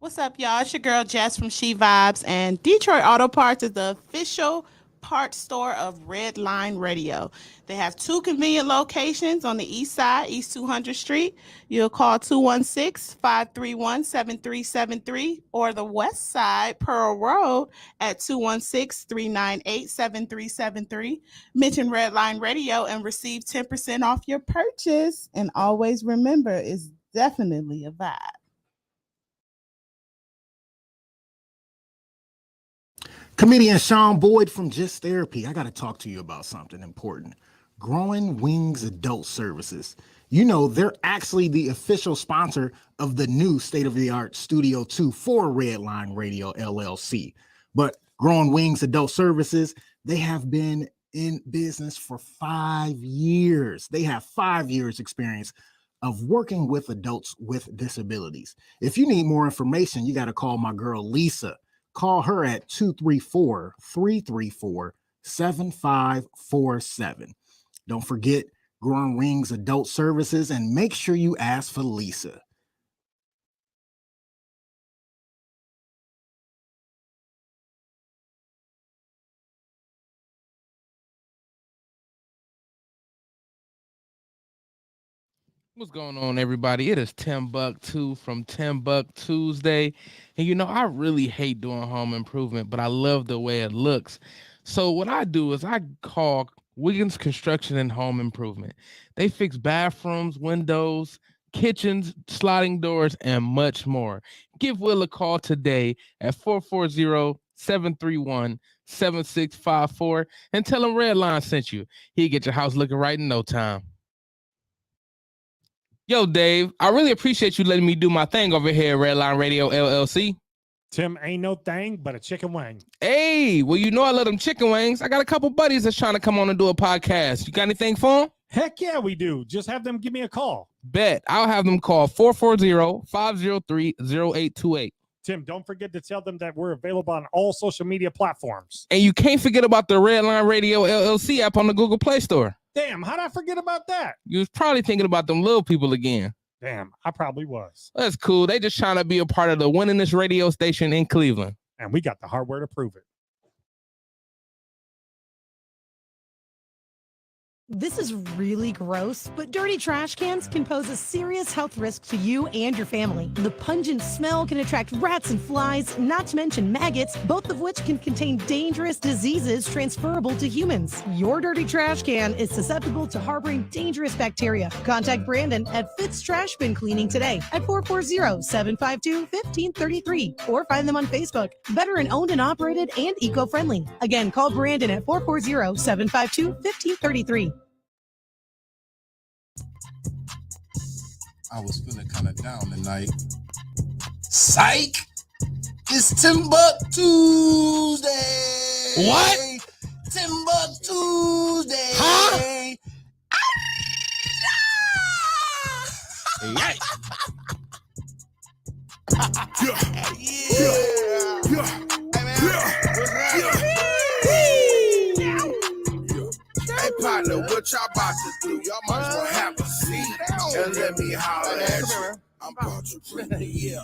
What's up, y'all? It's your girl Jess from She Vibes, and Detroit Auto Parts is the official parts store of Red Line Radio. They have two convenient locations on the east side, East 200th Street. You'll call 216-531-7373, or the west side, Pearl Road, at 216-398-7373. Mention Red Line Radio and receive 10% off your purchase. And always remember, it's definitely a vibe. Comedian Sean Boyd from Just Therapy. I got to talk to you about something important. Growing Wings Adult Services. You know, they're actually the official sponsor of the new state-of-the-art Studio 2 for Redline Radio LLC. But Growing Wings Adult Services, they have been in business for 5 years. They have 5 years experience of working with adults with disabilities. If you need more information, you got to call my girl Lisa. Call her at 234-334-7547. Don't forget Growing Wings Adult Services, and make sure you ask for Lisa. What's going on, everybody? It is Timbuktu from TimbukTuesday. And you know, I really hate doing home improvement, but I love the way it looks. So what I do is I call Wiggins Construction and Home Improvement. They fix bathrooms, windows, kitchens, sliding doors, and much more. Give Will a call today at 440-731-7654 and tell him Redline sent you. He'll get your house looking right in no time. Yo, Dave, I really appreciate you letting me do my thing over here at Redline Radio LLC. Tim ain't no thing but a chicken wing. Hey, well, you know I love them chicken wings. I got a couple buddies that's trying to come on and do a podcast. You got anything for them? Heck yeah, we do. Just have them give me a call. Bet. I'll have them call 440-503-0828. Tim, don't forget to tell them that we're available on all social media platforms. And you can't forget about the Redline Radio LLC app on the Google Play Store. Damn, how'd I forget about that? You was probably thinking about them little people again. Damn, I probably was. That's cool. They just trying to be a part of the winningest radio station in Cleveland. And we got the hardware to prove it. This is really gross, but dirty trash cans can pose a serious health risk to you and your family. The pungent smell can attract rats and flies, not to mention maggots, both of which can contain dangerous diseases transferable to humans. Your dirty trash can is susceptible to harboring dangerous bacteria. Contact Brandon at Fitz Trash Bin Cleaning today at 440-752-1533 or find them on Facebook. Veteran owned and operated and eco-friendly. Again, call Brandon at 440-752-1533. I was feeling kind of down tonight. Psych! It's TimbukTuesday! What? TimbukTuesday! Huh? Hey, partner, what y'all about to do? Y'all might as well have a seat and let me holler at you. I'm about to bring the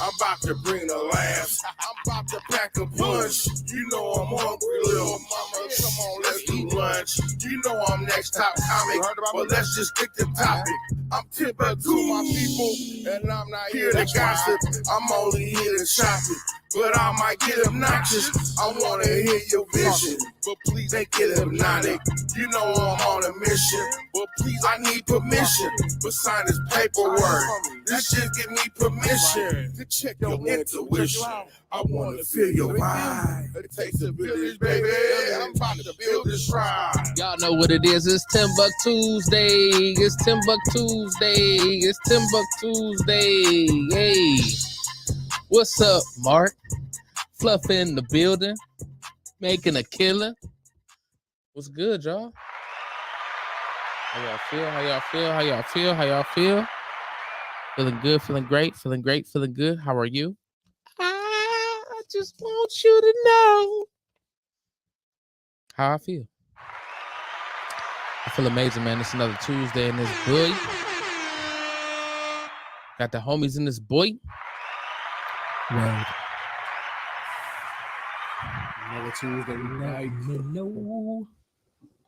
I'm about to bring the laughs. I'm about to pack a punch. You know I'm hungry, little mama. Come on, let's do lunch. You know I'm next top comic, but let's just stick to topic. I'm Timbuktu, my people, and I'm not here to gossip. I'm only here to shop it, but I might get obnoxious. I wanna hear your vision, but please ain't get hypnotic. You know I'm on a mission, but please I need permission. But sign this paperwork. This just give me permission to check your intuition. I wanna feel your vibe. It takes a village, baby. I'm about to build this ride. Y'all know what it is. It's TimbukTuesday. It's TimbukTuesday. It's TimbukTuesday. Hey. What's up, Mark? Fluff in the building. Making a killer. What's good, y'all? How y'all feel? How y'all feel? How y'all feel? How y'all feel? Feeling good, feeling great, feeling great, feeling good. How are you? I just want you to know how I feel. I feel amazing, man. It's another Tuesday in this boy. Got the homies in this boy. Well, Another Tuesday.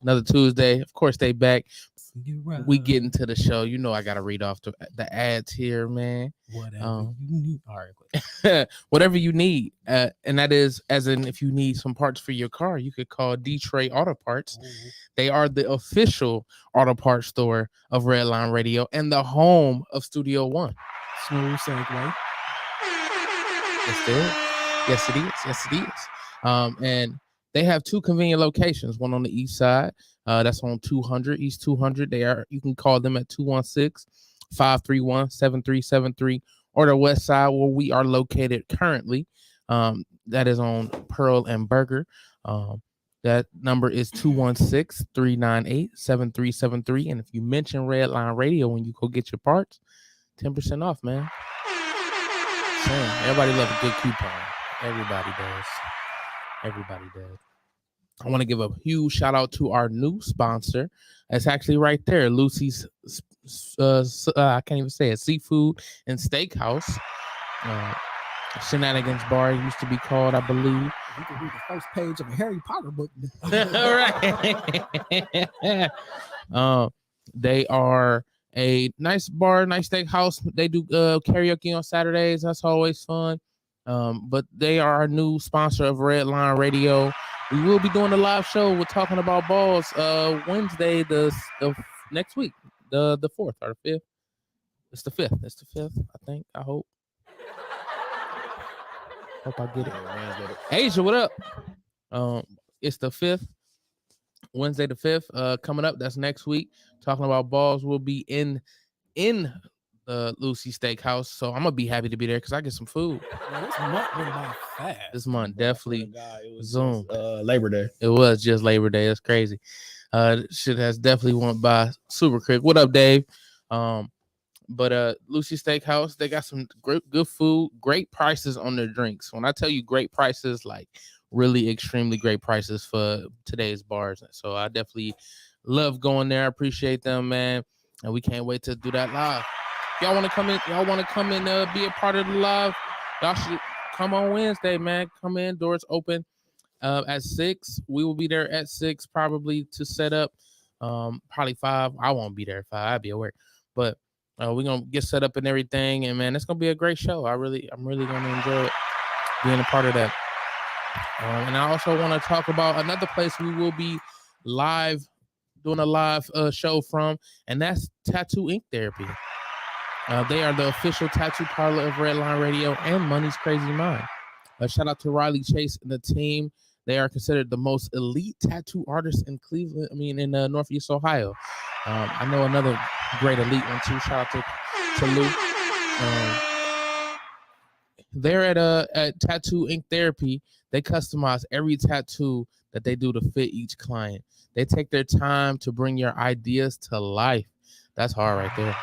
another Tuesday. Of course, they back. We get into the show. You know, I gotta read off the ads here, man. Whatever you need. All right, Whatever you need, and that is as in if you need some parts for your car, you could call Detroit Auto Parts. They are the official auto parts store of Redline Radio and the home of Studio One. smooth segue. Yes, it is. Yes, it is. Yes, it is. And they have two convenient locations. One on the east side. That's on 200 East 200. You can call them at 216-531-7373, or the west side where we are located currently. That is on Pearl and Burger. That number is 216-398-7373. And if you mention Redline Radio when you go get your parts, 10% off, man. Same. Everybody loves a good coupon. Everybody does. Everybody does. I want to give a huge shout out to our new sponsor. It's actually right there, Lucy's. I can't even say it. Seafood and Steakhouse. Shenanigans Bar used to be called, I believe. You can read the first page of a Harry Potter book. All right. They are a nice bar, nice steakhouse. They do karaoke on Saturdays. That's always fun. But they are our new sponsor of Redline Radio. We will be doing a live show. We're talking about balls Wednesday, the next week, the 4th or the 5th. It's the 5th. It's the 5th, I think. I hope. Hope I get it. Asia, what up? It's the 5th, Wednesday the 5th. Coming up, that's next week. Talking about balls. We'll be in the Lucy Steakhouse, so I'm gonna be happy to be there because I get some food. Man, this month went by fast. This month definitely zoomed. Labor Day. It was just Labor Day. That's crazy. Shit has definitely went by super quick. What up, Dave? But Lucy Steakhouse, they got some good food, great prices on their drinks. When I tell you great prices, like really extremely great prices for today's bars. So I definitely love going there. I appreciate them, man. And we can't wait to do that live. If y'all want to come in, be a part of the live, y'all should come on Wednesday, man. Come in, doors open at 6. We will be there at 6 probably to set up. Probably 5. I won't be there at 5. I'll be at work. But we're gonna get set up and everything, and man, it's gonna be a great show. I'm really gonna enjoy it, being a part of that. And I also want to talk about another place we will be doing a live show from, and that's Tattoo Ink Therapy. They are the official tattoo parlor of Redline Radio and Money's Crazy Mind. Shout out to Riley Chase and the team. They are considered the most elite tattoo artists in in Northeast Ohio. I know another great elite one too. Shout out to Lou. They're at Tattoo Ink Therapy. They customize every tattoo that they do to fit each client. They take their time to bring your ideas to life. That's hard right there.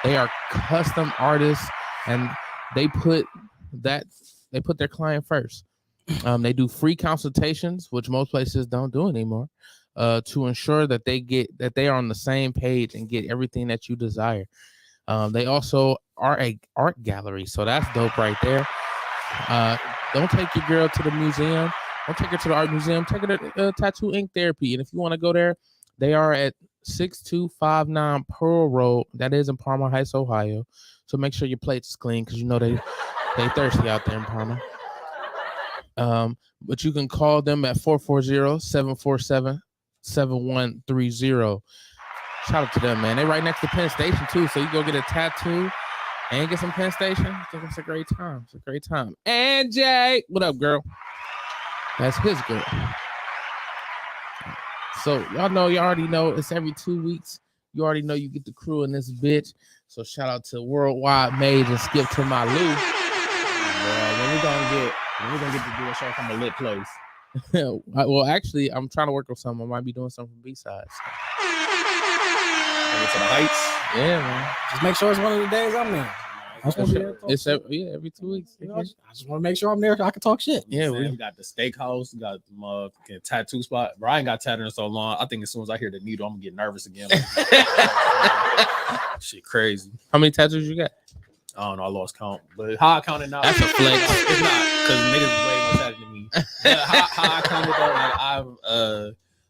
They are custom artists, and they put their client first. They do free consultations, which most places don't do anymore, to ensure that they are on the same page and get everything that you desire. They also are a art gallery, so that's dope right there. Don't take your girl to the museum. Don't take her to the art museum. Take her to Tattoo Ink Therapy, and if you want to go there, they are at 6259 Pearl Road. That is in Parma Heights, Ohio. So make sure your plates is clean, because you know they thirsty out there in Parma. But you can call them at 440-747-7130. Shout out to them, man. They right next to Penn Station too, so you go get a tattoo and get some Penn Station. I think it's a great time. It's a great time. And Jay, what up, girl? That's his girl. So y'all already know it's every 2 weeks. You already know you get the crew in this bitch. So shout out to Worldwide Mage and Skip to my Lou. When we're gonna get to do a show from a lit place. Well, actually, I'm trying to work on something. I might be doing something from B-sides. To the Heights. Yeah, man. Just make sure it's one of the days I'm there. Every 2 weeks. You know, I just want to make sure I'm there so I can talk shit. Yeah, we got the steakhouse, we got the motherfucking tattoo spot. Bro, I ain't got tattooed in so long. I think as soon as I hear the needle, I'm gonna get nervous again. Shit crazy. How many tattoos you got? I don't know. I lost count. But how I count it now? That's a flex. It's not because niggas is way more tattooed than me. But how I count it though? Like I've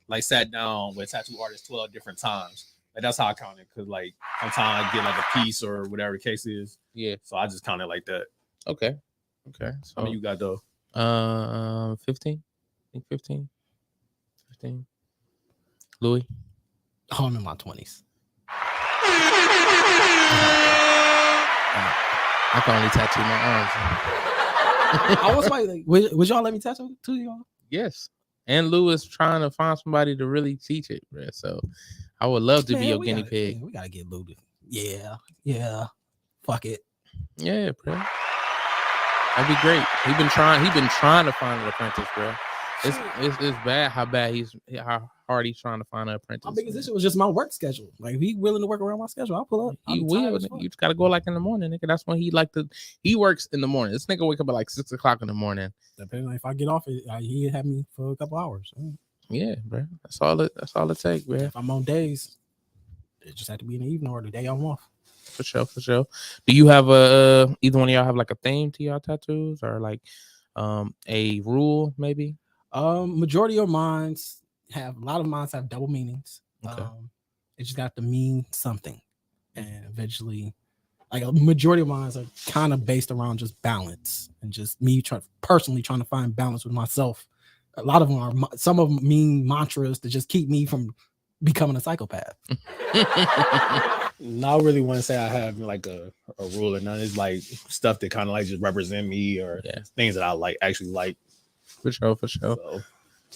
like sat down with tattoo artists 12 different times. Like that's how I count it. Cause like sometimes I get like a piece or whatever the case is. Yeah. So I just count it like that. Okay. So How many you got though? 15. I think 15. 15. Louis. Oh, I'm in my 20s. I can only tattoo my arms. I was like, would y'all let me tattoo to y'all? Yes. And Lou is trying to find somebody to really teach it, bro. So I would love to be your guinea pig. Man, we gotta get Lou. Yeah. Fuck it. Yeah, bro. That'd be great. He been trying to find an apprentice, bro. It's bad how hard he's trying to find an apprentice. My biggest issue was just my work schedule. Like, if he willing to work around my schedule, I'll pull up. He will. You just gotta go like in the morning, nigga. That's when he works in the morning. This nigga wake up at like 6 o'clock in the morning. Depending on if I get off, he had me for a couple hours. Yeah, bro. That's all it takes, bro. If I'm on days, it just had to be in the evening or the day I'm off. For sure. Do you have either one of y'all have like a theme to y'all tattoos or like a rule maybe? Majority of mines have double meanings. Okay. It just got to mean something, and eventually, like a majority of mines are kind of based around just balance and just me personally trying to find balance with myself. A lot of them some of them mean mantras to just keep me from becoming a psychopath. No, I really want to say I have like a rule or none. It's like stuff that kind of like just represent me or things that I actually like. For sure. So.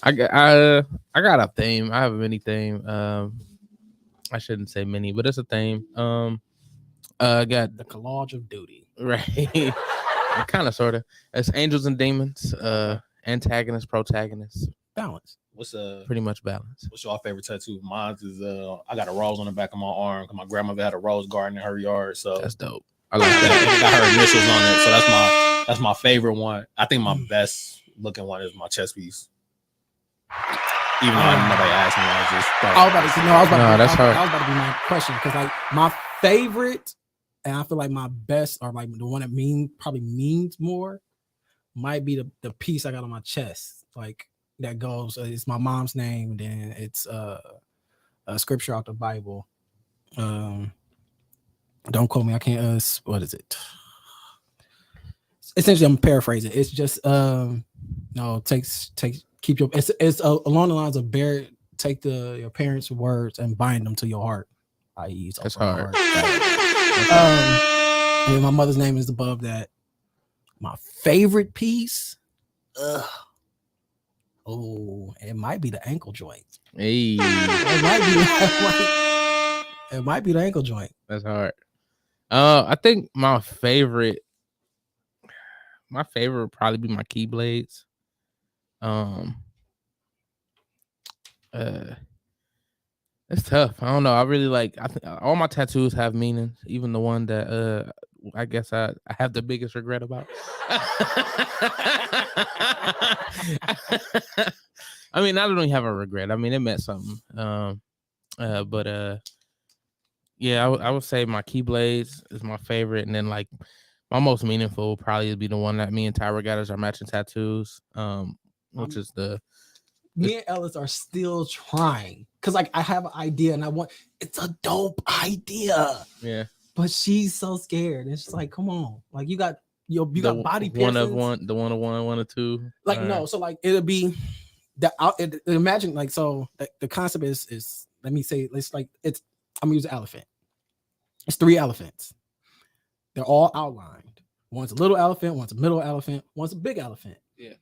I got a theme. I have a mini theme. I shouldn't say mini, but it's a theme. I got the collage of duty. Right. Kind of, sort of. It's angels and demons. Antagonists, protagonists. Balance. What's pretty much balance? What's your favorite tattoo? Mine is I got a rose on the back of my arm because my grandmother had a rose garden in her yard. So that's dope. I like that. And it got her initials on it. So that's my favorite one. I think my best looking one is my chest piece. Even though nobody asked me, I was about to be my question because like my favorite, and I feel like my best, or like the one that probably means more, might be the piece I got on my chest. Like that goes, it's my mom's name, then it's a scripture out the Bible. Don't quote me, I can't. What is it? Essentially, I'm paraphrasing. It's just keep your. It's along the lines of take your parents' words and bind them to your heart. I.e., that's hard. And my mother's name is above that. My favorite piece, it might be the ankle joint. Hey, it might be the ankle joint. That's hard. I think my favorite would probably be my keyblades. It's tough. I don't know. I really like. I think all my tattoos have meanings, even the one that I guess I have the biggest regret about. I mean, I don't even have a regret. I mean, it meant something. Yeah, I would say my keyblades is my favorite, and then like my most meaningful would probably be the one that me and Tyra got as our matching tattoos. Which is me and Ellis are still trying because like I have an idea and it's a dope idea. Yeah. But she's so scared. It's just like, come on. Like you got got body piercings. One or two. Like no, so like it'll be imagine like so the concept is let me say I'm gonna use an elephant. It's 3 elephants. They're all outlined. One's a little elephant, one's a middle elephant, one's a big elephant. Yeah.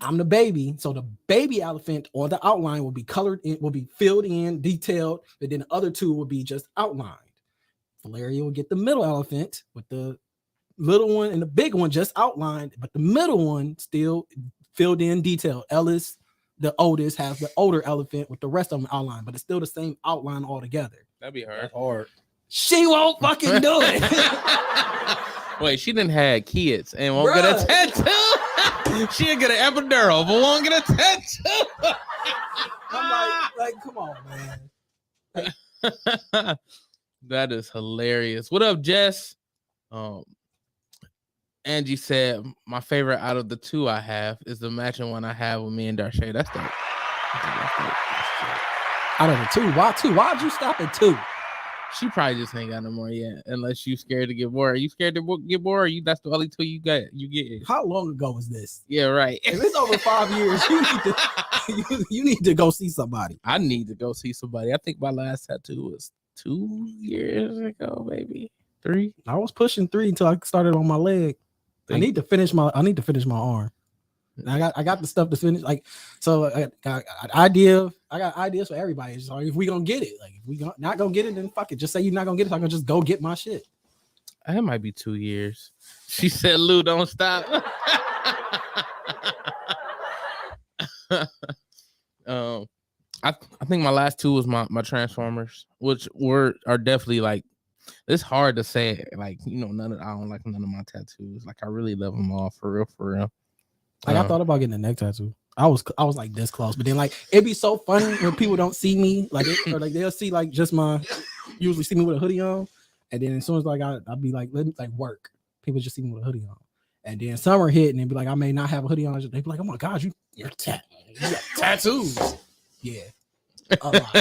I'm the baby, so the baby elephant on the outline will be colored in, will be filled in, detailed, and then the other 2 will be just outlined. Valeria will get the middle elephant with the little one and the big one just outlined, but the middle one still filled in, detailed. Ellis, the oldest, has the older elephant with the rest of them outlined, but it's still the same outline altogether. That'd be hard. Hard. She won't fucking do it. Wait, she didn't have kids and won't get a tattoo. She'll get an epidural, but won't get a tattoo. I'm like, come on, man. That is hilarious. What up, Jess? Um, Angie said my favorite out of the two I have is the matching one I have with me and Darshay. That's dope. Out of the two, why two? Why'd you stop at two? She probably just ain't got no more yet, unless you scared to get bored. Are you scared to get bored? Or you that's the only two you got. You get. How long ago was this? Yeah, right. If it's over 5 years, you need to go see somebody. I need to go see somebody. I think my last tattoo was 2 years ago, maybe 3. I was pushing 3 until I started on my leg. I need to finish my arm. And I got the stuff to finish. Like, so I got an idea. I got ideas for everybody. So if we gonna get it, like if we not gonna get it, then fuck it. Just say you're not gonna get it. So I'm gonna just go get my shit. That might be 2 years. She said, "Lou, don't stop." I think my last two was my Transformers, which are definitely like. It's hard to say, like, you know, I don't like none of my tattoos. Like, I really love them all, for real. Like, I thought about getting a neck tattoo. I was like this close, but then like it'd be so funny when people don't see me, like, or like they'll see like just usually see me with a hoodie on, and then as soon as like I'll be like work, people just see me with a hoodie on, and then summer hit and they'd be like I may not have a hoodie on, they'd be like, oh my god, you got tattoos, yeah, a lot.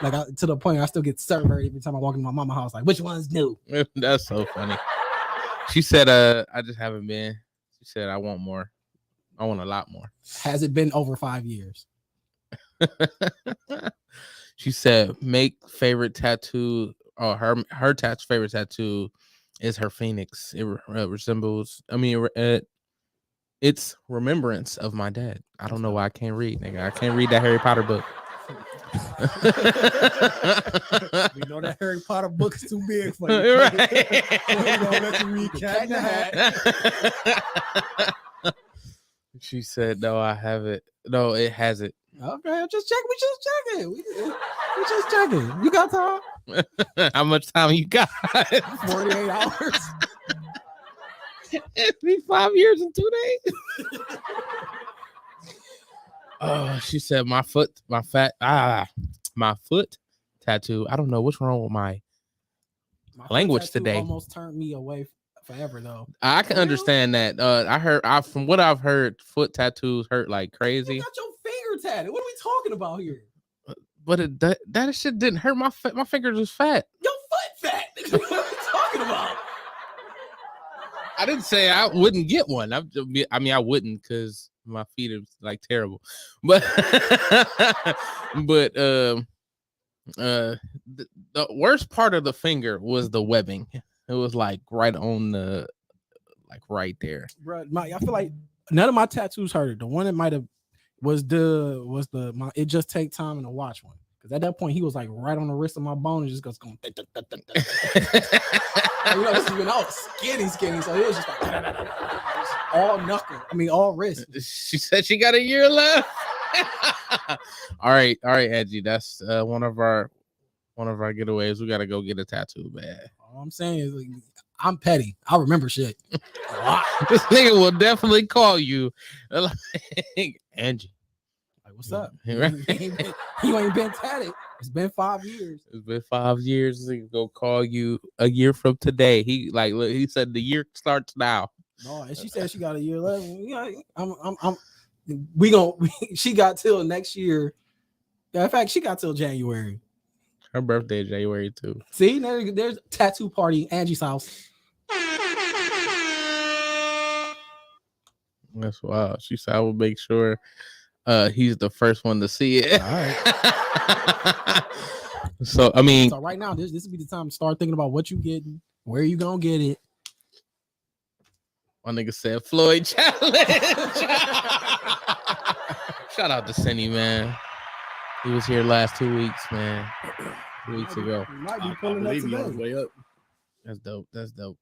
Like to the point I still get served every time I walk in my mama's house. Like, which one's new? That's so funny. She said, I just haven't been. She said, I want more. I want a lot more. Has it been over 5 years? She said, make favorite tattoo. Or her favorite tattoo is her phoenix. It resembles. I mean, it's remembrance of my dad. I don't know why I can't read, nigga. I can't read that Harry Potter book. We know that Harry Potter book is too big for you. Right. We're gonna let you read Cat in the Hat. She said, "No, I have it. No, it has it." Okay, just check. We just checking. We just checking. You got time? How much time you got? 48 hours. It's been 5 years and 2 days. Oh, she said my foot tattoo. I don't know what's wrong with my language today. Almost turned me away forever though. I can understand that. From what I've heard, foot tattoos hurt like crazy. You got your finger tatted. What are we talking about here? But that shit didn't hurt. My fingers was fat. Your foot fat. What are we talking about? I didn't say I wouldn't get one. I mean, I wouldn't because my feet are like terrible. But the worst part of the finger was the webbing. It was like right on the, like right there. Bro, I feel like none of my tattoos hurt. The one that might have was the it just take time and to watch one. Because at that point he was like right on the wrist of my bone and just goes going. You know, this has been all skinny, so it was just like all knuckle. I mean, all wrist. She said she got a year left. all right, Angie. That's one of our getaways. We gotta go get a tattoo, man. All I'm saying is, like, I'm petty. I remember shit. This nigga will definitely call you, like, Angie. Like, what's up? Right? You ain't been tatted. It's been 5 years. It's been 5 years. He's gonna call you a year from today. He said the year starts now. No, and she said she got a year left. Yeah, she got till next year. In fact, she got till January. Her birthday is January too. See, there's a tattoo party, Angie's house. That's wild. She said I will make sure he's the first one to see it. All right. So I mean, so right now, this would be the time to start thinking about what you getting, where you gonna get it. My nigga said Floyd challenge. Shout out to Cindy, man. He was here last 2 weeks, man. 2 weeks ago. You might be pulling up today. Way up. That's dope.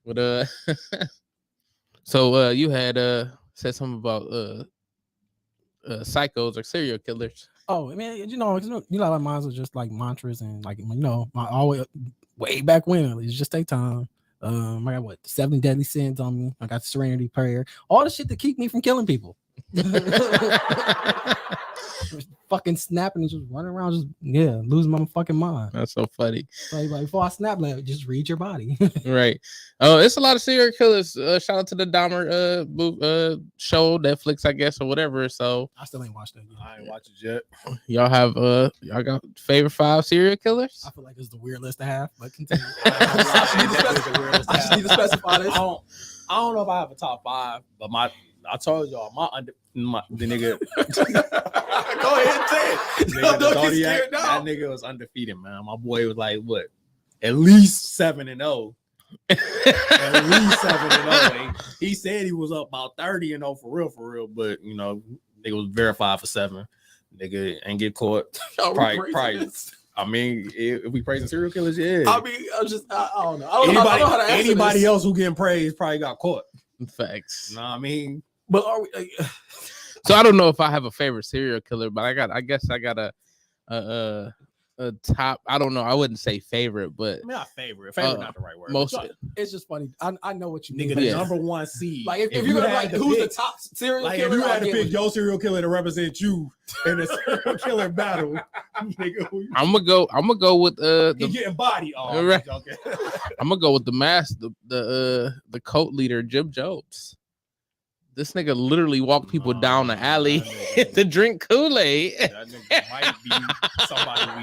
But so you had said something about psychos or serial killers. Oh, man, you know, like mine was just like mantras and like, you know, my always way back when it's just take time. I got 7 deadly sins on me. I got the serenity prayer, all the shit to keep me from killing people. Fucking snapping and just running around, just losing my fucking mind. That's so funny. So like before I snap, like just read your body. Right. Oh, it's a lot of serial killers. Shout out to the Dahmer show, Netflix, I guess, or whatever. So I still ain't watched that yet. I ain't watched it yet. y'all have y'all got favorite 5 serial killers? I feel like it's the weird list to have, but continue. I I just need to specify this. I don't know if I have a top 5, but I told y'all the nigga. Go ahead and say it. Nigga, Don't get Zodiac, scared now. that nigga was undefeated, man. My boy was like, what? At least 7-0. At least 7-0. He said he was up about 30-0 for real. But you know, nigga was verified for 7. Nigga ain't get caught. Probably. I mean, if we praising serial killers, yeah. I mean, I don't know. I don't know how to answer Anybody this. else who getting praised probably got caught. Facts. Know what I mean? But are we? So I don't know if I have a favorite serial killer, but I guess I got a top. I don't know. I wouldn't say favorite, but I mean, not favorite. Favorite not the right word. most. It's just funny. I know what you Nigga, mean. the Yeah. number 1 seed. Like if you're gonna like who's the top serial Like killer, if you had to I'll pick give your serial killer to represent you in a serial killer battle, nigga, I'm gonna go with he getting body. Oh, Right. okay. I'm gonna go with the cult leader Jim Jones. This nigga literally walked people down the alley to drink Kool-Aid. That nigga might be somebody we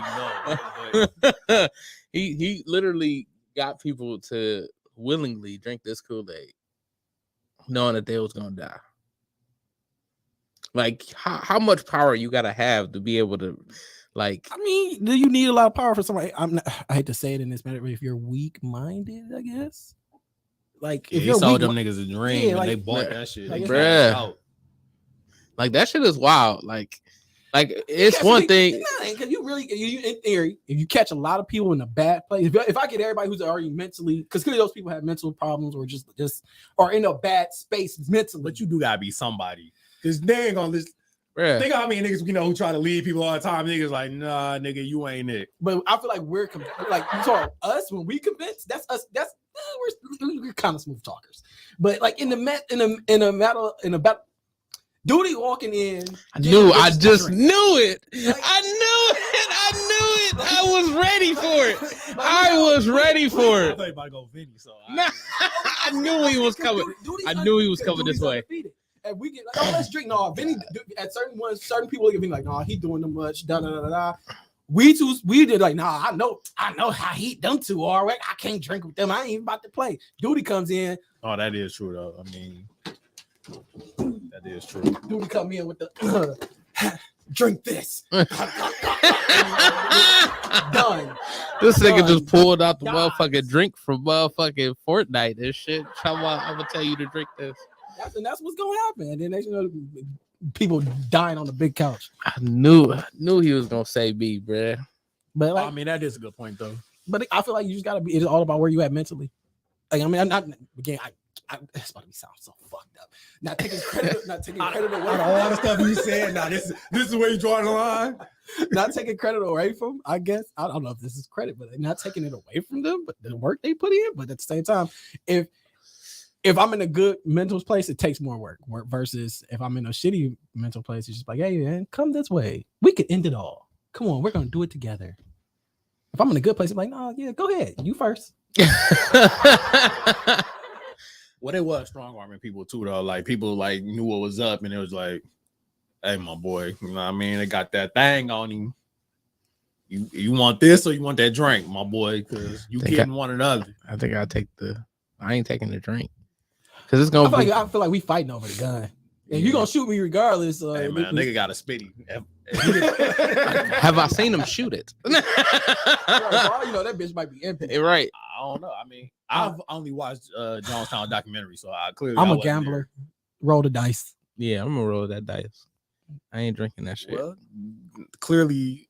know. But he literally got people to willingly drink this Kool-Aid, knowing that they was gonna die. Like how much power you gotta have to be able to, like. I mean, do you need a lot of power for somebody? I hate to say it in this manner, but if you're weak-minded, I guess. Like if if he you're sold weak, them niggas a dream and like- they bought that shit. like, They bruh. cashed out. Like that shit is wild. Like it's one thing. because you really, in theory, if you catch a lot of people in a bad place, if I get everybody who's already mentally, because clearly those people have mental problems or just are in a bad space mentally. But you do gotta be somebody. Because they ain't gonna listen. Bruh. Think how many niggas we know who try to lead people all the time. Niggas like, nah, nigga, you ain't it. But I feel like we're like you talk us when we convince. That's us. That's we're kind of smooth talkers. But like in a battle, Duty walking in. I just knew it. I knew it. I was ready for it. I was ready for I it. thought you about to go Vinny, so I knew he was coming. I knew he was coming this way. Undefeated. And we get like, oh, let's drink. No, Vinny at certain people look at me like, no, he doing too much. Da da da da. We did like, nah, I know how he them two are. Right? I can't drink with them. I ain't even about to play. Duty comes in. Oh, that is true though. I mean, that is true. Duty come in with the drink this. Done. This nigga Done. just pulled out the Dies. motherfucking drink from motherfucking Fortnite and shit. I'm gonna tell you to drink this. That's what's gonna happen. And then next you know, people dying on the big couch. I knew he was gonna say me, bruh. But like, I mean, that is a good point though. but I feel like you just gotta be. It's all about where you at mentally. Like I mean, I'm not again. It's about to be sound so fucked up. Not taking credit. Not taking credit away. Out of all the stuff you said, now this is where you draw the line. Not taking credit away from. I guess I don't know if this is credit, but not taking it away from them. But the work they put in. But at the same time, if I'm in a good mental place, it takes more work versus if I'm in a shitty mental place, it's just like, hey man, come this way. We could end it all. Come on, we're gonna do it together. If I'm in a good place, I'm like, no, yeah, go ahead, you first. Well, they was strong arming people too, though. Like people like knew what was up, and it was like, "Hey, my boy, you know what I mean? They got that thing on him. You want this or you want that drink, my boy? Because you getting one or the other." I think I ain't taking the drink because it's gonna be. I feel like we fighting over the gun. And you're gonna shoot me regardless. Hey man, nigga got a spitty. Have I seen him shoot it? You know that bitch might be empty. Right. I don't know. I mean, I've only watched Jonestown documentary, so I clearly I'm a wasn't gambler. Roll the dice. Yeah, I'm gonna roll that dice. I ain't drinking that shit. Well, clearly,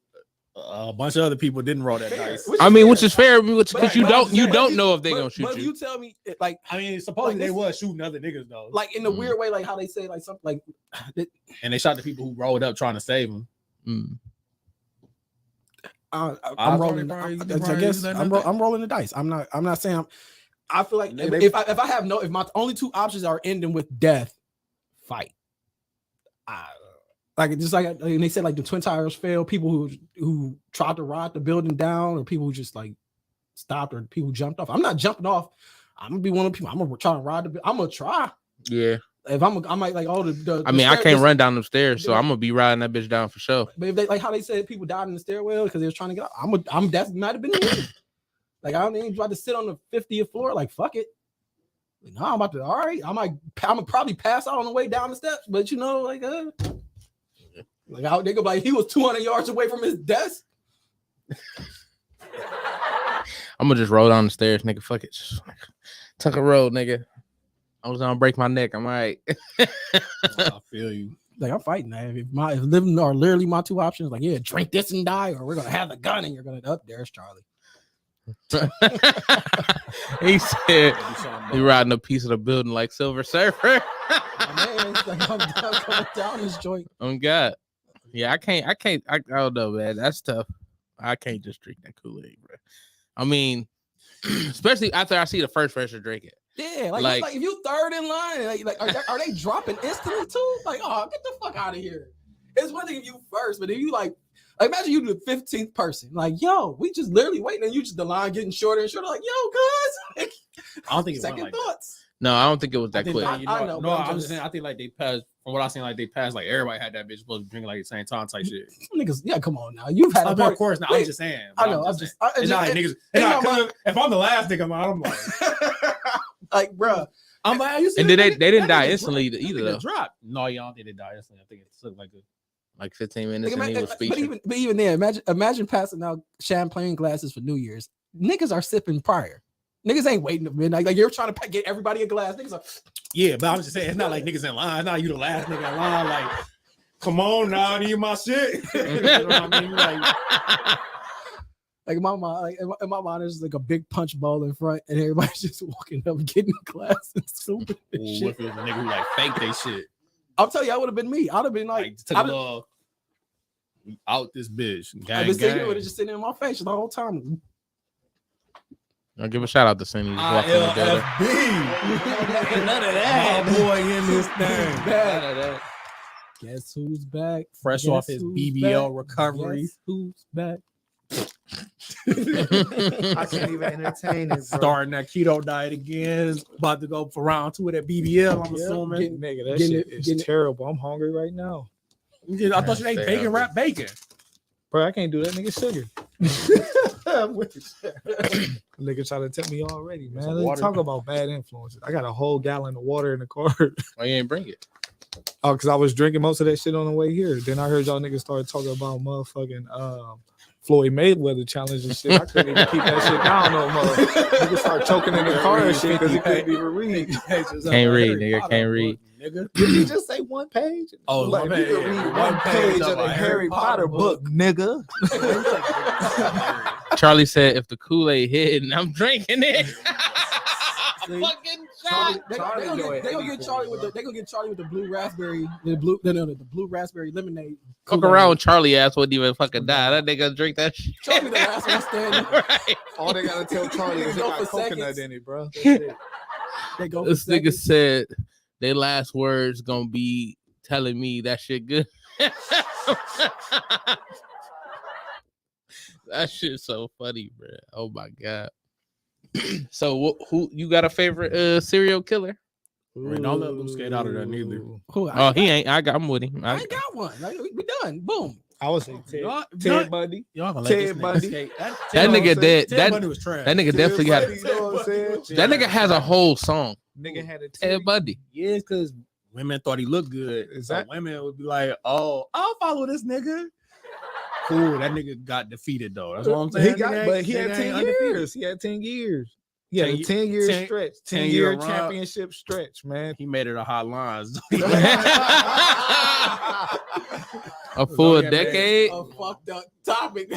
a bunch of other people didn't roll that dice. Which is fair, because you don't know if they gonna shoot but you. you tell me, like, I mean, supposedly like they this- was shooting other niggas though, like in the weird way, like how they say, like something like, and they shot the people who rolled up trying to save them. I'm rolling. I guess I'm rolling the dice. I'm not saying. I feel like if I have if my only two options are ending with death, fight. Like just like and they said like the Twin Towers fell, people who tried to ride the building down, or people who just like stopped, or people who jumped off. I'm not jumping off. I'm gonna be one of the people. I'm gonna try to ride the. I'm gonna try. Yeah. If I might like all the I mean, I can't run down them stairs, so I'm gonna be riding that bitch down for sure. But if they like how they said people died in the stairwell because they was trying to get out, I'm that might have been me. Like I don't even try to sit on the 50th floor. Like fuck it. Like, no, I'm about to. All right, I'm gonna probably pass out on the way down the steps. But you know, like they go like he was 200 yards away from his desk. I'm gonna just roll down the stairs, nigga. Fuck it, just tuck a road, nigga. I was gonna break my neck. I'm all right. I feel you. Like I'm fighting that. If living are literally my two options, like drink this and die, or we're gonna have the gun and you're gonna up. There's Charlie. He said he riding a piece of the building like Silver Surfer. Man, it's like I'm coming down this joint. Oh God. Yeah, I can't. I don't know, man. That's tough. I can't just drink that Kool-Aid, bro. I mean, especially after I see the first person drink it. Yeah, like if you third in line, like are they dropping instantly too? Like, oh, get the fuck out of here. It's one thing if you first, but if you like imagine you the 15th person, like, yo, we just literally waiting, and you just the line getting shorter and shorter, like, yo, cuz. I don't think it second went like thoughts. No, I don't think it was that quick. I know. No, I'm just saying. I think like they passed. From what I seen, like they passed. Like everybody had that bitch supposed to drink like at the same time type shit. Niggas, yeah, come on now. You've had a Of course. Now I'm just saying. I know. It's not like niggas. If I'm the last nigga, I'm like, like, bro. I'm like, and they didn't die instantly either though. Drop. No, y'all don't think they died instantly. I think it took like 15 minutes and he was speaking. But even then, imagine passing out champagne glasses for New Year's. Niggas are sipping prior. Niggas ain't waiting to midnight. Like you're trying to get everybody a glass. Niggas are. Yeah, but I'm just saying it's not like niggas in line. It's not like you the last nigga in line. Like, come on now, I need my shit. You know what I mean? Like in my mind, there's like a big punch bowl in front, and everybody's just walking up, getting glass and soup. And shit. What if it was a nigga who like fake they shit? I'll tell you, I would have been me. I'd have been like took a little out this bitch. I've been sitting here with it just sitting in my face the whole time. I'll give a shout out to Cindy. None of that. My boy in this thing. Guess who's back? Fresh off his BBL recovery. Guess who's back? I can't even entertain it, bro. Starting that keto diet again. About to go for round 2 of that BBL, I'm assuming. Nigga, that shit is terrible. I'm hungry right now. I thought you ate bacon wrapped bacon. Bro, I can't do that, nigga. Sugar. Nigga try to tempt me already, man. Let's talk about bad influences. I got a whole gallon of water in the car. Why you ain't bring it? Oh, because I was drinking most of that shit on the way here. Then I heard y'all niggas start talking about motherfucking Floyd Mayweather challenge and shit. I couldn't even keep that shit down no more. Niggas start choking in the car and shit because he couldn't even read. Can't read, nigga. Can't read. Nigga. Did he just say one page? Oh, like, you can read one page of the Harry Potter book, nigga. Charlie said, if the Kool-Aid hit and I'm drinking it. Fucking shot. They gonna get Charlie with the blue raspberry, the blue raspberry lemonade. Fuck around, Charlie ass wouldn't even fucking die. That nigga drink that shit. Charlie the last one standing. Right. All they gotta tell Charlie is they got coconut in it, bro. They go. This nigga said their last words gonna be telling me that shit good. That shit's so funny, bro. Oh my god. So who you got a favorite serial killer? Don't let Luke skate out of that neither. Oh, he ain't. I'm with him. I ain't got one. Like, we done. Boom. I would say Ted Bundy. Y'all gonna let Ted this nigga Bundy. skate. That nigga dead. Ted Bundy was trash. That nigga definitely got. You know what I'm saying? That nigga has a whole song. Nigga had a Ted Bundy. Yeah, because women thought he looked good. So women would be like, "Oh, I'll follow this nigga." Cool. That nigga got defeated though. That's what I'm saying. He had 10 years. He had 10 years. Yeah, 10-year stretch. 10-year championship stretch, man. He made it a hot lines. A full decade. A fucked up topic.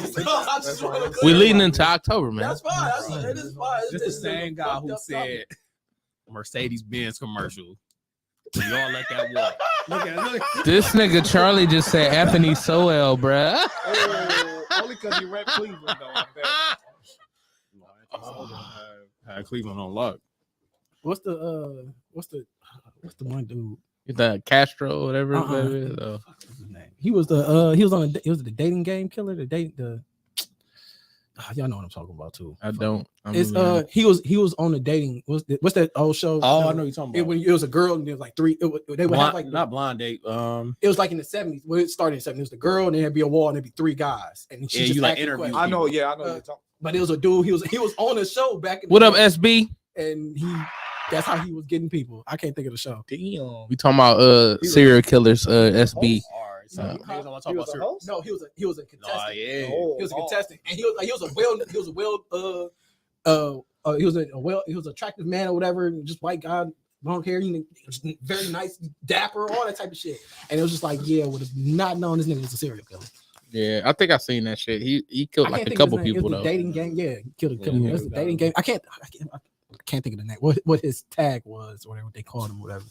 We leading into October, man. That's fine. It is fine. Just the same guy who said Mercedes-Benz commercial. Y'all let that walk. Look. This nigga Charlie just said Anthony Sowell, bruh. Only because he rep Cleveland, though. Had Cleveland on lock. What's the one dude? The Castro, whatever. He was the dating game killer. Y'all know what I'm talking about too. I don't. He was on the dating. What's that old show? Oh, I know you're talking about. It was a girl and there was like three. They would have like not Blind Date. It was like in the 70s. Well, it started in the 70s. It was the girl and there'd be a wall and there'd be three guys. And she just like interview. I know. Yeah, I know. You're talking. But it was a dude. He was on the show back in. What up, SB? And that's how he was getting people. I can't think of the show. Damn. We talking about serial killers. SB. No, he was a contestant. Oh, yeah. He was a contestant, and he was attractive man or whatever, just white guy, long hair, very nice, dapper, all that type of shit. And it was just like, yeah, would have not known this nigga was a serial killer. Yeah, I think I seen that shit. He killed like a couple people though. Dating game, yeah, he killed a couple. That's the dating game. I can't think of the name. What his tag was, or whatever they called him, whatever.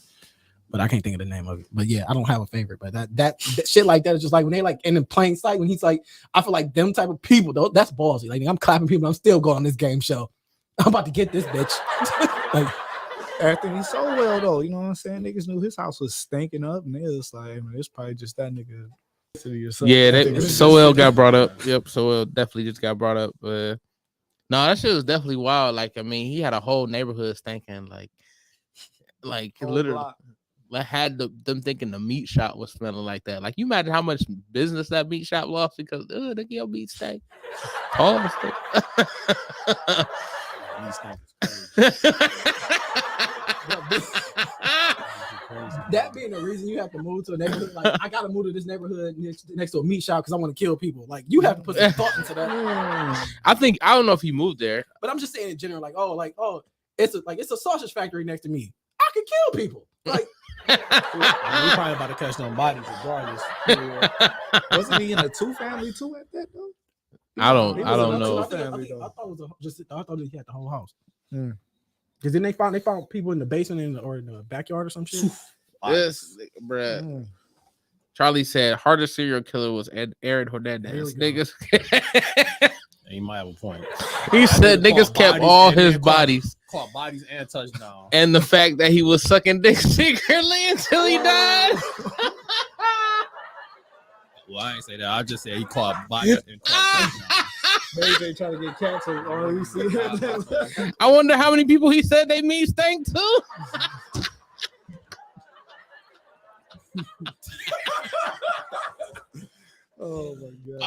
But I can't think of the name of it. But yeah, I don't have a favorite. But that shit like that is just like when they like in plain sight, when he's like, I feel like them type of people, though, that's ballsy. Like I'm clapping people, I'm still going on this game show. I'm about to get this bitch. Like acting so well though, you know what I'm saying? Niggas knew his house was stinking up, and it was like, man, it's probably just that nigga. Yeah, that Soel got brought up. Yep, Soel definitely just got brought up. No, that shit was definitely wild. Like, I mean, he had a whole neighborhood stinking, like literally. Like had them thinking the meat shop was smelling like that. Like you imagine how much business that meat shop lost because they your meat steak. Pause. That being the reason you have to move to a neighborhood, like I gotta move to this neighborhood next to a meat shop because I want to kill people. Like you have to put some thought into that. I don't know if he moved there, but I'm just saying in general, it's a sausage factory next to me. I could kill people. Like we probably about to catch them bodies regardless. Wasn't he in a 2-family too at that though? I don't know. I thought he had the whole house. Because then they found people in the basement or in the backyard or some shit. Yes, bruh. Charlie said hardest serial killer was Aaron Hernandez. Niggas. He might have a point. He said niggas kept all his bodies. Caught bodies and touchdowns. And the fact that he was sucking dick secretly until he died. Well, I ain't say that. I just said he caught bodies and caught touchdowns. Maybe they trying to get canceled. Or you see I wonder how many people he said they mean stank too. Oh my god!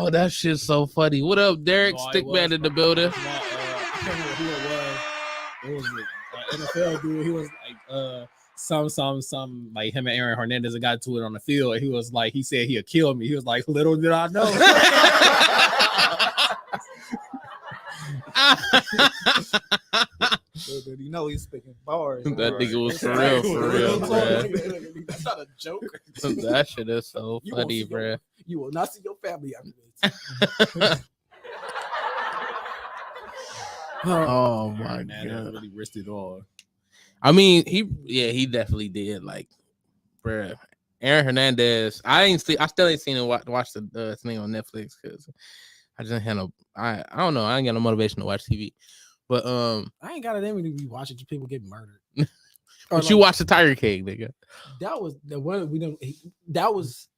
Oh, that shit's so funny. What up, Derek? Stickman in the building. I can't remember who it was. It was an NFL dude. He was like some like him and Aaron Hernandez got to it on the field. And he was like, he said he'd kill me. He was like, little did I know. You know he's speaking bars. That nigga was for real, man. That's not a joke. That shit is so funny, bro. You will not see your family after this. Oh my man, god, really risked it all. I mean, he definitely did. Like, bro, Aaron Hernandez. I still ain't seen him watch the thing on Netflix because I just had I don't know. I ain't got no motivation to watch TV. But I ain't got it in me to be watching people get murdered. But you watched the Tiger King, nigga. That was the one we don't. He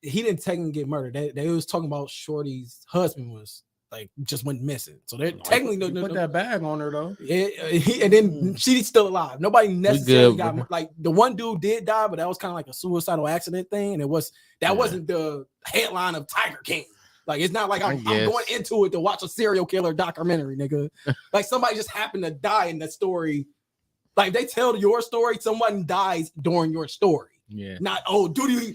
didn't technically get murdered. They was talking about Shorty's husband was like just went missing. So they're technically put that bag on her though. And then she's still alive. Nobody necessarily got like the one dude did die, but that was kind of like a suicidal accident thing, and wasn't the headline of Tiger King. Like it's not like I'm going into it to watch a serial killer documentary, nigga. Like somebody just happened to die in that story. Like they tell your story, someone dies during your story. Yeah. Not Duty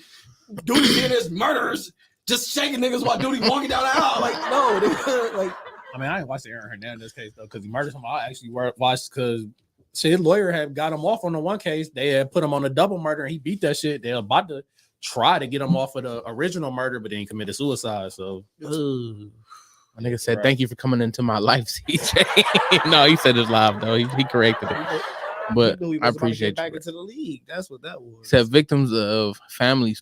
did his murders, just shaking niggas while Duty walking down the aisle. Like no, nigga, like. I mean, I didn't watch the Aaron Hernandez case though, because he murdered someone. I actually watched because his lawyer had got him off on the one case. They had put him on a double murder, and he beat that shit. They're about to try to get him off of the original murder, but then he committed suicide. So, my nigga said, "Thank you for coming into my life, CJ." No, he said it's live though. He corrected it, but I appreciate you. Back into the league. That's what that was. He said victims of families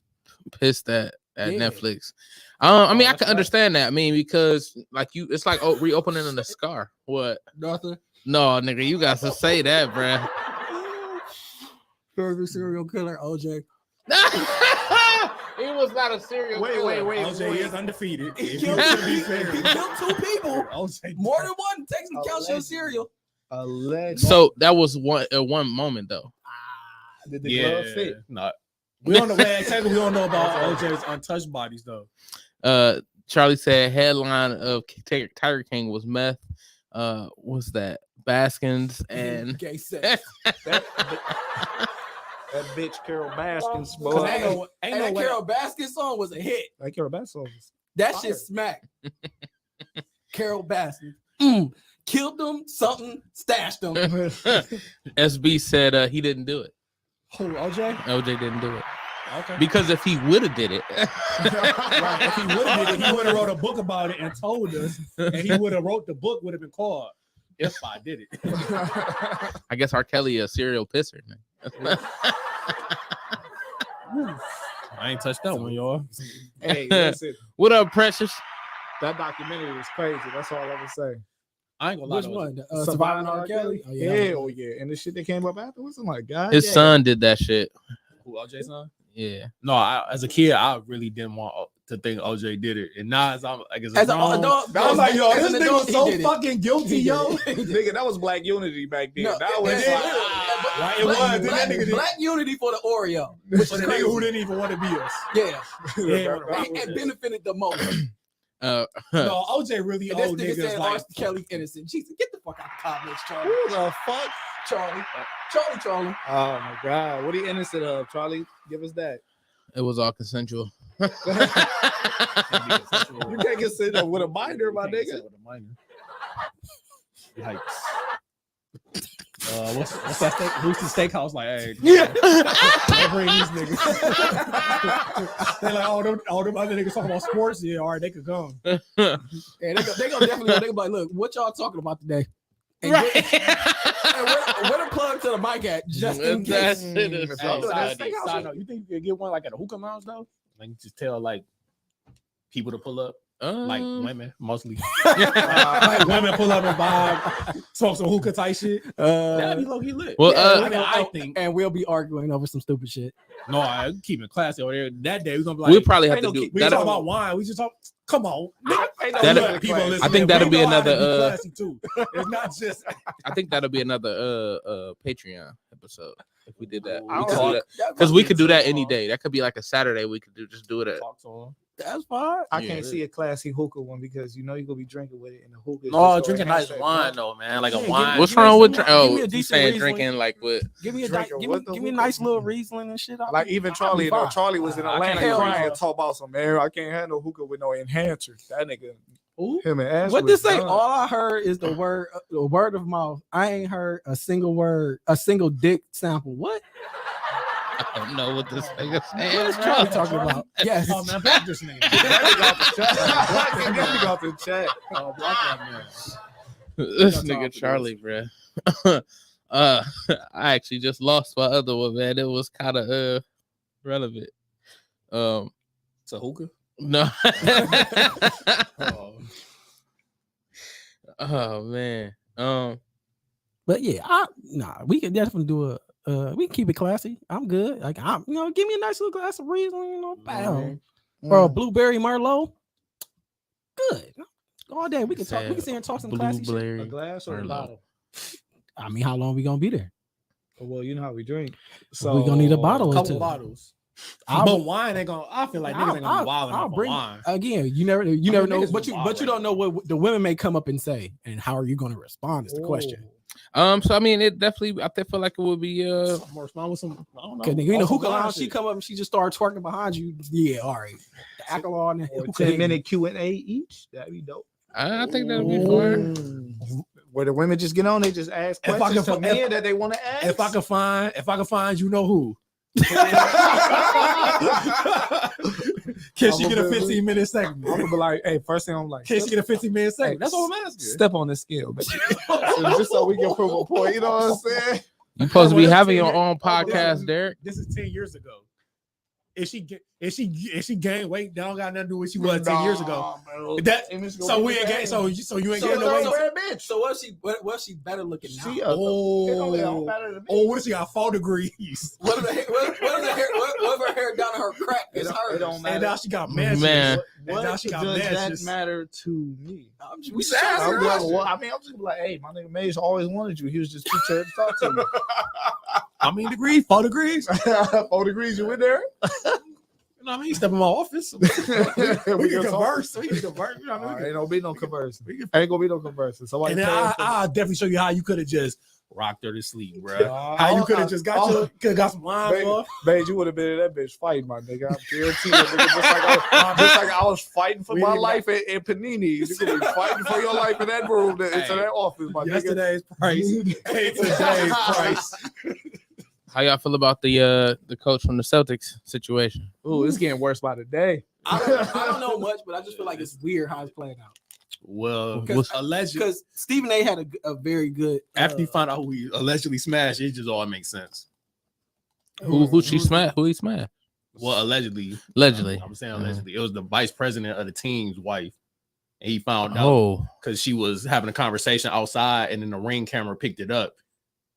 pissed at Netflix. I mean, I can understand that. I mean, because like it's like reopening in the scar. What? Nothing. No, nigga, you got to say that, bruh. Favorite serial killer, OJ. He was not a serial killer. OJ is undefeated. He If killed you two to be people. fair. He killed 2 people. OJ More than one. Technically counts your serial. Alleged. So that was one moment though. Did the glove fit? Not. We don't know. Technically, we don't know about OJ's untouched bodies though. Charlie said headline of Tiger King was meth. Was that Baskins and Gay sex. That bitch Carol Baskins, boy. Cause ain't no Carol Baskins song was a hit. Like Carol Baskins. That shit smacked. Carol Baskins. Killed them, something, stashed them. SB said he didn't do it. Who, OJ? OJ didn't do it. Okay. Because if he would have did it, Right. If he would have did it, he would have wrote a book about it and told us, and he would have wrote the book would have been called "If I Did It." I guess R. Kelly a serial pisser. I ain't touched that one, y'all. Hey, listen, What up, Precious? that documentary was crazy. That's all I'm gonna say. I ain't gonna lie. Which to you. one? Surviving R. Kelly? Oh, Hell yeah. And the shit that came up afterwards, I'm like, God. His son did that shit. Who, OJ's son? Yeah. No, as a kid, I really didn't want to think OJ did it, and now as I'm like, As an adult, I was like, yo, as this an nigga adult, was so he did it. fucking guilty, He did yo. it. Nigga, that was black unity back then. No, that was yeah, like, Right, it was. Then that nigga did. Black unity for the Oreo. Which For is the crazy. nigga who didn't even want to be us. Yeah. Yeah, And benefited the most. Uh, No, OJ really And this old nigga niggas said like. R. Kelly innocent. Jesus, get the fuck out the comments, Charlie. who the fuck? Charlie. Oh my God. What he innocent of, Charlie? Give us that. it was all consensual. You can't get sent up with a minor, my nigga. Like, what's that steak? Roosty Steakhouse? Like, hey, don't bring these niggas. They're like, all them other niggas talking about sports. Yeah, all right, they could come. And they gonna definitely they gonna be like, look, what y'all talking about today? And Right. where the plug to the mic at? Just in That case. shit is Hey, so side funny. note, you think you could get one like at a hookah lounge though? Like just tell like people to pull up, like women mostly. Like women pull up and vibe, smoke some hookah type shit. That'd be low key lit. Well, I think And we'll be arguing over some stupid shit. no, I keep it classy over there. That day we're gonna be like, we'll probably have ain't to no do we that. talk about wine. We just talk. Come on, That- people I listening. think that'll We be know how to another, classy too. It's not just. I think that'll be another Patreon episode if we did that. I We don't could know. do that because we could do that any day. That could be like a Saturday. We could just do it at. Talk to 'em. That's fine. I Yeah. can't see a classy hookah one because you know you're gonna be drinking with it in the hookah. No, drinking nice wine though, man. Like a Yeah, wine. What's give me wrong with? some- Oh, give me a you decent saying Riesling. drinking like what? Give me a Drinking give with the me a hookah. nice little Riesling and shit. Like even Charlie, fine. Charlie was in I Atlanta can't crying, hell. talk about some man. I can't have no hookah with no enhancer. That nigga, Ooh. him and Ash. What was this say? done. All I heard is the word of mouth. I ain't heard a single word, a single dick sample. What? I don't know what this nigga What is saying. Charlie talking about? Yes. Oh man, block this nigga. That nigga off the chat. That nigga off the chat. Oh, block that man. This That's all nigga for Charlie, bruh. I actually just lost my other one, man. It was kind of relevant. It's a hookah. No. Oh. Oh man. But yeah, we can definitely do a. We can keep it classy. I'm good. Like give me a nice little glass of Riesling, bam, or a blueberry Merlot. Good. All day we can talk. We can sit here and talk some classy shit. A Blueberry. glass or a Merlot. bottle? I mean, how long we gonna be there? Well, you know how we drink. So we gonna need a bottle or Couple two. bottles. I'll- But wine ain't gonna. I feel like niggas ain't gonna be wild enough for wine. Again, you never know, niggas but be you wild don't know what the women may come up and say, and how are you going to respond? Is the question. So I mean, it definitely. I feel like it would be. More respond with some. I don't know. Because you know, on some hookah wine lounge, she shit. come up and she just started twerking behind you. Yeah, all right. The alcohol and the Or hookah. 10-minute Q&A each. That'd be dope. I think that would be fun. Where the women just get on, they just ask If I questions can to fi- men that they want to ask. If I can find, you know who. Can she get a 15-minute segment? I'm gonna be like, hey, first thing I'm like, Can she get a 15-minute segment? That's all I'm asking. step on the scale, baby. Just so we can prove a point. You know what I'm saying? You supposed to be Well, having that's your 10 own years- podcast, Derek. This is 10 years ago. if she gained weight, that don't got nothing to do with what she was 10 years ago. Bro. That so we ain't gain, so you ain't getting no weight. Bitch. So what she better looking now? What if she got 4 degrees? What if her hair down to her crack? It's hers. It don't matter. And now she got matches. Man. And now she got does matches. that matter to me? I'm I'm just like, hey, my nigga Maze always wanted you. He was just too scared to talk to me. How many degrees? 4 degrees? 4 degrees, you in there? You know what I mean? Step in my office. we can converse. We can converse. You know what I mean? Ain't gonna be no conversing. Ain't gonna be no conversing. Somebody And then I'll definitely show you how you could have just rocked her to sleep, bro. How you could have just got some lines off. Babe, you would have been in that bitch fighting, my nigga. I'm guaranteed that nigga, just like I was fighting for my life in Panini. You could be fighting for your life in that room, into that office, my Yesterday's price. Today's price. How y'all feel about the coach from the Celtics situation? Ooh, it's getting worse by the day. I don't know much, but I just feel like it's weird how it's playing out. Well, Because Stephen A had a very good after he found out who he allegedly smashed, it just all makes sense. Who she smashed? Who he smashed? Well, allegedly. I'm saying allegedly. It was the vice president of the team's wife. And he found out because she was having a conversation outside, and then the Ring camera picked it up.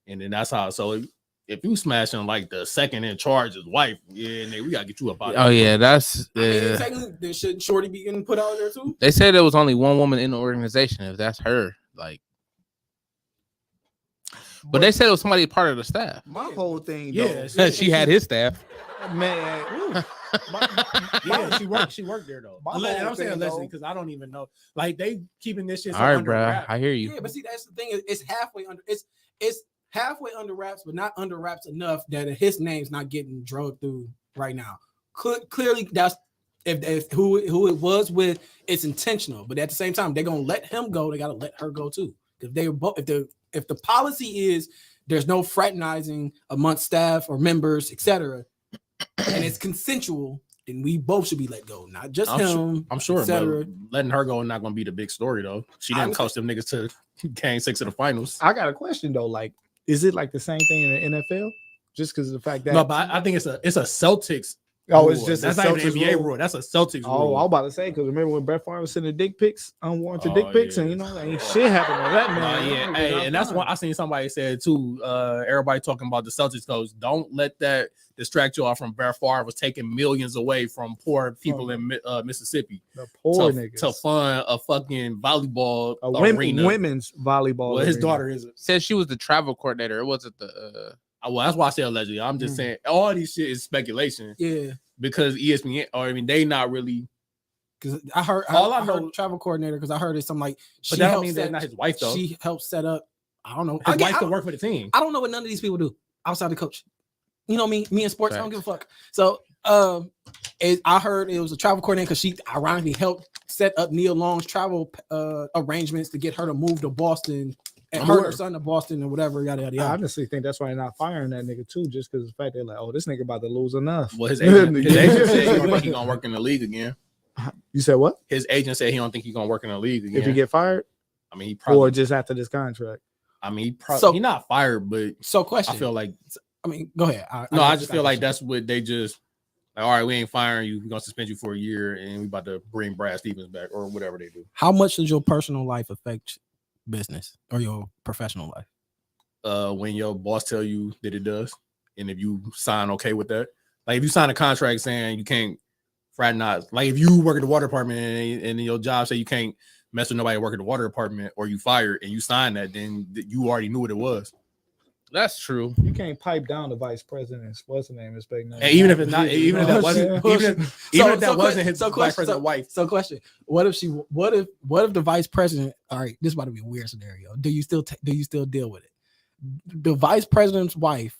And then that's how. So if you smashing like the second in charge's wife, yeah, we gotta get you up out. Oh yeah, that's technically shouldn't Shorty be getting put out there too? They said there was only one woman in the organization. If that's her, like, but they said it was somebody part of the staff. My whole thing, she had his staff. Man, yeah, she worked there though. And I'm saying allegedly because I don't even know. Like they keeping this shit. All right, under bro. wrap. I hear you. Yeah, but see, that's the thing. It's halfway under. It's halfway under wraps, but not under wraps enough that his name's not getting drugged through right now. Clearly, that's if who it was with, it's intentional. But at the same time, they're gonna let him go. They gotta let her go too. Because they both. If the policy is there's no fraternizing amongst staff or members, etc., and it's consensual, then we both should be let go, not just him. I'm sure, but letting her go is not gonna be the big story though. She didn't coach them niggas to Game 6 of the finals. I got a question though. Like, is it like the same thing in the NFL? Just because of the fact that no, but I think it's a Celtics. Oh, rule. it's just that's a not even Celtics an NBA rule. rule. That's a Celtics rule. Oh, I was about to say because remember when Brett Favre was sending dick pics, unwarranted dick pics, and ain't shit happening to that man. Yeah, hey, and that's why I seen somebody said too. Everybody talking about the Celtics coach. Don't let that distract y'all from Brett Favre was taking millions away from poor people in Mississippi. The poor niggas to fund a fucking volleyball arena. Women's volleyball. Well, his daughter is. Said she was the travel coordinator. It wasn't the. Well, that's why I say allegedly. I'm just saying all these shit is speculation. Yeah. Because ESPN, or I mean, they not really. Because I heard travel coordinator because I heard it's something like. But that don't mean that's not his wife though. She helped set up. I don't know. His wife could work for the team. I don't know what none of these people do outside the coach. You know me in sports. Right. I don't give a fuck. So I heard it was a travel coordinator because she ironically helped set up Neil Long's travel arrangements to get her to move to Boston. And her son to Boston or whatever, yada yada yada. I honestly think that's why they're not firing that nigga too, just because the fact they're like, oh, this nigga about to lose enough. Well, his agent said he don't think he's gonna work in the league again. You said what? His agent said he don't think he's gonna work in the league again. If he get fired, I mean, he probably or just after this contract. I mean, he probably he's not fired, but question. I feel like. I mean, go ahead. I just feel like that's what they just. Like, all right, we ain't firing you. We're gonna suspend you for a year, and we about to bring Brad Stevens back or whatever they do. How much does your personal life affect business or your professional life? When your boss tell you that it does, and if you sign okay with that, like if you sign a contract saying you can't fraternize, like if you work at the water department and your job say you can't mess with nobody working at the water department, or you fired and you sign that, then you already knew what it was. That's true. You can't pipe down the vice president's what's the name? And even if it's not, even if that wasn't, even if that wasn't his vice president wife. So, question: What if the vice president? All right, this is about to be a weird scenario. Do you still deal with it? The vice president's wife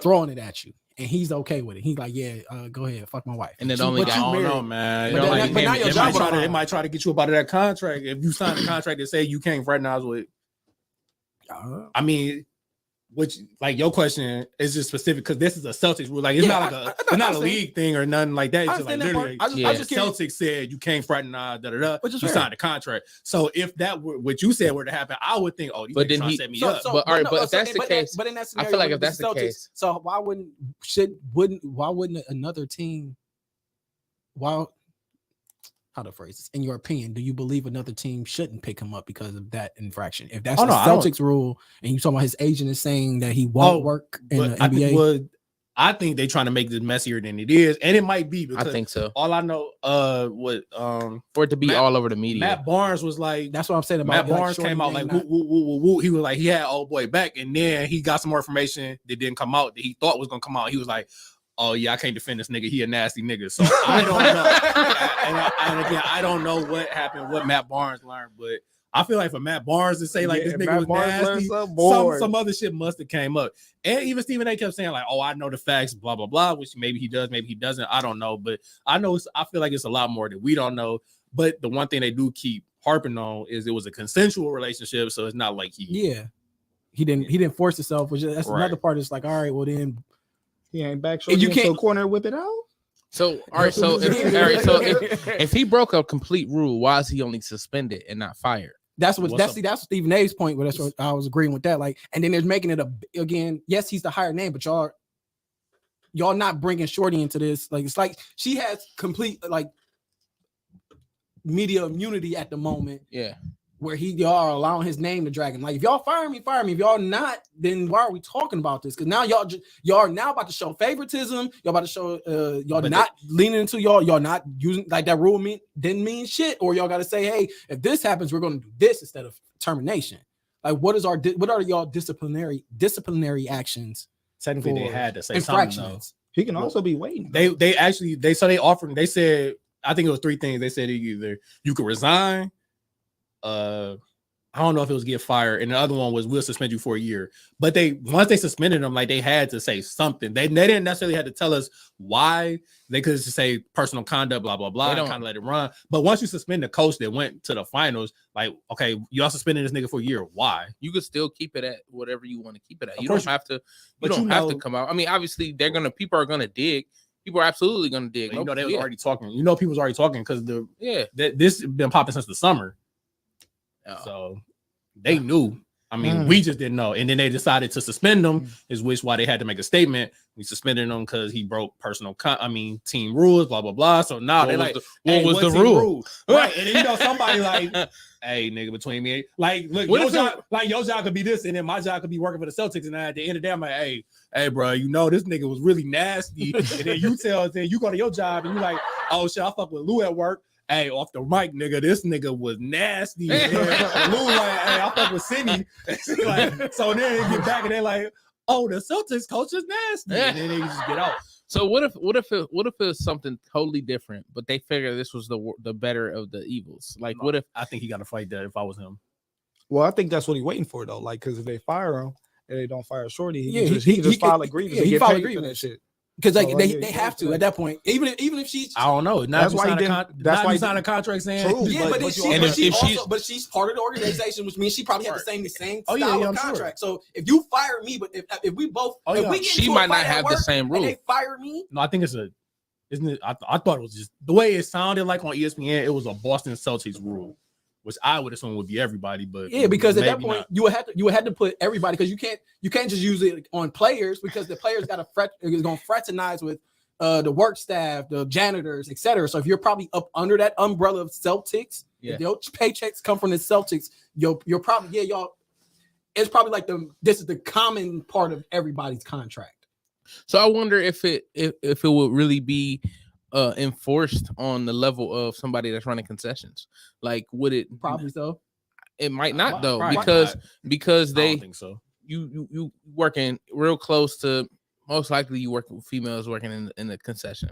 throwing it at you, and he's okay with it. He's like, "Yeah, go ahead, fuck my wife." And it only got, I don't know, man. They might try to get you up out of that contract if you sign a contract that say you can't fraternize with. I mean, which like your question is just specific because this is a Celtics rule. Like it's not like it's not a league thing or nothing like that. It's just like literally, Celtics said you can't fraternize, you signed a contract. So if that were what you said were to happen, I would think, oh, these niggas trying to set me up. But if that's the case, but in that scenario, I feel like if that's the case, so why wouldn't another team? How to phrase this? In your opinion, do you believe another team shouldn't pick him up because of that infraction? If that's the Celtics rule, and you talking about his agent is saying that he won't work in the NBA, I think they're trying to make this messier than it is, and it might be because I think so. All I know, for it to be all over the media. Matt Barnes was like, that's what I'm saying Matt about Barnes came out like, woo. He was like, he had old boy back, and then he got some more information that didn't come out that he thought was gonna come out. He was like, oh yeah, I can't defend this nigga. He a nasty nigga. So I don't know. and again, I don't know what happened, what Matt Barnes learned, but I feel like for Matt Barnes to say like this nigga was nasty, some other shit must have came up. And even Stephen A kept saying like, oh, I know the facts, blah blah blah, which maybe he does, maybe he doesn't. I don't know, but I feel like it's a lot more that we don't know. But the one thing they do keep harping on is it was a consensual relationship, so it's not like he didn't force himself. Which that's another part. It's like, all right, well then. He ain't back short. You can't corner whip it out. So if he broke a complete rule, why is he only suspended and not fired? That's Stephen A's point. But that's what I was agreeing with that. Like, and then there's making it again. Yes, he's the higher name, but y'all not bringing Shorty into this. Like, it's like she has complete like media immunity at the moment. Yeah. Where y'all are allowing his name to drag him. Like, if y'all fire me. If y'all not, then why are we talking about this? Because now y'all are now about to show favoritism. Y'all about to show leaning into y'all not using like that rule didn't mean shit. Or y'all got to say, hey, if this happens, we're going to do this instead of termination. Like, what are y'all disciplinary actions? Technically, they had to say something though. He can also be waiting. They said I think it was 3 things. They said either you could resign. I don't know if it was get fired, and the other one was we'll suspend you for a year. But once they suspended them, like they had to say something. They didn't necessarily have to tell us why. They could just say personal conduct, blah blah blah, and kind of let it run. But once you suspend the coach that went to the finals, like okay, y'all suspended this nigga for a year. Why? You could still keep it at whatever you want to keep it at. You don't have to. You don't have to come out. I mean, obviously people are gonna dig. People are absolutely gonna dig. You know they was already talking. You know people was already talking because this has been popping since the summer. So they knew. I mean, we just didn't know. And then they decided to suspend him, is why they had to make a statement. We suspended him because he broke team rules, blah, blah, blah. So now they're like, what was the rule? Right. And then somebody like, hey, nigga, between me, like, look, your job could be this, and then my job could be working for the Celtics. And at the end of the day, I'm like, hey, bro, this nigga was really nasty. And then you go to your job and you like, oh shit, I fuck with Lou at work. Hey, off the mic, nigga, this nigga was nasty. Lou like, hey, I fuck with Sydney. So then they get back and they're like, oh, the Celtics coach is nasty. And then they just get out. So what if it's something totally different, but they figure this was the better of the evils? Like, what if I think he got to fight that if I was him? Well, I think that's what he's waiting for though. Like, because if they fire him and they don't fire Shorty, he can just file a grievance. He get file paid a grievance. for that shit. Because they have to at that point, even if she's, I don't know. That's why he signed a contract saying, but she's part of the organization, which means she probably had the same style of contract. Sure. So if you fire me, but if we both, she might not have the same rule. They fire me. No, I think isn't it? I thought it was just the way it sounded like on ESPN. It was a Boston Celtics rule, which I would assume would be everybody, but because at that point not. you would have to put everybody, because you can't just use it on players, because the players got to fraternize with the work staff, the janitors, etc. So if you're probably up under that umbrella of Celtics, if your paychecks come from the Celtics, you're probably y'all. It's probably like this is the common part of everybody's contract. So I wonder if it would really be enforced on the level of somebody that's running concessions. Like, would it? Probably so. It might not though, because they I don't think so. You working real close to, most likely you work with females working in the concession.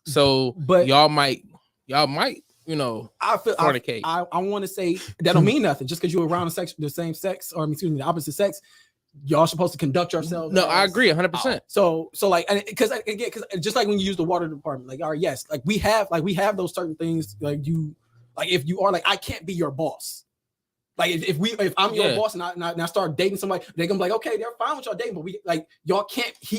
So but y'all might I feel fornicate. I want to say that don't mean nothing just because you're around the same sex, or the opposite sex. Y'all supposed to conduct yourselves. No, I agree 100%. So like, because just like when you use the water department, like, all right, yes, like we have those certain things, like if you are like, I can't be your boss. Like if I'm your boss and I start dating somebody, they're gonna be like, okay, they're fine with y'all dating, but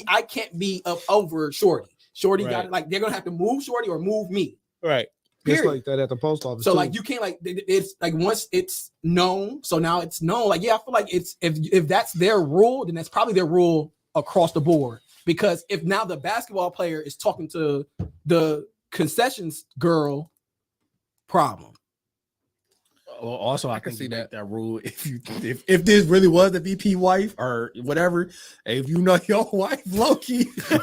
I can't be up over Shorty. Shorty got it. Like they're gonna have to move Shorty or move me. Right. It's like that at the post office. So too. like you can't it's like once it's known. So now it's known. Like I feel like it's if that's their rule, then that's probably their rule across the board. Because if now the basketball player is talking to the concessions girl, problem. Well, also, I can see that rule. If this really was the VP wife or whatever, if you know your wife, Loki, for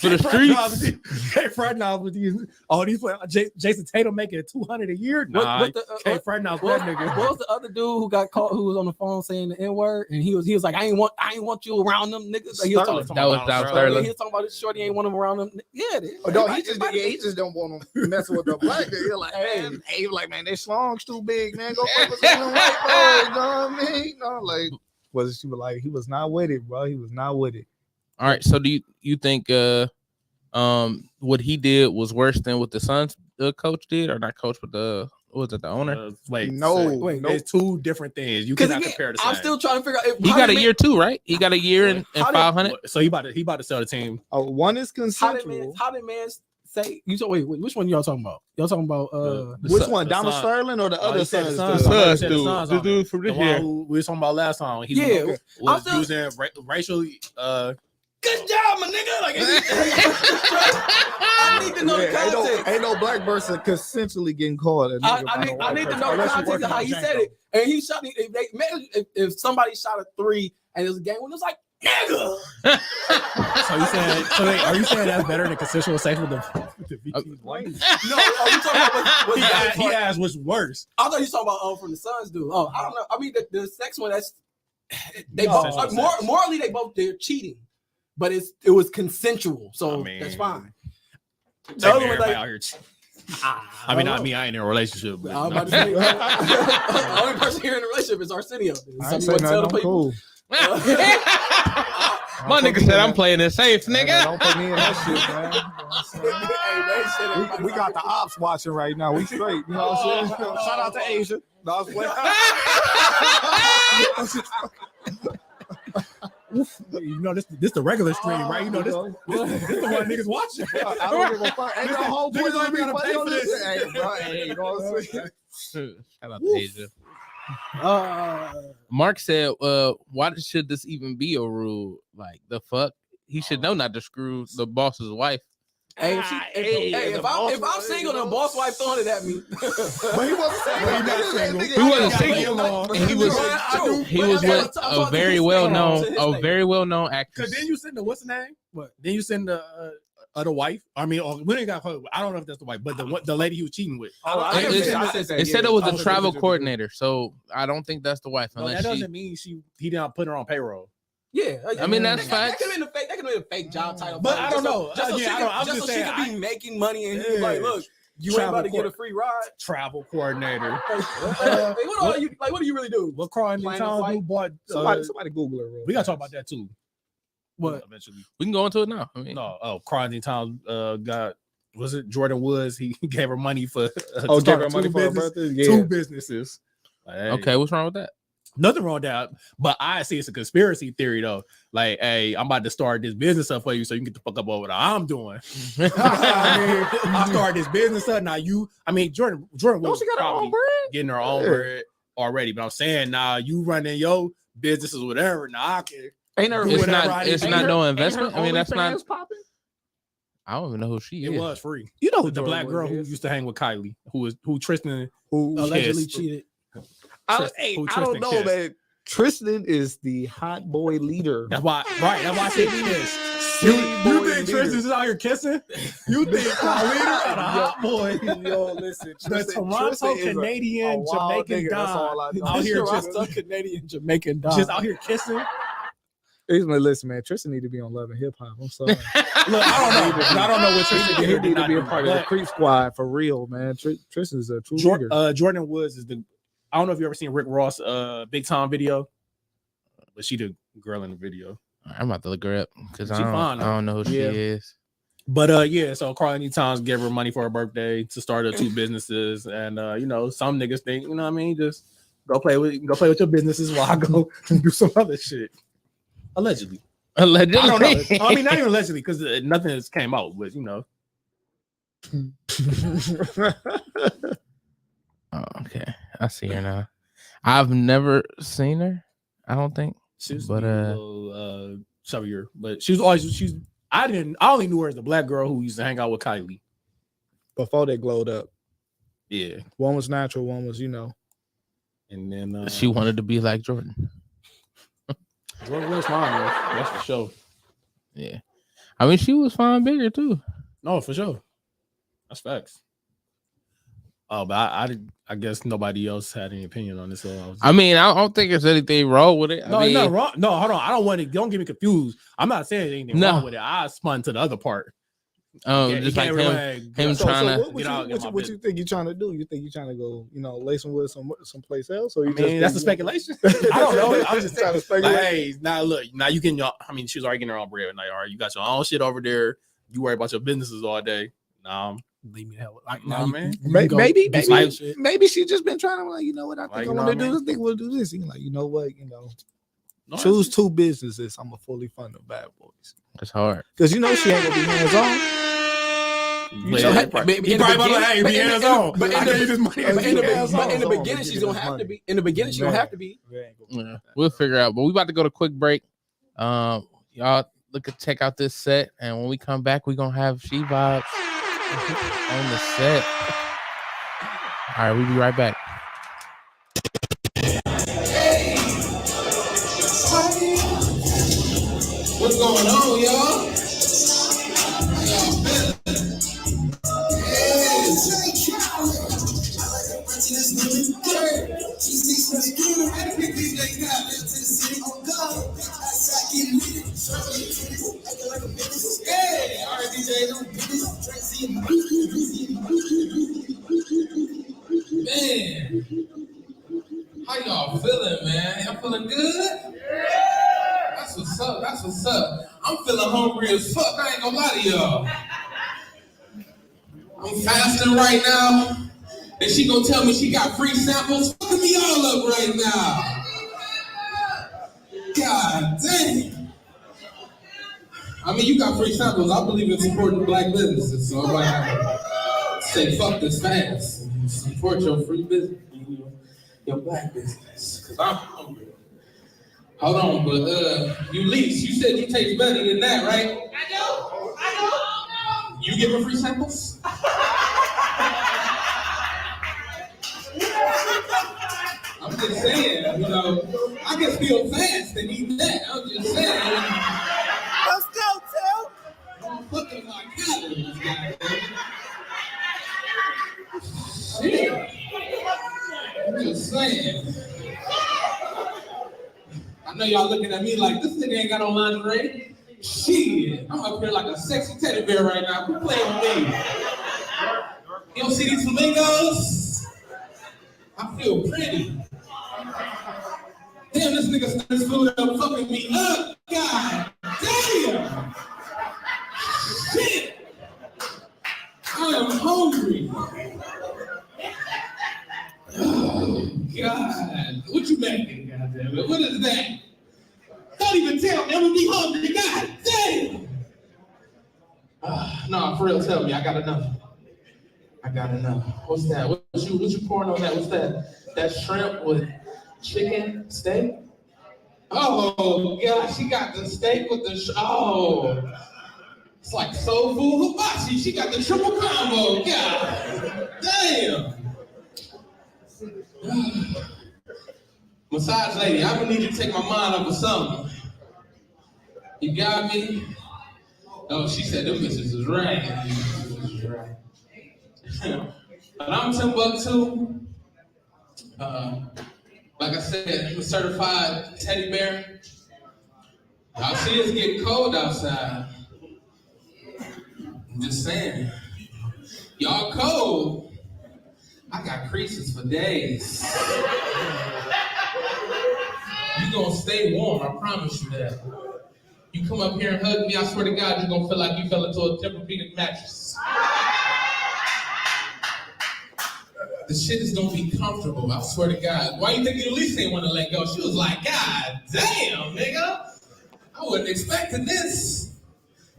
the streets, hey, front off with these all these Jason Tatum making $200 a year. Nah, can't front off that nigga. What was the other dude who got caught? Who was on the phone saying the N word, and he was like, I ain't want you around them niggas. Like, that was Down Sterling. He was talking about this shorty ain't want him around them. Yeah, he just don't want them messing with the black. He's like, hey, like, man, this slong's too big, man. Go fuck with some white boys. You know what I mean? Like, she was like, he was not with it, bro. He was not with it. All right. So do you think what he did was worse than what the Suns coach did, or not coach, but the owner? It's two different things. You cannot compare the same. I'm still trying to figure out. He got a year too, right? He got a year and 500. So he about to sell the team. Oh, one is consensual. How did man say? Wait, which one y'all talking about? Y'all talking about which one? Donald Sterling or the other Suns? The dude from this year. We were talking about last time. He was using racially. Good job, my nigga. Like, I need to know the context. Ain't no black person consensually getting caught. I need to know the context of how he said it. And he shot. If somebody shot a 3 and it was a game when it was like, nigga. Are you saying that's better than consensual sex with the VP's wife? No, are you talking about what he asked what's worse? I thought you were talking about from the Suns, dude. Oh, I don't know. I mean, the sex one, that's they both morally they're cheating, but it was consensual, so that's fine. The other one, like, I mean, not me. I ain't in a relationship. But I'm about to say, the only person here in a relationship is Arsenio. I'm cool. My nigga said I'm playing it safe, nigga. Don't put me in that shit, man. We got the ops watching right now. We straight. You know what I'm saying? Shout out to Asia. No, I was you know, this the regular stream, right? You know, this the one niggas watching. I don't give a fuck. Ain't no whole point on me funny on this. Hey, you know what I'm saying? Shout out to Asia. Mark said, why should this even be a rule? Like, the fuck? He should know not to screw the boss's wife. If I'm single and a boss wife throwing it at me. But he wasn't single. He wasn't single. And he was with a very well known actress. Cause then you send the what's the name? What? Then you send the other wife. I mean, we ain't got. I don't know if that's the wife, but the lady he was cheating with. It said it was a travel coordinator, so I don't think that's the wife. Unless that doesn't mean he didn't put her on payroll. Yeah, I mean that's fact. That could have been a fake job title, but I don't know. Just so she could be making money, and he was like, "Look, you ain't about to get a free ride." Travel coordinator. What do you really do? What quarantine town who bought? Somebody Google it. We gotta talk about that too. What? Eventually, we can go into it now. I mean, quarantine town got. Was it Jordan Woods? He gave her money for. Gave her money for her birthday. Yeah. 2 businesses. Okay, what's wrong with that? Nothing wrong with that, but I see it's a conspiracy theory though. Like, hey, I'm about to start this business up for you, so you can get the fuck up over what I'm doing. I started this business up. Now Jordan was probably getting her own bread already, but I'm saying now you running your businesses, whatever. Now I can. It's not no investment. I mean, that's not. I don't even know who she is. It was free. You know the black girl who used to hang with Kylie, who Tristan, who allegedly cheated. I don't know, man. Tristan is the hot boy leader. That's why I said this. You think Tristan is out here kissing? You think the leader of the hot boy? Yo, listen, the Toronto Canadian Jamaican Don out here Canadian Jamaican Don just out here kissing. Listen, man, Tristan need to be on Love and Hip Hop. I'm sorry. Look, I don't know what Tristan did. He need to be a part of the Creep Squad for real, man. Tristan is a true leader. Jordan Woods is the. I don't know if you ever seen Rick Ross Big Time video, but she the girl in the video. I'm about to look her up because I don't know who she is. But yeah, so Carly Times gave her money for her birthday to start her 2 businesses, and you know, some niggas think, you know what I mean, just go play with your businesses while I go and do some other shit. Allegedly. I don't know. I mean, not even allegedly, because nothing has came out, but you know. Oh, okay, I see her now. I've never seen her. I don't think. She was But a little chubbier, but she was always I only knew her as the black girl who used to hang out with Kylie before they glowed up. Yeah, one was natural, one was, you know, and then she wanted to be like Jordan. Jordan was fine, though. That's for sure. Yeah, I mean, she was fine bigger too. No, for sure. That's facts. Oh, but I guess nobody else had any opinion on this. So I mean, I don't think there's anything wrong with it. No, I mean, it's not wrong. No, hold on. I don't want to. Don't get me confused. I'm not saying anything wrong with it. I spun to the other part. Just like him trying to. What you think you're trying to do? You think you're trying to go, you know, lace him with someplace else? Or I mean, that's a speculation. I don't know. I'm just trying to speculate. Like, hey, now look, now you getting your. I mean, she was already getting her own bread. Like, all right, you got your own shit over there. You worry about your businesses all day. Nah, leave me the hell. Like, nah, man. Maybe she just been trying to, like, you know what, I think I want to do this. I think we'll do this. Like, you know what, you know, choose 2 businesses. I'm a fully fund of Bad Boys. That's hard because you know she ain't gonna be hands on. But in the beginning, she's gonna have to be. In the beginning, she's gonna have to be. Yeah, we'll figure out. But we about to go to quick break. Y'all check out this set, and when we come back, we're gonna have She Vibes on the set. All right, we'll be right back. What's going on, y'all? Man, how y'all feeling, man? Y'all feeling good? That's what's up. That's what's up. I'm feeling hungry as fuck. I ain't gonna lie to y'all. I'm fasting right now, and she gonna tell me she got free samples. Fucking me all up right now. God dang. I mean, you got free samples. I believe in supporting black businesses, so I'm gonna say fuck this fast. Support your free business, your black business, because I'm hungry. Hold on, but you lease. You said you taste better than that, right? I know. You give her free samples? I'm just saying, you know, I can feel fast and eat that. I'm just saying. Let's go, Tim. I'm fucking my calories, goddamn. Shit. I'm just saying. I know y'all looking at me like, this nigga ain't got no lingerie. Shit, I'm up here like a sexy teddy bear right now. Quit playing with me. You don't see these flamingos? I feel pretty. Damn, this nigga started this food up fucking me up. God damn. Shit. I am hungry. Oh, God. What you making, goddamn it? What is that? Don't even tell me. I'm gonna be hungry. God damn. No, for real, tell me. I got enough. What's that? What you pouring on that? What's that? That shrimp with chicken steak? Oh, God. She got the steak with the it's like soul food hibachi. She got the triple combo. God damn. Massage lady, I'm gonna need you to take my mind off of something. You got me? Oh, she said them missus is right. But I'm Timbuktu. Like I said, I'm a certified teddy bear. Y'all see it's getting cold outside. I'm just saying. Y'all cold. I got creases for days. You gonna stay warm, I promise you that. You come up here and hug me, I swear to God, you're gonna feel like you fell into a Tempur-Pedic mattress. The shit is gonna be comfortable, I swear to God. Why you think Elise ain't wanna let go? She was like, God damn, nigga. I wasn't expecting this.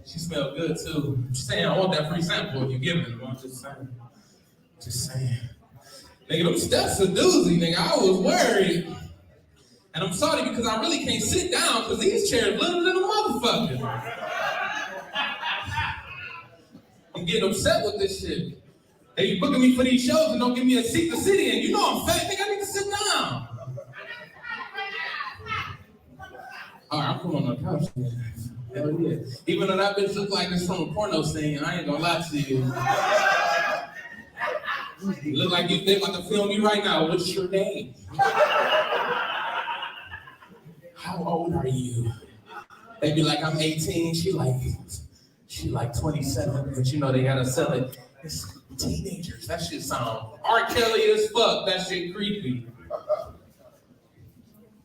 She smelled good too. She's saying, I want that free sample if you give it. I'm just saying. Just saying. Nigga, them steps a doozy, nigga. I was worried. And I'm sorry because I really can't sit down because these chairs little motherfuckers. I'm getting upset with this shit. They booking me for these shows and don't give me a seat to sit in. You know I'm fat, nigga. I need to sit down. All right, I'm coming on the couch. Hell yeah. Even though that bitch look like it's from a porno scene, I ain't gonna lie to you. You look like they about to film me right now. What's your name? How old are you? They be like, I'm 18. She like 27. But you know they gotta sell it. It's teenagers. That shit sound R. Kelly as fuck. That shit creepy.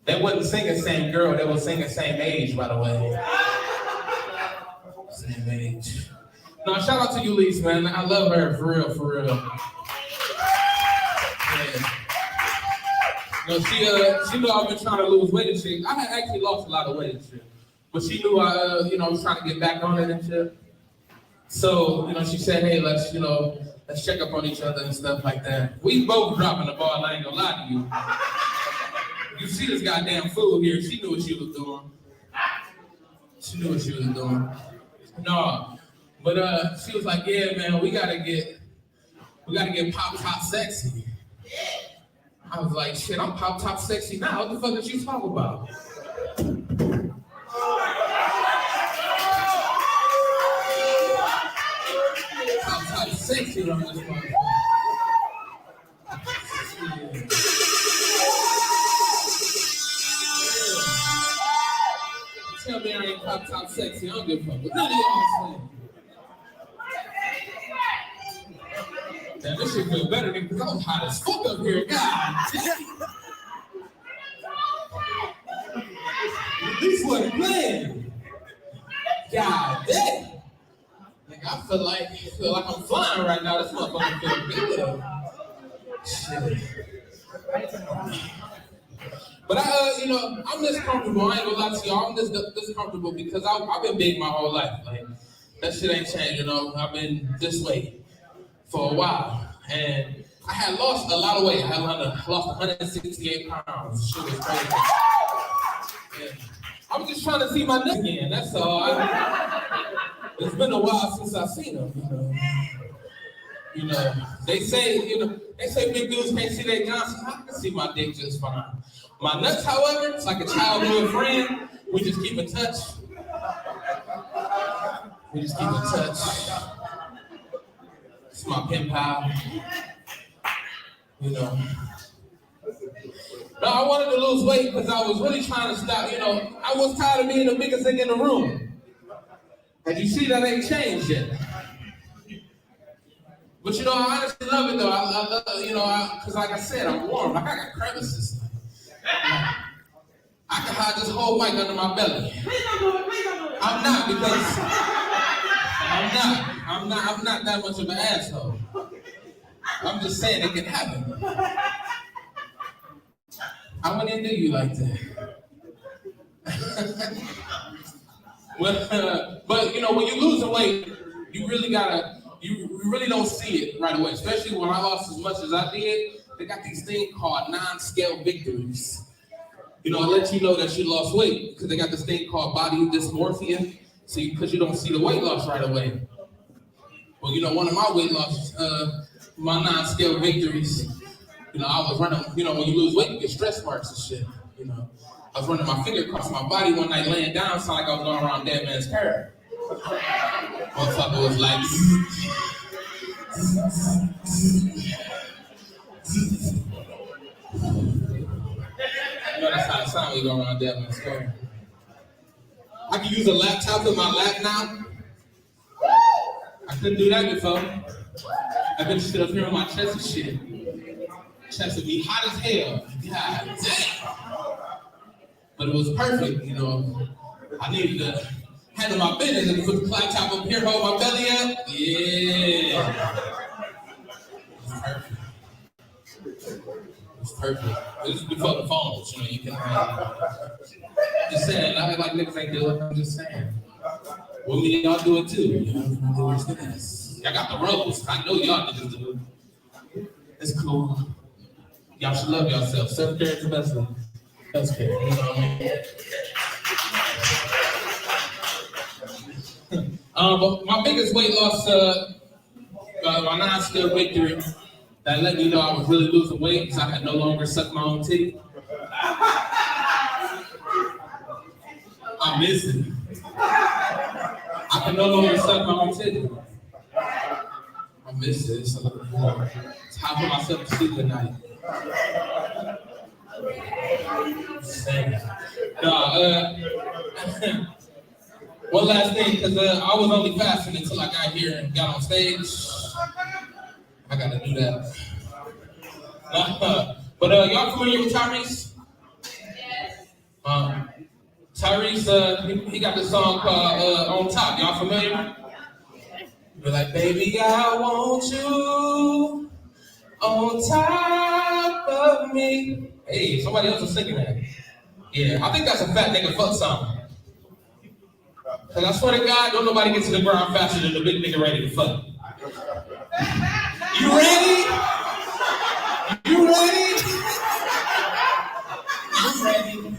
They wasn't singing same girl. They was singing same age, by the way. Same age. No, shout out to Ulysses, man. I love her for real, for real. Yeah. No, she knew I've been trying to lose weight and shit. I had actually lost a lot of weight and shit. But she knew I was trying to get back on it and shit. So, she said, hey, let's check up on each other and stuff like that. We both dropping the ball, I ain't gonna lie to you. You see this goddamn fool here, she knew what she was doing. She knew what she was doing. No, but she was like, yeah, man, we gotta get pop top sexy. I was like, shit, I'm pop top sexy now. What the fuck did you talk about? Pop top sexy on this one. Tell me I ain't pop top sexy. I don't give a fuck what none of y'all saying. Damn, this shit feel better than because I was hot as fuck up here. God damn. At least wasn't playing. God damn. Like I feel like I'm flying right now. This motherfucker feel good. Shit. But I'm this comfortable. I ain't gonna lie to y'all. I'm this comfortable because I've been big my whole life. Like that shit ain't changed. I've been this way for a while, and I had lost a lot of weight. I had lost 168 pounds. Shit was crazy. Yeah. I was just trying to see my neck again. That's all. It's been a while since I've seen them. They say big dudes can't see their Johnson. I can see my dick just fine. My nuts, however, it's like a childhood friend. We just keep in touch. It's my pen pal. No, I wanted to lose weight because I was really trying to stop. I was tired of being the biggest thing in the room. And you see that ain't changed yet. But I honestly love it though. I love, because like I said, I'm warm. Like I got crevices. I can hide this whole mic under my belly. I'm not because I'm not that much of an asshole. I'm just saying it can happen. I wouldn't do you like that. But when you're losing weight, you really don't see it right away. Especially when I lost as much as I did, they got these things called non-scale victories. It lets you know that you lost weight because they got this thing called body dysmorphia. So because you don't see the weight loss right away. Well, one of my weight loss, my non-scale victories, I was running, when you lose weight, you get stress marks and shit. I was running my finger across my body one night, laying down, sounded like I was going around Dead Man's Curve. Motherfucker was like, that's how it sounds when you go around Dead Man's Curve. I can use a laptop in my lap now. I couldn't do that before. I could sit up here on my chest and shit. Chest would be hot as hell. God damn. But it was perfect, I needed to handle my business and put the flat top up here, hold my belly up. Yeah. It's perfect. This is before the phones, you know, you can just saying, I like niggas ain't do it, I'm just saying. Well, me, y'all do it too. Y'all got the ropes. I know y'all niggas do it. It's cool. Y'all should love yourself. Self-care is the best thing. Self-care, you know what I mean? But my biggest weight loss, my non-skill victory that let me know I was really losing weight because I could no longer suck my own titty. I miss it. I can no longer suck my own titty. I miss it. It's how I put myself to sleep at night. One last thing, because I was only fasting until I got here and got on stage. I gotta do that. But y'all familiar with Tyrese? Tyrese, he got this song called On Top. Y'all familiar? You're like, baby, I want you on top of me. Hey, somebody else is singing that. Yeah, I think that's a fat nigga fuck song. Cause I swear to God, don't nobody get to the ground faster than the big nigga ready to fuck. You ready? You ready? You ready?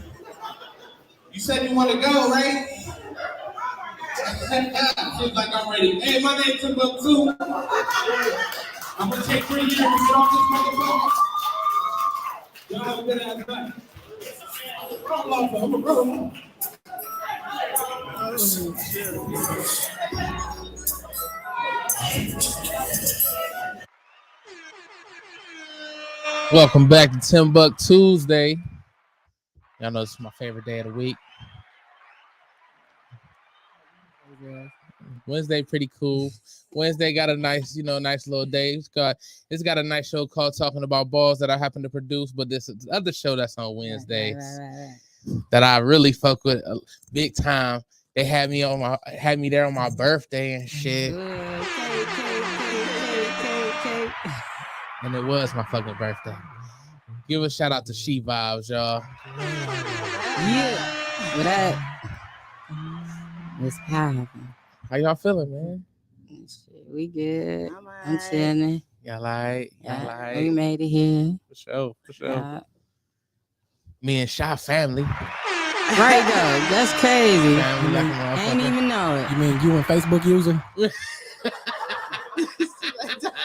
You said you want to go, right? Feels like I'm ready. Hey, my name's TimbukTuesday. I'm gonna take 3 years to get off this motherfucker. Y'all have a good ass night. I'm a brother. Welcome back to TimbukTuesday. Y'all know this is my favorite day of the week. Wednesday pretty cool. Wednesday got a nice, nice little day. It's got a nice show called Talking About Balls that I happen to produce, but this other show that's on Wednesdays that I really fuck with big time. They had me there on my birthday and shit. And it was my fucking birthday. Give a shout out to She Vibes, y'all. Yeah. What up? What's poppin'? How y'all feeling, man? Shit, we good. I'm chilling. Y'all like? We made it here. For sure. Me and Shy family. Right though, that's crazy. I ain't even know it. You mean you and Facebook user?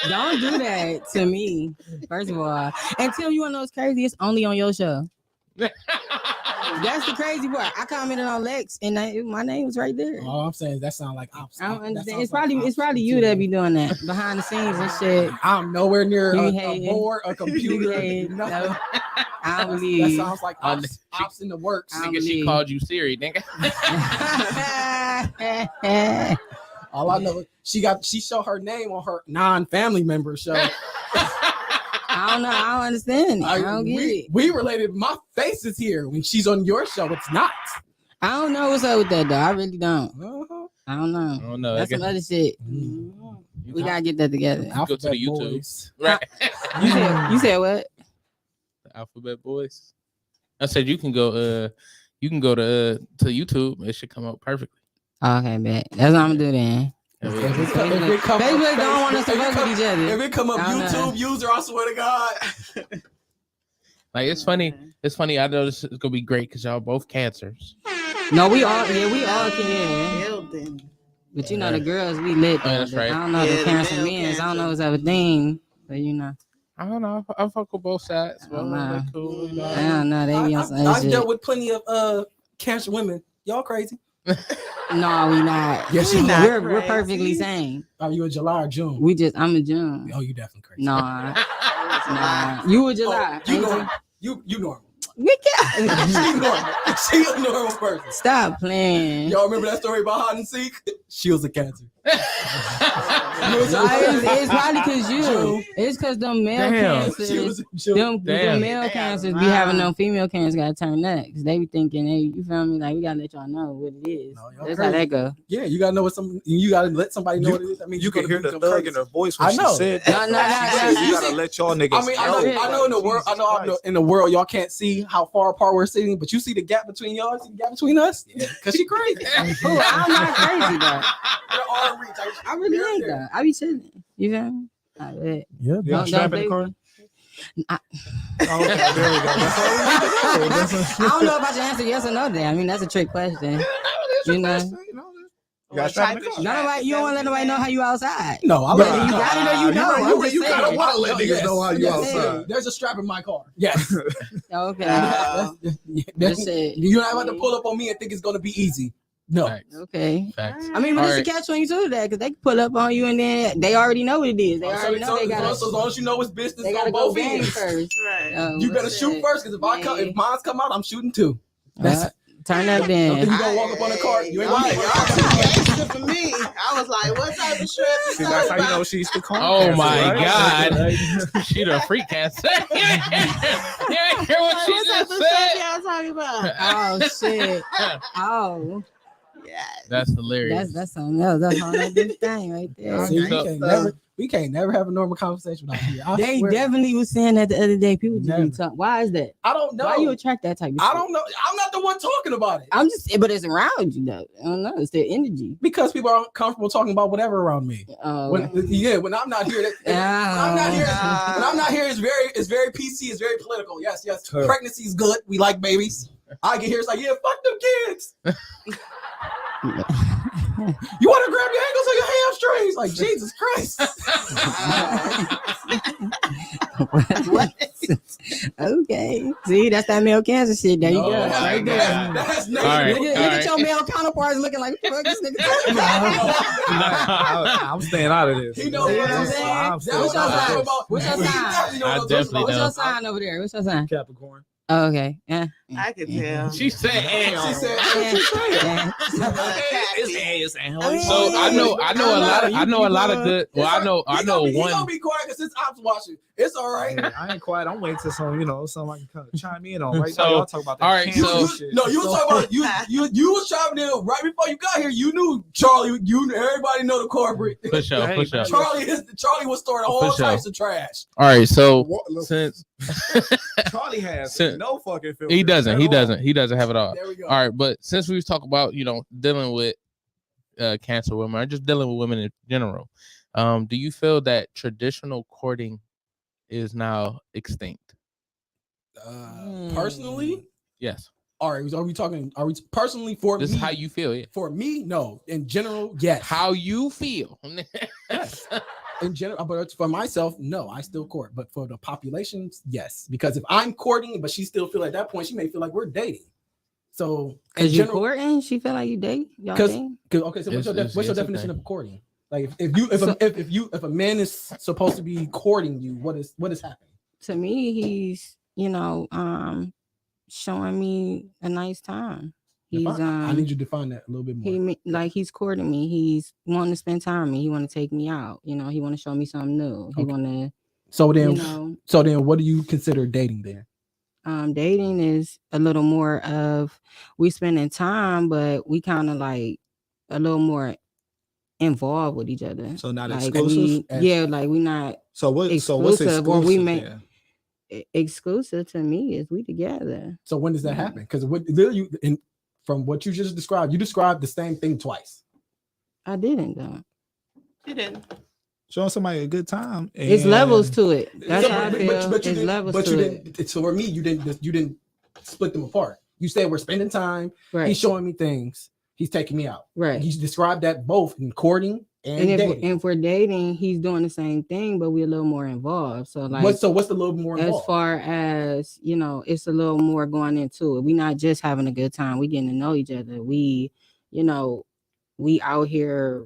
Don't do that to me, first of all. And Tim, you wanna know what's crazy? It's only on your show. That's the crazy part. I commented on Lex, and my name was right there. All I'm saying is that sounds like ops. I don't understand. It's probably you that be doing that behind the scenes and shit. I'm nowhere near a board, a computer. No, I believe that sounds like ops in the works. Nigga, she called you Siri, nigga. All I know, she showed her name on her non-family member show. I don't know. I don't understand it. I don't get it. We related. My face is here when she's on your show. It's not. I don't know what's up with that though. I really don't. I don't know. I don't know. That's some other shit. We gotta get that together. Go to the YouTube. Right. You said what? The Alphabet Boys. I said you can go to YouTube. It should come out perfectly. Okay, bet. That's what I'm gonna do then. Facebook don't want us to fuck with each other. If it come up YouTube user, I swear to God. Like it's funny. It's funny. I know this is gonna be great because y'all both cancers. No, we all can. But you know the girls we lit. That's right. I don't know the cancer men. I don't know what's up a thing. But you know. I don't know. I fuck with both sides. Well, they're cool. You know? I don't know. They be on some I've shit. dealt with plenty of cancer women. Y'all crazy? No, we not. Yes, we're perfectly sane. Are you in July or June? I'm in June. Oh, you definitely crazy. Nah. You in July? You normal. We can't. She normal. She a normal person. Stop playing. Y'all remember that story about hide and seek? She was a cancer. It's probably because you. It's because them male cancers. Them male cancers be having them female cancers gotta turn up because they be thinking, hey, you feel me? Like we gotta let y'all know what it is. That's how that go. Yeah, you gotta know what you gotta let somebody know what it is. I mean, you can hear the thug in her voice when I know. she said that. You gotta let y'all niggas. I know in the world. I know in the world y'all can't see how far apart we're sitting, but you see the gap between y'all. See the gap between us? Yeah, because she crazy. I'm not crazy though. I really ain't though. I be chilling. You feel me? I bet. Yeah. You strap in the car? I don't know if I should answer yes or no there. I mean, that's a trick question. You know? You got strap in the car. You don't want to let nobody know how you outside. No, I you gotta know you know. You kind of want to let niggas know how you outside. There's a strap in my car. Yes. Okay. You're not about to pull up on me and think it's gonna be easy. No. Facts. Okay. Facts. I mean, but it's a catch when you do that because they can pull up on you and then they already know what it is. They already know they got. So as long as you know it's business, they gotta go game first. Right. You better shoot first because if mine come out, I'm shooting too. That's turn up then. You gonna walk up on the cart? You ain't Right. Y'all for me. I was like, what type of shrimp? See, that's how you know she's the car. Oh my God. She the freak cancer. You ain't hear what she just said? Y'all talking about? Oh shit. Oh. Yeah. That's hilarious. That's something else. That's all that big thing right there. See, we can't never have a normal conversation out here. They definitely was saying that the other day. People just be talking. Why is that? I don't know. Why you attract that type of shit? I don't know. I'm not the one talking about it. I'm just, but it's around you though. I don't know. It's their energy. Because people aren't comfortable talking about whatever around me. When I'm not here, when I'm not here, it's very PC. It's very political. Yes. Pregnancy is good. We like babies. I get here, it's like, yeah, fuck them kids. You want to grab your ankles or your hamstrings? Like, Jesus Christ. What? Okay. See, that's that male cancer shit. There you go. Right there. That's all right. Look at your male counterparts looking like, fuck this nigga. I'm staying out of this. He knows what I'm saying. What's your sign? What's your sign? What's your sign over there? What's your sign? Capricorn. Oh, okay. Yeah. I can tell. She said, She said, so I know a lot of good. Well, I know He one. gonna be quiet because his ops watching. It's all right. Hey, I ain't quiet. I'm waiting till something I can kind of chime in on. Right So, now, y'all talk about that. all right, cancer so- shit. No, you was talking about you was chiming in right before you got here. You knew Charlie. Everybody know the corporate. Push up. Charlie was storing all types of trash. All right, so since Charlie has no fucking filter. he doesn't have it all. There we go. All right, but since we was talking about dealing with cancer women or just dealing with women in general, do you feel that traditional courting is now extinct? Personally, Yes. all right. Are we personally for This me? is how you feel. Yeah. For me, no. In general, yes. How you feel? Yes. In general, but for myself, no. I still court, but for the populations, yes. Because if I'm courting, but she still feel at that point, she may feel like we're dating. So, Cause you courting, she feel like you date. Y'all dating? Okay. So what's your definition of courting? Like if a man is supposed to be courting you, what is happening? To me, he's showing me a nice time. He's I need you to define that a little bit more. He's courting me. He's wanting to spend time with me. He want to take me out. He want to show me something new. He want to. So then, what do you consider dating then? Dating is a little more of we spending time, but we kind of like a little more involved with each other. So not like exclusive. we not. So what? Exclusive, So what's exclusive? or we make then? exclusive to me is we together. So when does that happen? Because from what you just described, you described the same thing twice. I didn't though. You didn't. Showing somebody a good time. It's levels to it. That's how I feel. But you it's levels but to you it. didn't. So for me, you didn't split them apart. You said we're spending time. Right. He's showing me things. He's taking me out. Right. You described that both in courting and dating. And for dating, he's doing the same thing, but we're a little more involved. So like, what's the little more involved? As far as it's a little more going into it. We're not just having a good time. We getting to know each other. We out here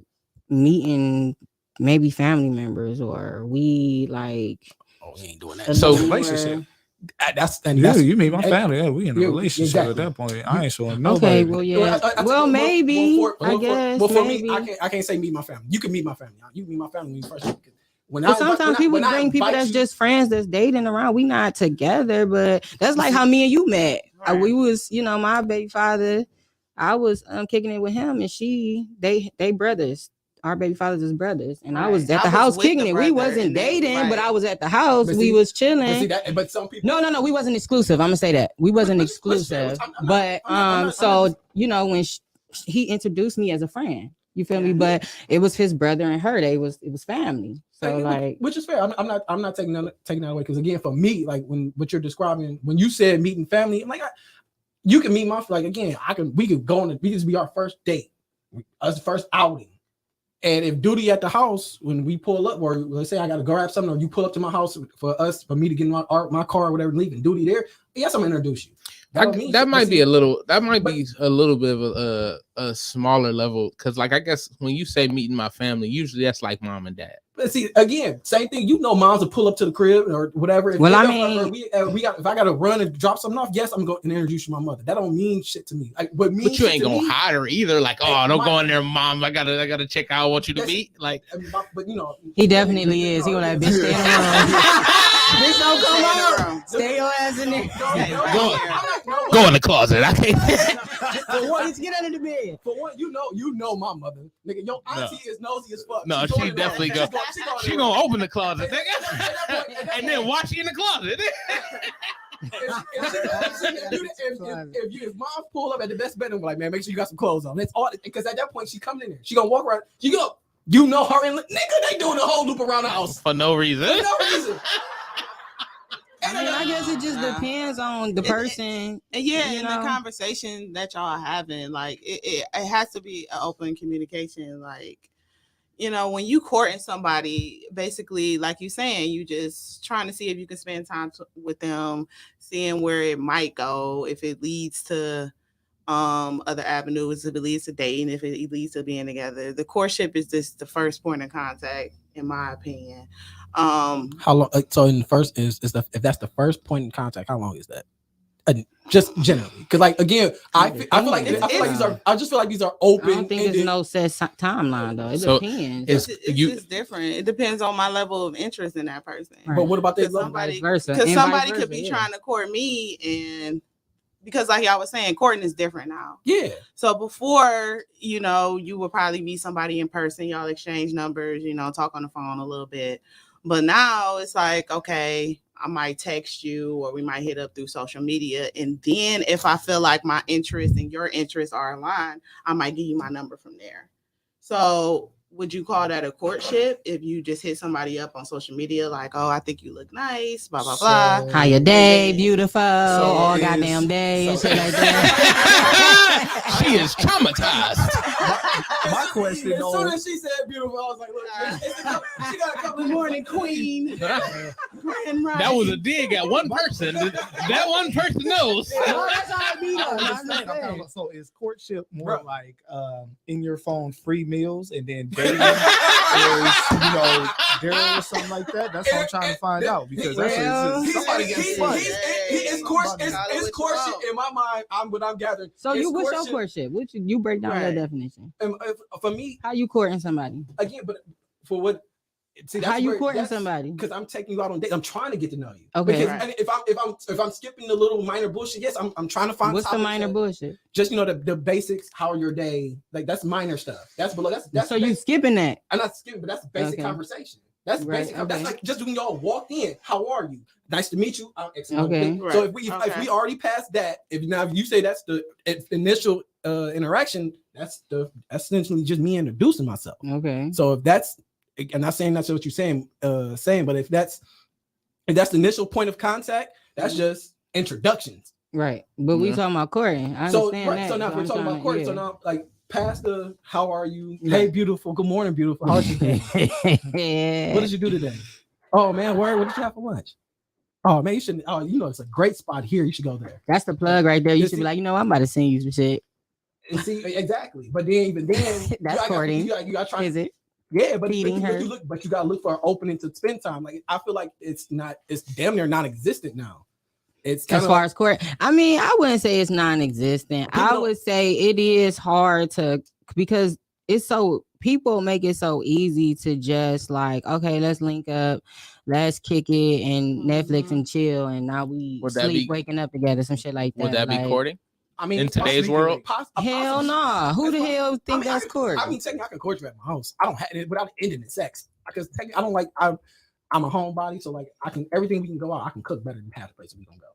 meeting maybe family members, or we like. Oh, he ain't doing that. So relationship. You meet my family. Yeah, we in a relationship exactly. at that point. I ain't showing nobody. Okay, well, yeah. Well, maybe. I guess. Well, for maybe. me, I can't say meet my family. You can meet my family. You can meet my family when you first. But sometimes people bring people that's just friends that's dating around. We not together, but that's like how me and you met. Right. We was, my baby father. I was kicking it with him, and they brothers. Our baby fathers is brothers, and I was at the house kicking it. We wasn't dating, but I was at the house. We was chilling. But some people. No, we wasn't exclusive. I'm gonna say that we wasn't exclusive. But when he introduced me as a friend, you feel me? But it was his brother and her. It was family. So which is fair. I'm not taking that away, because again, for me, like when what you're describing, when you said meeting family, I'm like, you can meet my again. We could go on. We could be our first date, us first outing. And if duty at the house, when we pull up, or let's say I got to grab something, or you pull up to my house for me to get in my car or whatever, leaving duty there, yes, I'm gonna introduce you. That might be a little bit of a smaller level, because I guess when you say meeting my family, usually that's like mom and dad. But see, again, same thing. Moms will pull up to the crib or whatever. If I got to run and drop something off, yes, I'm going to introduce you to my mother. That don't mean shit to me. But you ain't gonna hide her either. Don't go in there, mom. I gotta check out. I want you to meet. But he definitely is. He gonna have bitch stay in the room. Bitch don't come out. Stay your ass in there. Go in the closet. I can't. For one, get under the bed. For one, you know my mother, nigga. Your auntie is nosy as fuck. No, she definitely go. She gonna open the closet, nigga, and then watch you in the closet. If mom pull up at the best bedroom, like, man, make sure you got some clothes on. That's all, because at that point she coming in there. She gonna walk around. She go, her and nigga, they doing the whole loop around the house for no reason. I guess it just depends on the person. And the conversation that y'all are having, it has to be an open communication. When you courting somebody, basically, like you saying, you just trying to see if you can spend time with them, seeing where it might go, if it leads to other avenues, if it leads to dating, if it leads to being together. The courtship is just the first point of contact, in my opinion. How long? So in the first if that's the first point in contact, how long is that? Just generally, because again, I feel like these are open. I don't think there's no set timeline though. It depends. It's just different. It depends on my level of interest in that person. Right. But what about that? Somebody could be trying to court me, and because like y'all was saying, courting is different now. Yeah. So before, you would probably meet somebody in person, y'all exchange numbers, talk on the phone a little bit. But now it's like, okay, I might text you, or we might hit up through social media. And then if I feel like my interests and your interests are aligned, I might give you my number from there. So would you call that a courtship if you just hit somebody up on social media like, oh, I think you look nice, blah, blah, blah. How your day, beautiful, all goddamn day, and shit like that. She is traumatized. My question, as soon as she said beautiful, I was like, look, she got a couple. Good morning, queen. That was a dig at one person. That one person knows. That's how I beat her. So is courtship more like in your phone free meals and then dating, or dinner or something like that? That's what I'm trying to find out, because that's somebody gets fun. It's courtship in my mind. What I'm gathering. So what's your courtship? What you break down your definition? For me, how you courting somebody? Again, but for what? See, how you courting somebody? Because I'm taking you out on dates. I'm trying to get to know you. Okay. Because if I'm skipping the little minor bullshit, yes, I'm trying to find. What's the minor bullshit? Just the basics. How your day? That's minor stuff. That's below. That's so you skipping that? I'm not skipping, but that's basic conversation. That's basic. Okay. That's like just when y'all walk in. How are you? Nice to meet you. Okay. So if we already passed that, if you say that's the initial interaction, that's essentially just me introducing myself. Okay. So if that's, I'm not saying that's what you're saying, but if that's the initial point of contact, that's just introductions. Right. But we talking about courting. I understand that. So now if we're talking about courting, so now past the how are you? Hey, beautiful. Good morning, beautiful. How's your day? What did you do today? Oh man, what did you have for lunch? Oh man, you should. Oh, it's a great spot here. You should go there. That's the plug right there. You should be like, I'm about to send you some shit. And see, exactly. But then that's courting. You got trying. Is it? Yeah, but you gotta look for an opening to spend time. Like I feel like it's damn near non-existent now. It's as far as court, I mean, I wouldn't say it's non-existent. I would say it is hard to, because it's so, people make it so easy to just like, okay, let's link up, let's kick it and Netflix and chill, and now we sleep waking up together, some shit like that. Would that be like, courting? I mean, in today's world, hell no. Who the hell think that's court? I mean, technically, I can court you at my house. I don't have it without ending in sex because I don't like. I'm a homebody, so like I can everything we can go out. I can cook better than half the places we gonna go.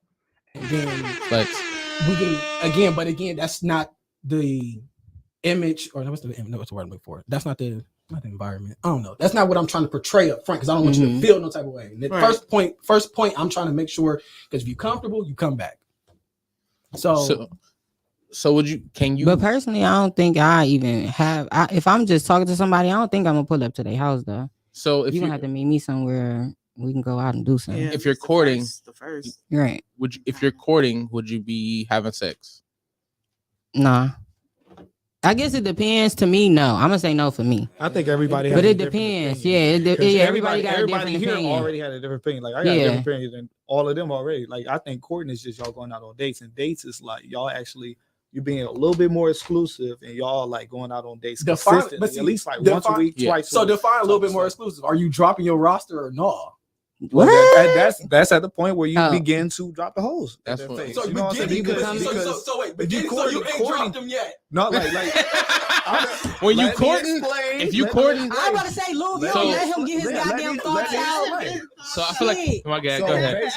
And then, but we can again, that's not the image, or what's the word I'm looking for? That's not the environment. I don't know. That's not what I'm trying to portray up front because I don't want you to feel no type of way. And the first point, I'm trying to make sure because if you're comfortable, you come back. So would you? Can you? But personally, I don't think I even have. If I'm just talking to somebody, I don't think I'm gonna pull up to their house though. So if you're gonna have to meet me somewhere, we can go out and do something. Yeah, if you're courting, the first, right? If you're courting, would you be having sex? Nah. I guess it depends. To me, no. I'm gonna say no for me. I think everybody, but it depends. Yeah, everybody got a different here opinion. Already had a different opinion. Like I got a different opinion than all of them already. Like I think courting is just y'all going out on dates, and dates is like y'all actually you being a little bit more exclusive, and y'all like going out on dates consistently, at least like once a week, twice. So define a little bit more exclusive. Are you dropping your roster or no? Well, that's at the point where you begin to drop the hose. That's what. So you know wait, beginning, so you ain't dropped them yet. No, like when you courting, if you courting, I'm about to say, Lou, you don't let him get his goddamn thoughts out. So I feel like, my God, go ahead.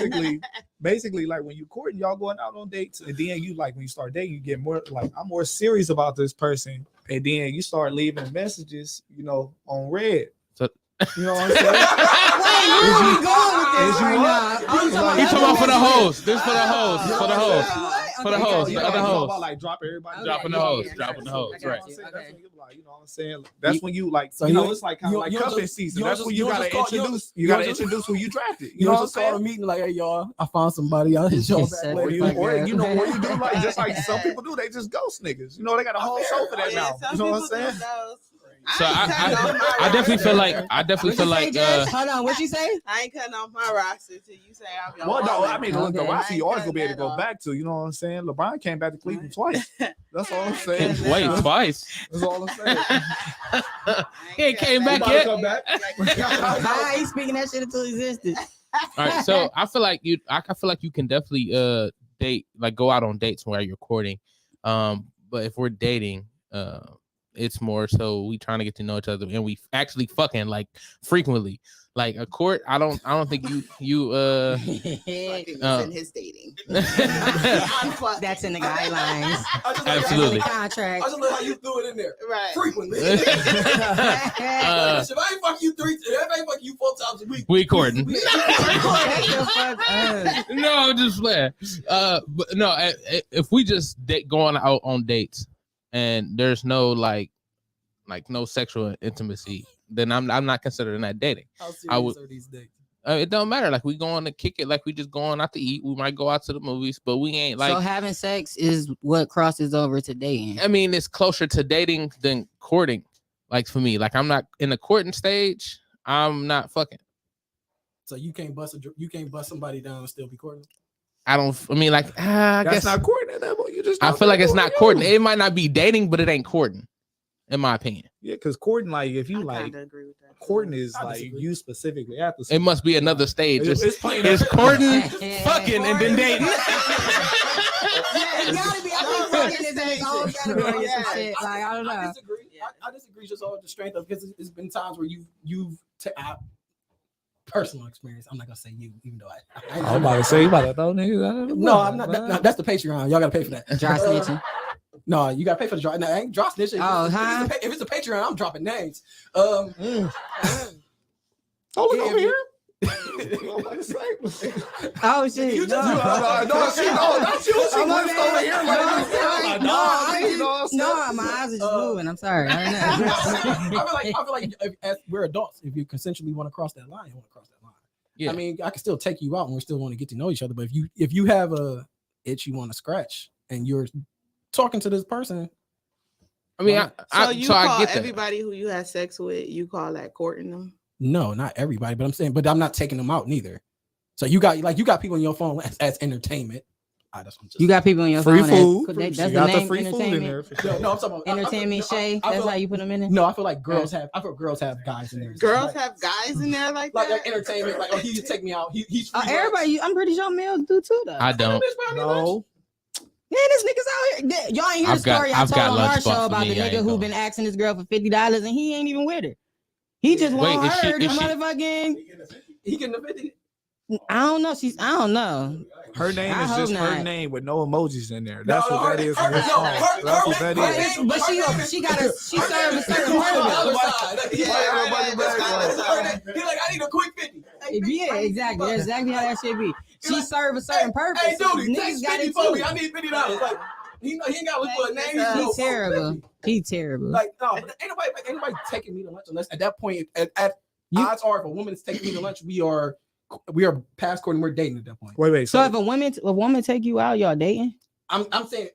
Basically, like when you courting, y'all going out on dates, and then you like when you start dating, you get more like I'm more serious about this person, and then you start leaving messages, on red. You know what I'm saying? Wait, where are we going with this right now? He talking about for the host. This for the host. For the host. For the host. The other host. About like dropping everybody. Dropping the host. Dropping the host. Right. That's when you like, you know what I'm saying? That's when you like, it's like kind of like cuffing season. That's when you gotta introduce. You gotta introduce who you drafted. You know what I'm saying? Call a meeting like, hey y'all, I found somebody. I'll hit y'all back. Or you do like just like some people do. They just ghost niggas. They got a whole show for that now. You know what I'm saying? So I definitely feel like hold on, what you say? I ain't cutting off my roster till you say I'm your no, I mean the roster you always gonna be able to go back to. You know what I'm saying? LeBron came back to Cleveland twice. That's all I'm saying. Wait, twice. That's all I'm saying. He ain't came back yet. I ain't speaking that shit into existence. All right, so I feel like you can definitely date, like go out on dates while you're courting. But if we're dating, it's more so we trying to get to know each other, and we actually fucking like frequently. Like a court, I don't think you in his dating. That's in the guidelines. Absolutely. Contract. I just love how you threw it in there. Right. Frequently. If I ain't fucking you if I ain't fucking you 4 times a week. We courting. No, just playing. But no, if we just going out on dates and there's no like no sexual intimacy, then I'm not considering that dating. How serious are these dates? It don't matter. Like we going to kick it, like we just going out to eat. We might go out to the movies, but we ain't like. So having sex is what crosses over to dating. I mean, it's closer to dating than courting. Like for me, like I'm not in the courting stage. I'm not fucking. So you can't bust somebody down and still be courting. I mean, like I That's guess not courting. I feel like it's not courting. It might not be dating, but it ain't courting, in my opinion. Yeah, because courting, like if you like, agree with that. courting is like you specifically have to. It must be another stage. It's courting, fucking, and then dating. It gotta be. I think fucking is in its own category. Shit. Like I don't know. I disagree. I disagree just all the strength of because it's been times where you've personal experience. I'm not gonna say you, even though I'm about to say you about to throw niggas. No, I'm not. That's the Patreon. Y'all gotta pay for that. Dry snitching. No, you gotta pay for the dry. No, I ain't dry snitching. Oh, if it's a Patreon, I'm dropping names. Hold it over here. Oh shit! You just No, my eyes are just moving. I'm sorry. I don't know. I feel like as we're adults, if you consensually want to cross that line, you want to cross that line. Yeah. I mean, I can still take you out, and we still want to get to know each other. But if you have a itch you want to scratch, and you're talking to this person, I mean, I get that. Everybody who you have sex with, you call that courting them? No, not everybody, but I'm saying, but I'm not taking them out neither. So you got people on your phone as entertainment. You got people on your free phone. food. That's She the got name. the free food in there. For sure. No, I'm talking about Entertainment Shay. That's how you put them in there. No, I feel like girls have guys in there. Girls have guys in there like that. Like entertainment. Like, oh, he just take me out. He's free everybody. I'm pretty sure males do too, though. I don't. No. Man, this nigga's out here. Y'all ain't hear the story I told on our show about the nigga who been asking this girl for $50 and he ain't even with her. He just want her to motherfucking. He getting the 50. I don't know. I don't know. Her name is just her name with no emojis in there. That's what that is. That's what that is. But she served a certain purpose. He like, I need a quick 50. Yeah, exactly. That's exactly how that should be. She served a certain purpose. Hey, dude, niggas got 50 it for too. me. I need $50. Like, he ain't got to look for a name. He terrible. He terrible. Like, no, but ain't nobody taking me to lunch unless at that point, odds are if a woman is taking me to lunch, we are past court and we're dating at that point. Wait. So if a woman take you out, y'all dating? I'm saying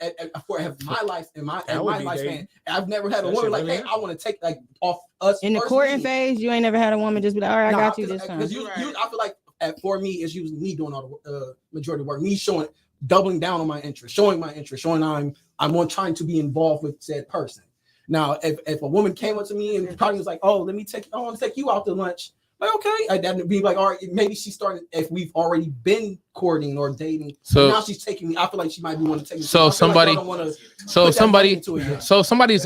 for my life in my lifespan, I've never had a woman like, hey, I want to take like off us in the courting phase. You ain't never had a woman just be like, all right, I got you this time. I feel like for me, it's usually me doing all the majority of the work, me doubling down on my interest, showing I'm trying to be involved with said person. Now, if a woman came up to me and probably was like, oh, I want to take you out to lunch. Like, okay, I'd be like, all right, maybe she started if we've already been courting or dating. So now she's taking me. I feel like she might be wanting to take me. So somebody's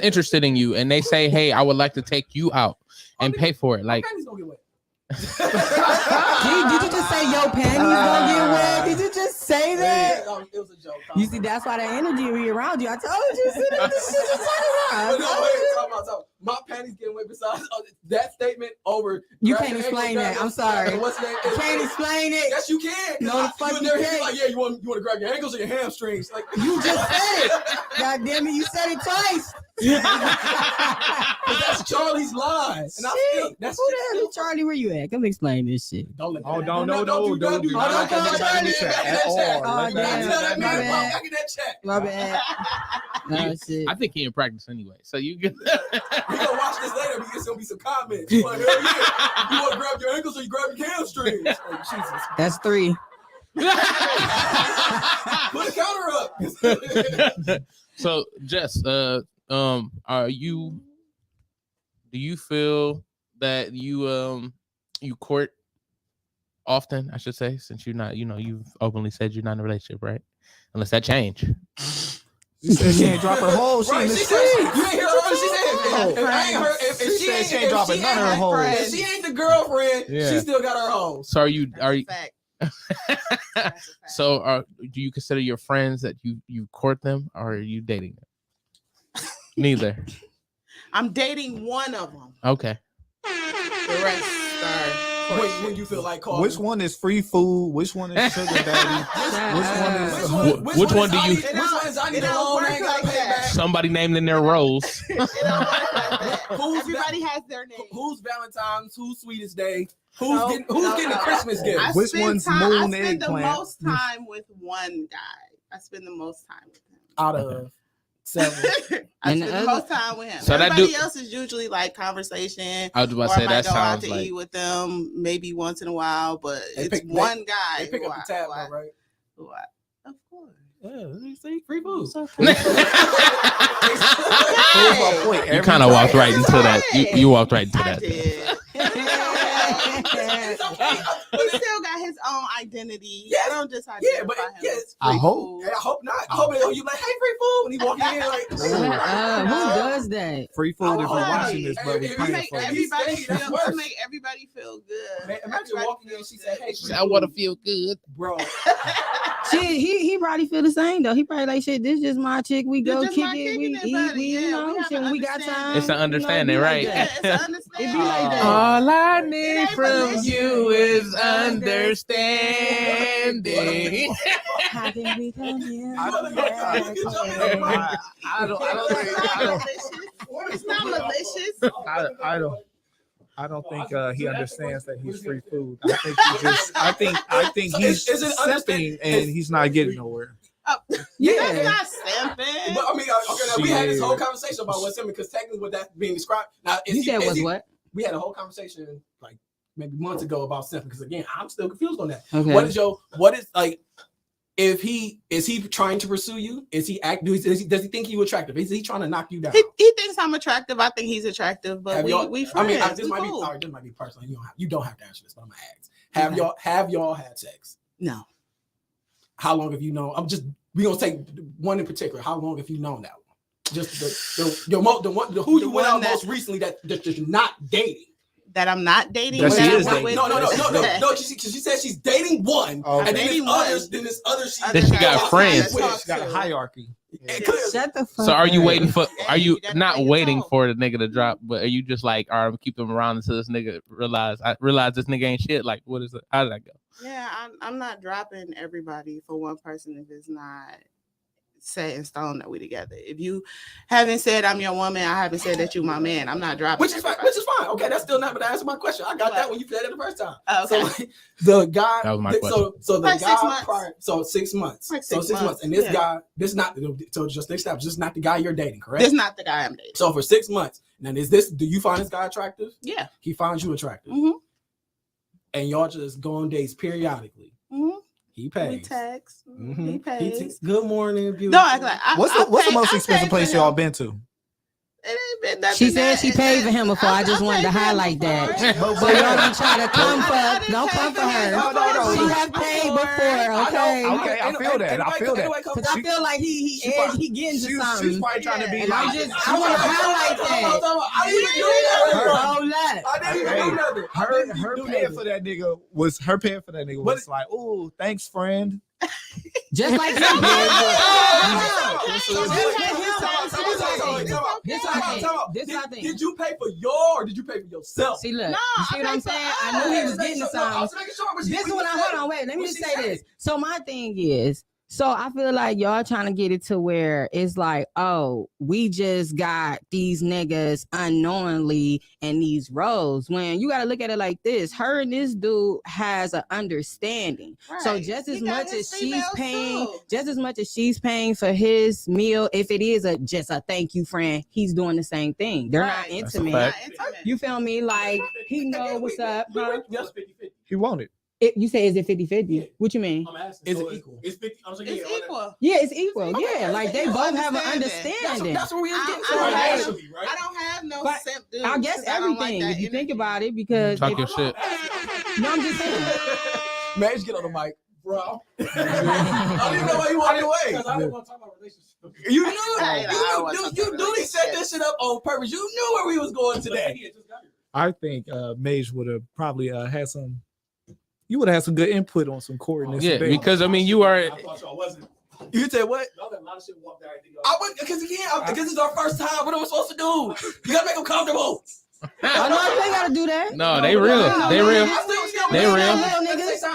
interested in you and they say, hey, I would like to take you out and pay for it. Like, Did you just say your panties gonna get wet? Did you just say that? It was a joke. You see, that's why the energy will be around you. I told you. My panties getting wet. Besides that statement over. You can't explain that. I'm sorry. What's that? You can't explain it. Yes, you can. No, the fuck you can't. Like, yeah, you want to grab your ankles or your hamstrings? Like you just said it. God damn it, you said it twice. That's Charlie's line. And who the hell is Charlie? Where you at? Come explain this shit. Don't do that in the chat at all. My bad. No shit. I think he in practice anyway. So you get. We gonna watch this later because there's gonna be some comments. You want to grab your ankles or you grab your hamstrings? Oh, Jesus. That's 3. Put a counter up. So Jess, do you feel that you court often, I should say, since you're not, you've openly said you're not in a relationship, right? Unless that change. She said she ain't drop her hoes. She in the street. You ain't hear her. She said if she ain't dropping none of her hoes. If she ain't the girlfriend, she still got her hoes. So are you? So do you consider your friends that you court them, or are you dating them? Neither. I'm dating one of them. Okay. The rest are. When you feel like calling. Which one is free food? Which one is sugar daddy? Which one do you? Which one is I need a loan? I ain't gotta pay back. Somebody named in their roles. Everybody has their name. Who's Valentine's? Who's Sweetest Day? Who's getting a Christmas gift? Which one's moon I spend the eggplant? most time with one guy. I spend the most time with him. Out of 7. I spend the most time with him. So everybody else is usually like conversation. I was about to say that go out sounds to like eat with them maybe once in a while, but it's one guy. They pick up the tab, right? Of course. Yeah, see, free food. You kind of walked right into that. You walked right into that. He still got his own identity. Yeah, I don't just identify him. Yes. I hope. I hope not. I hope you like, hey, free food, when he walk in like. Who does that? Free food. If you're watching this, but we paying for it. Make everybody feel good. Man, imagine walking in and she said, hey, I want to feel good, bro. Shit, he probably feel the same though. He probably like, shit, this just my chick. We go kick it. We eat. Shit, when we got time. It's an understanding, right? It's an understanding. It be like that. All I need from you is understanding. How can we come here? It's not malicious. I don't think he understands that he's free food. I think he's simping and he's not getting nowhere. That's not simping. But I mean, okay, now we had this whole conversation about what's simping because technically what that's being described. Now, You said was what? We had a whole conversation like maybe months ago about simp, because again, I'm still confused on that. Okay. What is like? Is he trying to pursue you? Is he does he think you attractive? Is he trying to knock you down? He thinks I'm attractive. I think he's attractive, but we friends. I mean, this we might cool. be this might be personal. You don't have to answer this, but I'm gonna ask. Have y'all had sex? No. How long have you known? We gonna take one in particular. How long have you known that one? Just the who you went out most recently that you're not dating. That I'm not dating. That she is dating. No. Because she said she's dating one, and then this other. Then she got friends. She got a hierarchy. Shut the fuck So are you up. waiting for? Are you That's not what waiting told. for the nigga to drop? But are you just like, all right, keep them around until this nigga realize this nigga ain't shit? Like, what is it? How did that go? Yeah, I'm not dropping everybody for one person if it's not set in stone that we together. If you haven't said I'm your woman, I haven't said that you my man. I'm not dropping. Which is fine. Okay, that's still not. But answer my question. I got that when you said it the first time. Oh, okay. So like, the guy. That was my question. So the Like guy 6 months. prior. So 6 months. Like so 6 months. And this Yeah. guy. This not. So just to establish, this is not the guy you're dating, correct? This is not the guy I'm dating. So for 6 months. Now do you find this guy attractive? Yeah. He finds you attractive. Mm-hmm. And y'all just go on dates periodically. Mm-hmm. He pays. We text. Mhm. He pays. Good morning, beautiful. Don't act like What's the most expensive place y'all been to? It ain't been nothing. She said she paid for him before. I just wanted to highlight that. So y'all don't try to come for. Don't come for her. No. She has paid before. Okay. Okay, I feel that. I feel that. Because I feel like he getting to She's something. probably trying to be And I like. want to highlight that. I didn't do nothing. Hold up. I didn't do nothing. Her paying for that nigga was like, oh, thanks, friend. Just like him. Did you pay for your or did you pay for yourself? See, look, you see what I'm saying? I knew he was getting to something. This is what hold on, wait, let me just say this. So my thing is, so I feel like y'all trying to get it to where it's like, oh, we just got these niggas unknowingly in these roles. When you got to look at it like this, her and this dude has an understanding. Right. So just as He got much his as she's females paying, too. just as much as she's paying for his meal, if it is just a thank you friend, he's doing the same thing. They're not Right. That's a intimate. fact. You feel me? Like he know what's up. Huh? He wanted. You say is it 50-50? What you mean? I'm asking. Is it equal? It's 50. I'm saying, It's equal. Yeah, it's equal. Yeah, like they both have an understanding. That's what we was getting I don't have- to. Right? I don't have no But simp dudes. I guess 'cause I don't like everything, that if you think energy. about it, because Talk your shit. no, I'm just saying. Mage, get on the mic, bro. I don't even know why you walked away. Because I didn't want to talk about relationships. You I knew Duty set this shit up on purpose. You knew where we was going today. I think Mage would have probably had some. You would have had some good input on some coordinates. Yeah, because I mean, you are. I thought y'all wasn't. You said what? Y'all got a lot of shit walked out. I went because it's our first time. What are we supposed to do? You gotta make them comfortable. Oh no, they gotta do that. No, they real. They real. They real.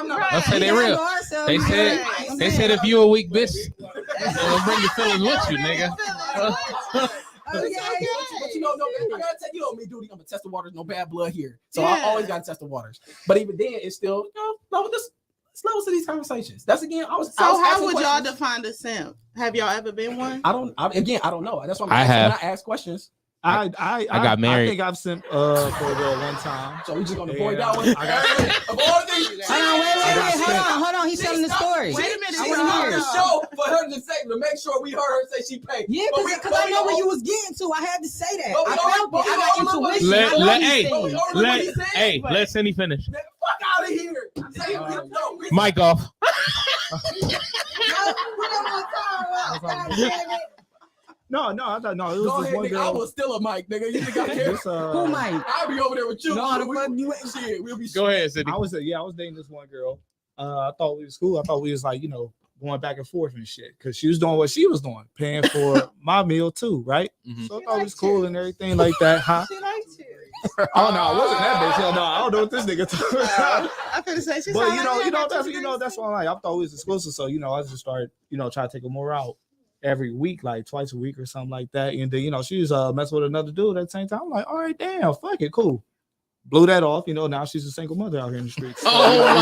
Right. say they real. They said if you a weak bitch, they'll bring your feelings with you, nigga. But you know, I gotta tell you, me, Duty, I'm gonna test the waters, no bad blood here. So I always gotta test the waters. But even then, it's still, no, this levels to these conversations. That's again, I was how would y'all questions. define the simp? Have y'all ever been one? I don't know. That's why I have. I ask questions. I got married. I think I've sent for a girl one time. So we just gonna avoid that one. I got Of all things, Hold on. He's telling the story. Wait a minute. She was on the show for her to say to make sure we heard her say she paid. Yeah, because I know where you was getting to. I had to say that. But we I don't- felt but it. we I got don't know what intuition. he I said. know Let, these hey, things. let Cindy finish. Fuck out of here. Mic off. No, I thought no. It was Go this ahead, one nigga. I girl. was still a mic, nigga. You think I care? This, Who might? I'll be over there with you. No, the fuck you Shit, we'll be. Go ahead, Cindy. I was dating this one girl. I thought we was cool. I thought we was like, going back and forth and shit. Cause she was doing what she was doing, paying for my meal too, right? Mhm. So I thought it was cool and everything like that, huh? She likes you. Oh no, it wasn't that bitch. Hell no, I don't know what this nigga talking about. I could say she's But that's why that's why I was exclusive. So I just started, try to take her more out every week, like twice a week or something like that. And then she was messing with another dude at the same time. I'm like, all right, damn, fuck it, cool. Blew that off, now she's a single mother out here in the streets. So, Oh my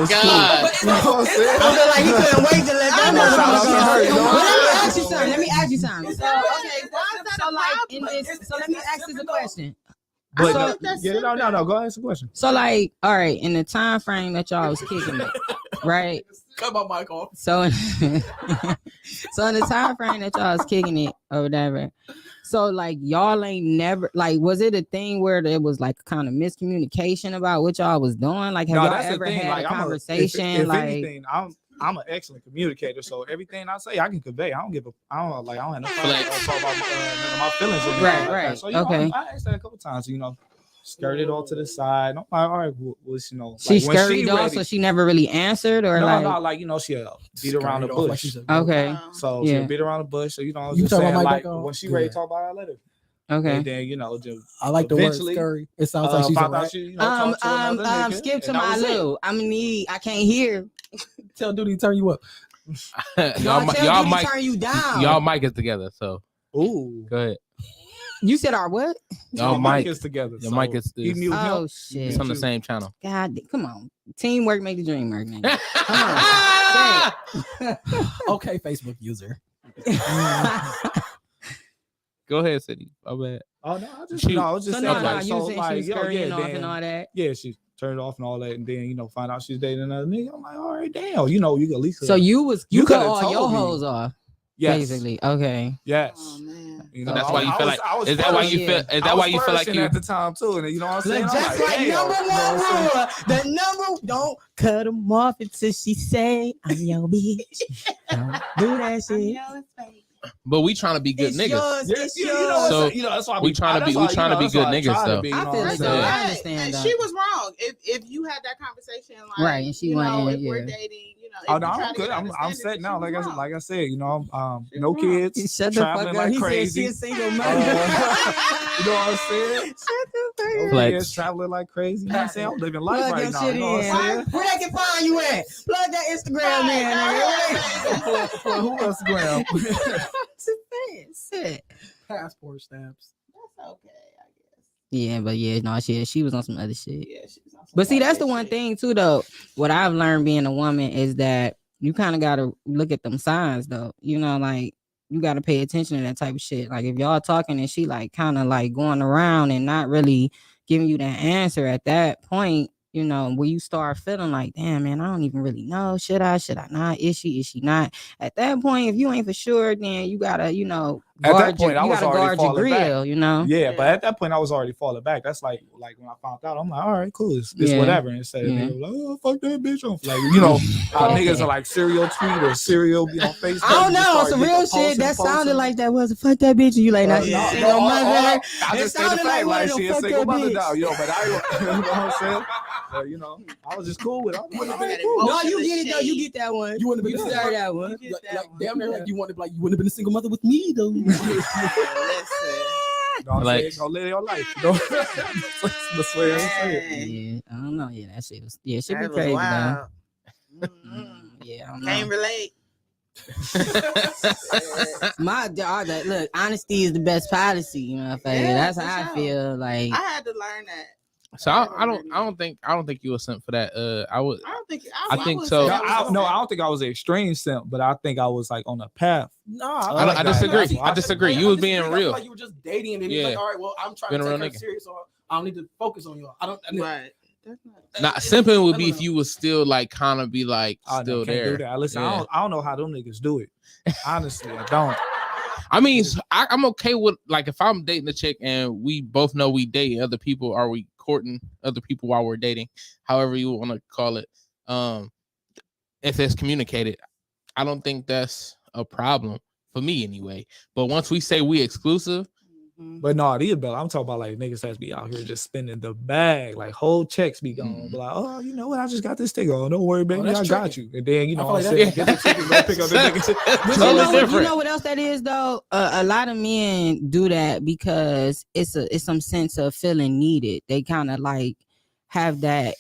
God. You know what I'm saying? I feel like he couldn't wait to let that Shout out to her, Let me ask you something. So, okay, Why is that so a like problem? in this, so let me ask this a question. But So- no. Go ask the question. So like, all right, in the time frame that y'all was kicking it, right? Cut my mic off. So, so in the time frame that y'all was kicking it or whatever, so like y'all ain't never like, was it a thing where there was like kind of miscommunication about what y'all was doing? Like, have No, y'all that's the ever thing. had Like, a I'm conversation? if like, anything, I'm an excellent communicator, so everything I say I can convey. I don't have no problem talk about none of my feelings or anything Right, like that. right. So you know, Okay. I asked that a couple times. You know, skirted off to the side. I'm like, all right, you know, she like, when scurried off, ready- so she never really answered, or like you know, she'll beat around the Scurried off like bush. she's a- okay, So Yeah. she'll beat around the bush. So you know, I was You just turn my saying mic like back on? when she ready to Good. talk about it, I let her. okay. And then you know, just I like the word eventually, scurry. It sounds like she's a found out rat. she, you know, talked to another nigga, Skip to and that my was it. Lou. I can't hear. Tell Duty to turn you up. y'all Duty mic, turn you down. y'all mic is together. So Ooh. go ahead. You said our what? Y'all Your mic is together. Your so mic is he mute Oh him. shit! it's on the same channel. God, come on. Teamwork make the dream work, nigga. Come on. Okay, Facebook user. Go ahead, City. My bad. Oh no, I just She- no, I was just So saying no, like you so was saying she like was yo, scurrying yeah, off then, and all that. yeah, she turned it off and all that, and then you know find out she's dating another nigga. I'm like, all right, damn, you know, you can at least So you you cut coulda all your told me. hoes off, yes, basically. Okay. yes. Oh man. You So know, that's why you feel like. Is that why you feel? Is that why you feel like you? at the time too? And you know what I'm saying? Look, I'm just like, like damn, number you know one what I'm saying? rule, the number don't cut them off until she say I'm your bitch. Don't do that shit. But we trying to be good It's niggas. yours. Yeah, It's you know, yours. So you know that's why we trying to be. We trying to be good niggas though. I feel it, though. I understand that. She was wrong. If you had that conversation, like, Right, and she you went know, in, if we're yeah. dating, you know, if Oh we no, try I'm to good. get I'm understanding, set she now. was wrong. Like I said, you know, She no was wrong. kids, Shut the fuck traveling up. like He crazy. said she a single mother. You know what I'm saying? Shut the fuck No up. Flex. kids, traveling like crazy. You know what I'm saying? I'm living life Plug right your now. shit You know what in. I'm saying? Where they can find you at? Plug that Instagram in, nigga. For who Instagram? Shit. Passport stamps. That's okay, I guess. Yeah, but yeah, no, she was on some other shit. Yeah, she was on some But see, that's the other one shit. thing too, though. What I've learned being a woman is that you kind of gotta look at them signs, though. You know, like you gotta pay attention to that type of shit. Like if y'all talking and she like kind of like going around and not really giving you that answer at that point, you know, where you start feeling like, damn, man, I don't even really know. Should I not? Is she not? At that point, if you ain't for sure, then you gotta, you know, At that guard point, I you was gotta already guard your falling back. grill, you know. Yeah, but at that point, I was already falling back. That's like when I found out, I'm like, all right, cool, it's Yeah. whatever. Instead of Yeah. niggas like, oh, fuck that bitch. I'm like, you know, how Okay. niggas are like serial tweet or serial be on Facebook. I don't and just know, start some getting real posting, shit that sounded posting. like that was fuck that bitch. And you like, now she's No, a single mother. I It just say the sounded fact, like one of she them a fuck single that mother bitch. now, you know, but I, you know what I'm saying? So, you know, I was just cool with it. I'm like, all right, cool. No, you get it though. You get that one. You wouldn't have You been deserve that one. like damn near like you wanted like you wouldn't have been a single mother with me though. You know what I'm Like- saying? Go live your life. You know? That's the way I say it. Yeah, I don't know. Yeah, that shit was. Yeah, shit be That was crazy wild. though. Yeah, I don't know. Can't relate. Look, honesty is the best policy. You know what I'm saying? Yeah, That's for how I sure. feel. Like I had to learn that. So I don't think you were sent for that. I would. I don't think. I think would so. say that was No, I don't think I was an extreme simp, but I think I was like on a path. No, I disagree. I disagree. You was being I feel real. like you were just dating and Yeah. like, all right, well, I'm trying Been to a take real her nigga. serious, so I don't need to focus on y'all. I don't. right. That's not. Not simping would be if you was still like kind of be like I still can't there. do that. Listen, Yeah. I don't know how them niggas do it. Honestly, I don't. I mean, I'm okay with like if I'm dating a chick and we both know we date other people, are we courting other people while we're dating, however you want to call it. If it's communicated, I don't think that's a problem for me anyway. But once we say we exclusive, But no, these Bella, I'm talking about like niggas that's be out here just spending the bag, like whole checks be gone. Be like, oh, you know what? I just got this ticket. Oh, don't worry, baby, I that's got tricky. you. And then you know I what I'm feel saying, like get the ticket, go pick up the niggas. But Totally you know what else that is though? A lot of men do that because it's some sense of feeling needed. They kind of like have that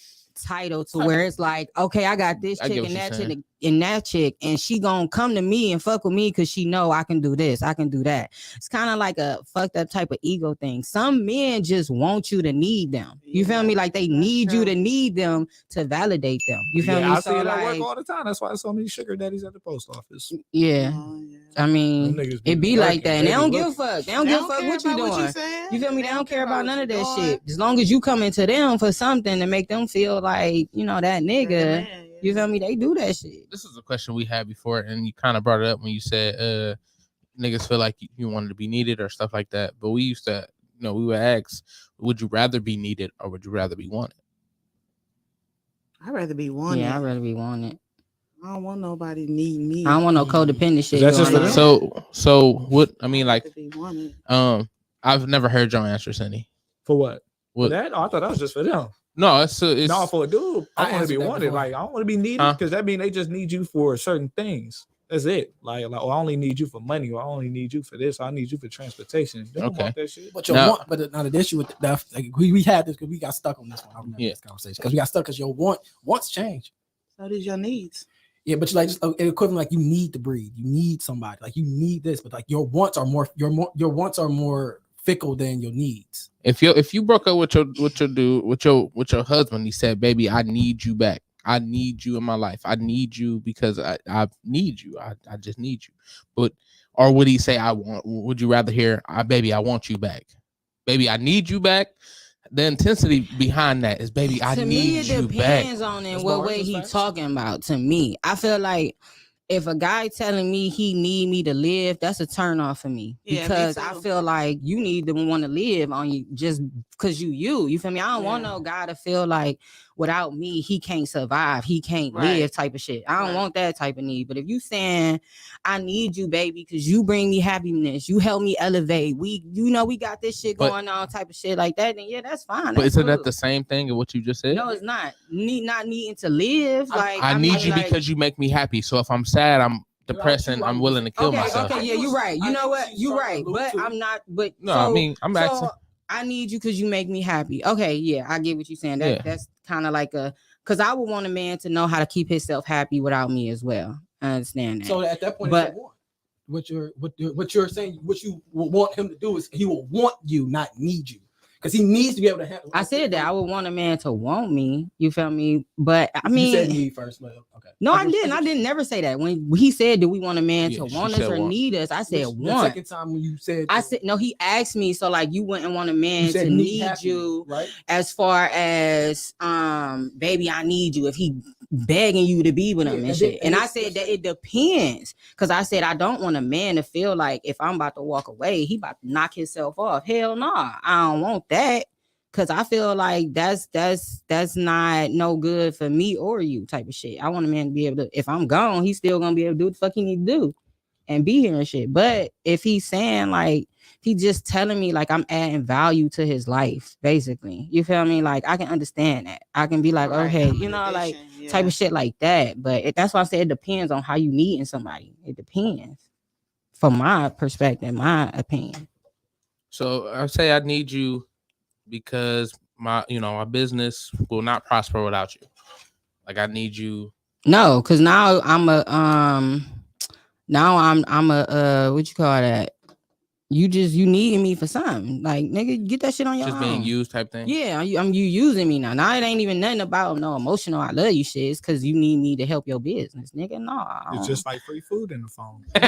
title to where it's like, okay, I got this I chick get what and you're that saying. chick and that chick, and she gonna come to me and fuck with me because she know I can do this, I can do that. It's kind of like a fucked up type of ego thing. Some men just want you to need them. You feel me? Like they need you to need them to validate them. You feel me? I So see it at work like, all the time. That's why there's so many sugar daddies at the post office. yeah. Oh, yeah. I mean, Them niggas it be working. like that. And they They don't be give a looking. fuck. They don't give a fuck care what you about doing. What you saying? You feel me? They don't care about none of that shit. As long as you come into them for something to make them feel like, you know, that nigga. You feel me? They do that shit. This is a question we had before, and you kind of brought it up when you said niggas feel like you wanted to be needed or stuff like that. But we used to, you know, we would ask, would you rather be needed or would you rather be wanted? I'd rather be wanted. Yeah, I'd rather be wanted. I don't want nobody to need me. I don't want no codependent shit. That's just going on. So what I mean, like, To be wanted. I've never heard your answer, Cindy. For what? What? For that? Oh, I thought that was just for them. No, it's No, for a dude, I want to answered be that wanted. before. Like, I don't want to be needed because that means they just need you for certain things. That's it. Like, oh, I only need you for money, or I only need you for this. Or I need you for transportation. They don't want that shit. But now the issue with that, like, we had this because we got stuck on this one. I remember this conversation because we got stuck because your wants change. So does your needs. Yeah, but you like just equivalent, like you need to breathe, you need somebody, like you need this, but like your wants are more fickle than your needs. If you broke up with your husband, he said, "Baby, I need you back. I need you in my life. I need you because I need you. I just need you." But or would he say, would you rather hear, "Baby, I want you back. Baby, I need you back." The intensity behind that is, "Baby, I need you back." To me, it depends on in what way he talking about. To me, I feel like if a guy telling me he need me to live, that's a turn off for me. Yeah, because me too. I feel like you need to want to live on you just because you feel me? I don't want no guy to feel like without me, he can't survive. He can't live type of shit. I don't want that type of need. But if you saying, I need you, baby, because you bring me happiness, you help me elevate. We got this shit going on type of shit like that, then yeah, that's fine. But That's isn't cool. that the same thing as what you just said? No, it's not. Not needing to live. Like I need you like, because you make me happy. So if I'm sad, I'm depressed, and I'm willing to kill myself. Okay, yeah, you're right. You know what? You're right. But I'm not. But no, I mean, I'm asking. I need you because you make me happy. Okay, yeah, I get what you're saying. That's kind of like because I would want a man to know how to keep himself happy without me as well. I understand that. So at that point, what you're saying, what you will want him to do is he will want you, not need you. Because he needs to be able to handle. I said that I would want a man to want me. You feel me? But I mean, you said need first, but okay. No, I didn't. I didn't never say that. When he said, "Do we want a man to want us or need us?" I said, "Want." The second time when you said, I said no. He asked me, so like you wouldn't want a man to need you, right? As far as baby, I need you. If he begging you to be with him and shit, and I said that it depends, because I said I don't want a man to feel like if I'm about to walk away, he about to knock himself off. Hell no, I don't want that. Cause I feel like that's not no good for me or you type of shit. I want a man to be able to, if I'm gone, he's still gonna be able to do what the fuck he need to do and be here and shit. But if he's saying like he just telling me like I'm adding value to his life, basically, you feel me? Like I can understand that. I can be like, okay, you know, like type of shit like that. But that's why I said it depends on how you needing somebody. It depends, from my perspective, my opinion. So I say I need you because my business will not prosper without you. Like I need you. No, because now I'm a what you call that? You needing me for something. Like, nigga, get that shit on your own. Just being used type thing. Yeah, you using me now. Now it ain't even nothing about no emotional I love you shit. It's because you need me to help your business, nigga. No. It's just like free food in the phone. Yeah,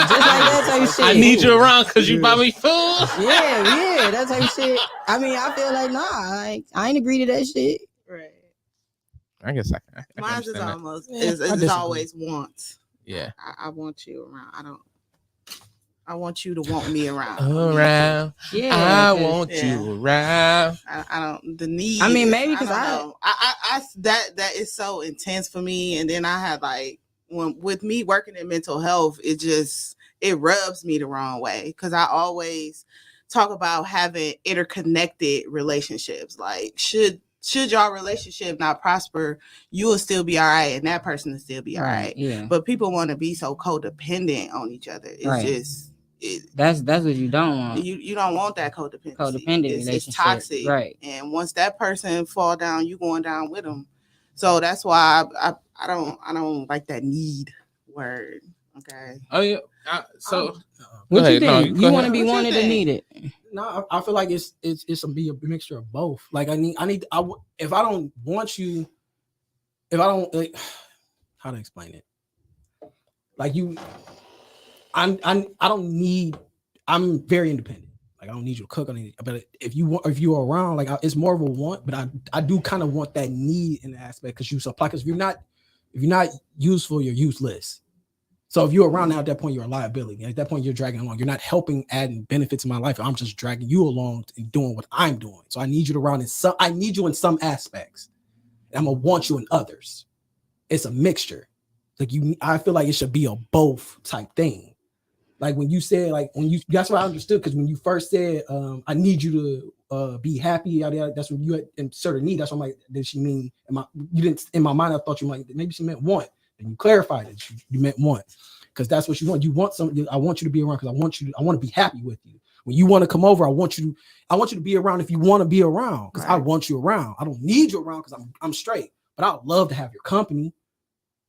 just like that type of shit. I need you around because you buy me food. Yeah, that type of shit. I mean, I feel like I ain't agree to that shit. Right. I guess I mine is almost it's always wants. Yeah. I want you around. I want you to want me around. Around. Yeah. I want you around. I don't the need. I mean, maybe because I that is so intense for me. And then I had like with me working in mental health, it rubs me the wrong way. Because I always talk about having interconnected relationships. Like should your relationship not prosper, you will still be all right, and that person will still be all right. Yeah. But people want to be so codependent on each other. It's just that's what you don't want. You don't want that codependency. Relationship. It's toxic, right? And once that person fall down, you going down with them. So that's why I don't like that need word. Okay. Oh yeah. So what you think? You want to be wanted or needed? No, I feel like it's be a mixture of both. Like if I don't want you, if I don't like, how to explain it? Like I don't need. I'm very independent. Like I don't need you to cook. But if you're around, like it's more of a want. But I do kind of want that need in the aspect because you supply. Because if you're not useful, you're useless. So if you're around now, at that point, you're a liability. At that point, you're dragging along. You're not helping, adding benefits in my life. I'm just dragging you along and doing what I'm doing. So I need you around I need you in some aspects. And I'm gonna want you in others. It's a mixture. Like I feel like it should be a both type thing. Like when you said, that's what I understood. Because when you first said, I need you to be happy, that's when you had inserted need. That's what I'm like, did she mean? You didn't, in my mind, I thought you might, maybe she meant want. And you clarified it. You meant want. Because that's what you want. You want something. I want you to be around because I want to be happy with you. When you want to come over, I want you to be around if you want to be around. Because I want you around. I don't need you around because I'm straight. But I would love to have your company.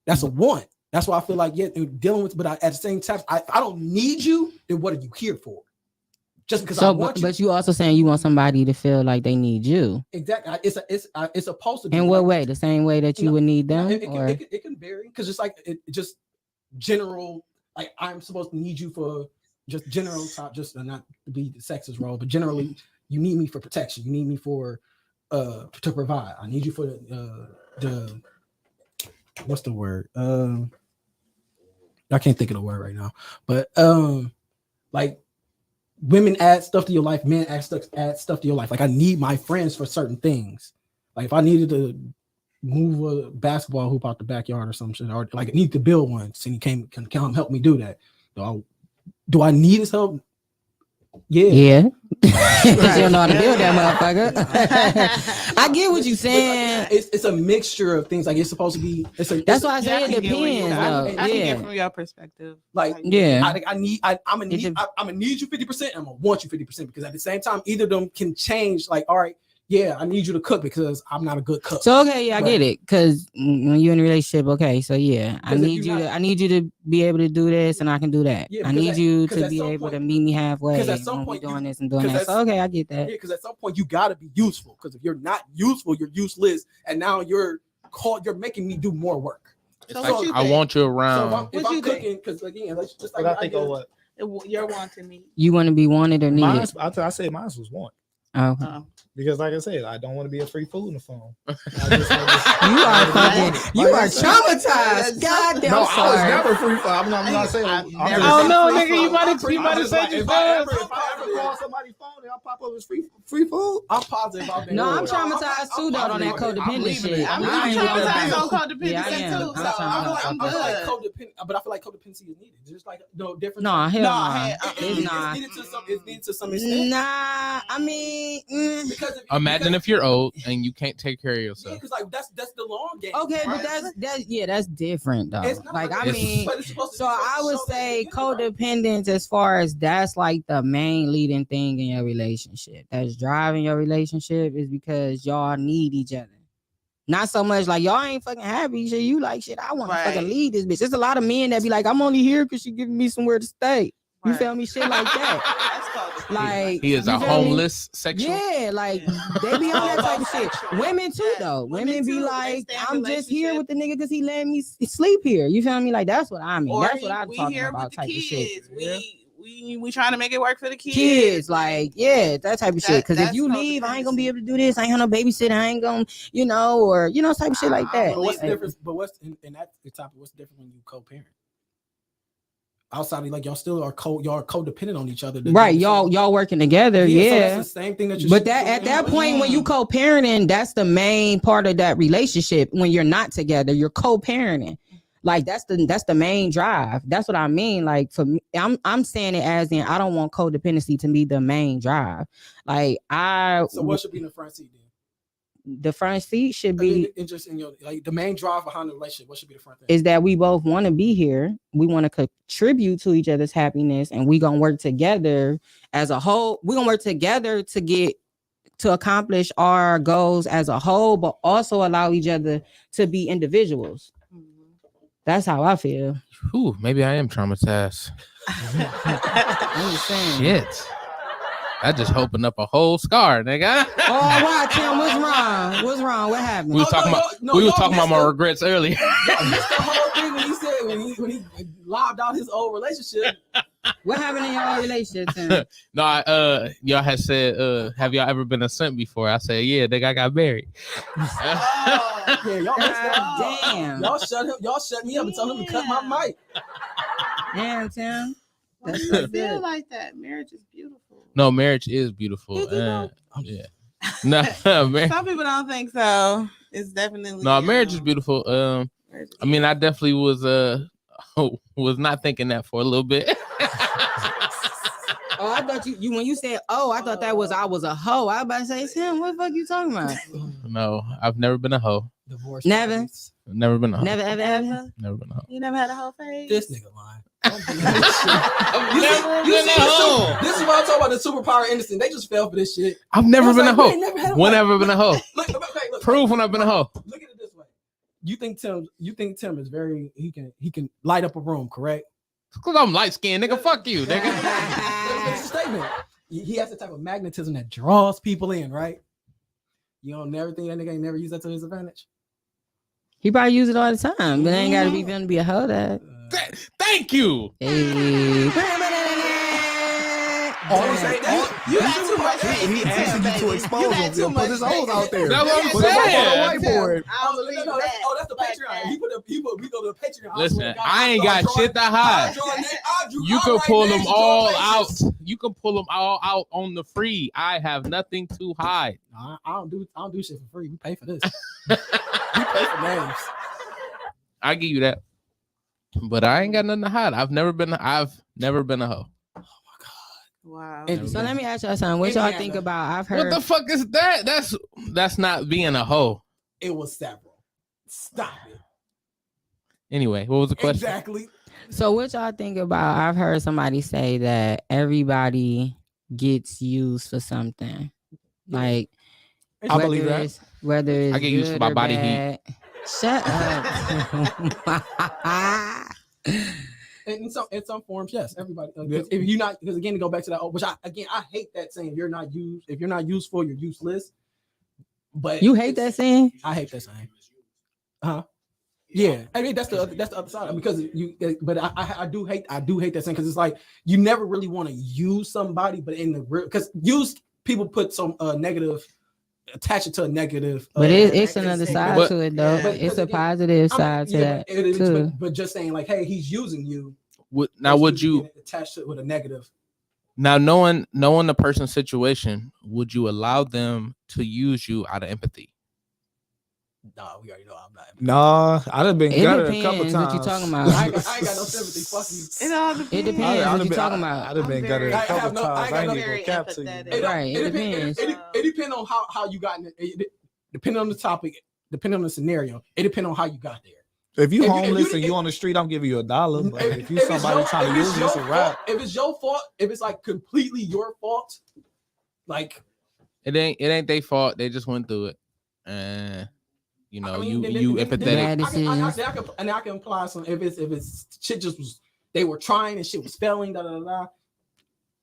That's a want. That's why I feel like, dealing with, but at the same time, I don't need you, then what are you here for? Just because I want you. But you also saying you want somebody to feel like they need you. Exactly. It's supposed to be. In what way? The same way that you would need them? It can vary. Because it's like, it just general, like I'm supposed to need you for just general top, just not to be the sexist role, but generally you need me for protection. You need me for, to provide. I need you for the what's the word? I can't think of the word right now, but like women add stuff to your life, men add stuff to your life. Like I need my friends for certain things. Like if I needed to move a basketball hoop out the backyard or some shit, or like I need to build one, and he can come help me do that. Do I need his help? Yeah. You don't know how to build that motherfucker. I get what you're saying. It's a mixture of things. Like it's supposed to be. That's why I say it depends. I can get from your perspective. Like I'm gonna need you 50%. I'm gonna want you 50% because at the same time, either of them can change. Like, all right, I need you to cook because I'm not a good cook. So I get it. Because when you're in a relationship, so I need you to be able to do this, and I can do that. I need you to be able to meet me halfway. Because at some point, doing this and doing that. So I get that. Yeah, because at some point you gotta be useful. Because if you're not useful, you're useless, and now you're making me do more work. So like, I want you around. So if I'm cooking, because again, let's just like I think of what you're wanting me. You want to be wanted or needed? I say mine was want. Oh. Because like I said, I don't want to be a free food in the phone. You are traumatized. God damn. No, I was never free food. I'm not saying. Oh no, nigga, you might have said if I ever call somebody's phone and I'll pop up as free food, I'm positive about that. No, I'm traumatized too, though, on that codependent shit. I'm traumatized on codependency too. So I'm good. But I feel like codependency is needed. There's like no difference. No, hell no. It's needed to some extent. Nah, I mean, because imagine if you're old and you can't take care of yourself. Because like that's the long game. Okay, right? but that's different though. Like I mean, so I would say codependence as far as that's like the main leading thing in your relationship. That's driving your relationship is because y'all need each other. Not so much like y'all ain't fucking happy. Shit, you like shit. I want to fucking lead this bitch. There's a lot of men that be like, I'm only here because she giving me somewhere to stay. You feel me? Shit like that. Like he is a homeless sexual. Yeah, like they be on that type of shit. Women too, though. Women be like, I'm just here with the nigga because he let me sleep here. You feel me? Like that's what I mean. Or that's what I'm talking about. Type kids. Of shit. We trying to make it work for the kids. Kids, like that type of shit. Because if you leave, I ain't gonna be able to do this. I ain't gonna babysit. I ain't gonna, or type of shit like that. But what's the difference? But what's in that topic? What's the difference when you co-parent? Outside of like y'all still are y'all codependent on each other, right? Y'all working together, So yeah. that's the same thing that you. But at that point, when you co-parenting, that's the main part of that relationship. When you're not together, you're co-parenting. Like that's the main drive. That's what I mean. Like for me, I'm saying it as in I don't want codependency to be the main drive. Like So what should be in the front seat then? The front seat should be just in your like the main drive behind the relationship. What should be the front thing? Is that we both want to be here. We want to contribute to each other's happiness, and we gonna work together as a whole. We gonna work together to accomplish our goals as a whole, but also allow each other to be individuals. That's how I feel. Ooh, maybe I am traumatized. I'm just saying. Shit. I just opened up a whole scar, nigga. Oh, why, Tim? What's wrong? What's wrong? What happened? We was talking about my regrets earlier. Y'all missed the whole thing when he said when he lobbed out his old relationship. What happened in your relationship, Tim? No, y'all had said, have y'all ever been a simp before? I said, yeah, nigga, I got married. Yeah, y'all missed that. Damn. Y'all shut me up and told him to cut my mic. Damn, Tim. That's I so feel good. like that. Marriage is beautiful. No, marriage is beautiful. Is it though? Yeah. No, Some people don't think so. It's definitely no, marriage is beautiful. marriage is I mean, I definitely was not thinking that for a little bit. Oh, I thought you when you said, oh, I thought that was I was a hoe. I was about to say, Tim, what the fuck you talking about? No, I've never been a hoe. Divorce. Never? parties. Never been a hoe. Never, ever, ever? Never been a hoe. You never had a whole phase? This nigga lying. I've never You been see a hoe. this is what I'm talking about. The superpower innocent. They just fell for this shit. I've never It's been a like, we hoe. ain't never had a When wife. ever been a hoe? Look, Prove when I've been a hoe. Look at it this way. You think Tim is very he can light up a room, correct? Because I'm light skinned, nigga. Fuck you, nigga. It's a statement. He has the type of magnetism that draws people in, right? You don't never think that nigga ain't never use that to his advantage. He probably use it all the time, but it ain't gotta be them to be a hoe that. Thank you. Hey. You got too much faith. He asking you to expose him. He'll put his hoes out there. That's what I'm Put him up saying. on the whiteboard. I don't believe that. That's the Patreon. We go to the Patreon. I Listen, swear to God, I ain't I'll got shit to hide. You can pull them all out. You can pull them all out on the free. I have nothing to hide. I don't do shit for free. We pay for this. We pay for names. I give you that. But I ain't got nothing to hide. I've never been a hoe. Wow. So let me ask y'all something. What y'all think about? I've heard. What the fuck is that? That's not being a hoe. It was several. Stop it. Anyway, what was the question? Exactly. So what y'all think about? I've heard somebody say that everybody gets used for something. Like I believe that. Whether it's I get used for my body heat. Shut up. In some forms, yes, everybody. If you're not, because again, to go back to that, which I hate that saying. If you're not useful, you're useless. But You hate that saying? I hate that saying. Yeah, I mean that's the other side because but I do hate that saying because it's like you never really want to use somebody, but in the real because people put some negative. Attach it to a negative, but it's another side to it though. But it's a positive side to that too. But just saying like, hey, he's using you. Would you attach it with a negative? Now, knowing the person's situation, would you allow them to use you out of empathy? No, we already know I'm not. Nah, I done been gutted a couple times. What you talking about? I ain't got no sympathy. Fuck you. It depends. What you talking about? I done been gutted a couple times. I ain't even gonna cap to you. Right. It depends. It depends on how you got in it. Depending on the topic, depending on the scenario, it depends on how you got there. If you homeless and you on the street, I'm giving you $1. But if you somebody trying to use you, it's a rap. If it's your fault, if it's like completely your fault, like it ain't their fault. They just went through it, and you know you empathetic. I can imply some. If it's shit just was they were trying and shit was failing.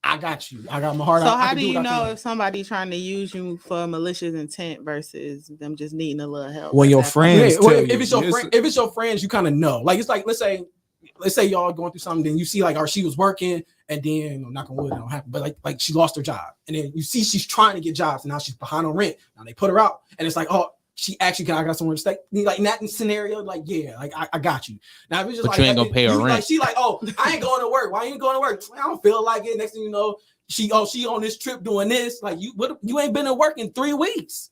I got you. I got my heart. So how do you know if somebody's trying to use you for malicious intent versus them just needing a little help? When your friends, if it's your friends, you kind of know. Like it's like let's say y'all going through something, then you see like, or she was working, and then knock on wood, it don't happen. But like she lost her job, and then you see she's trying to get jobs, and now she's behind on rent. Now they put her out, and it's like, oh, she actually I got somewhere to stay. Like in that scenario, like yeah, like I got you. Now if it's just but you ain't gonna pay her rent. Like she like, oh, I ain't going to work. Why ain't going to work? I don't feel like it. Next thing you know, she on this trip doing this. Like you ain't been to work in 3 weeks.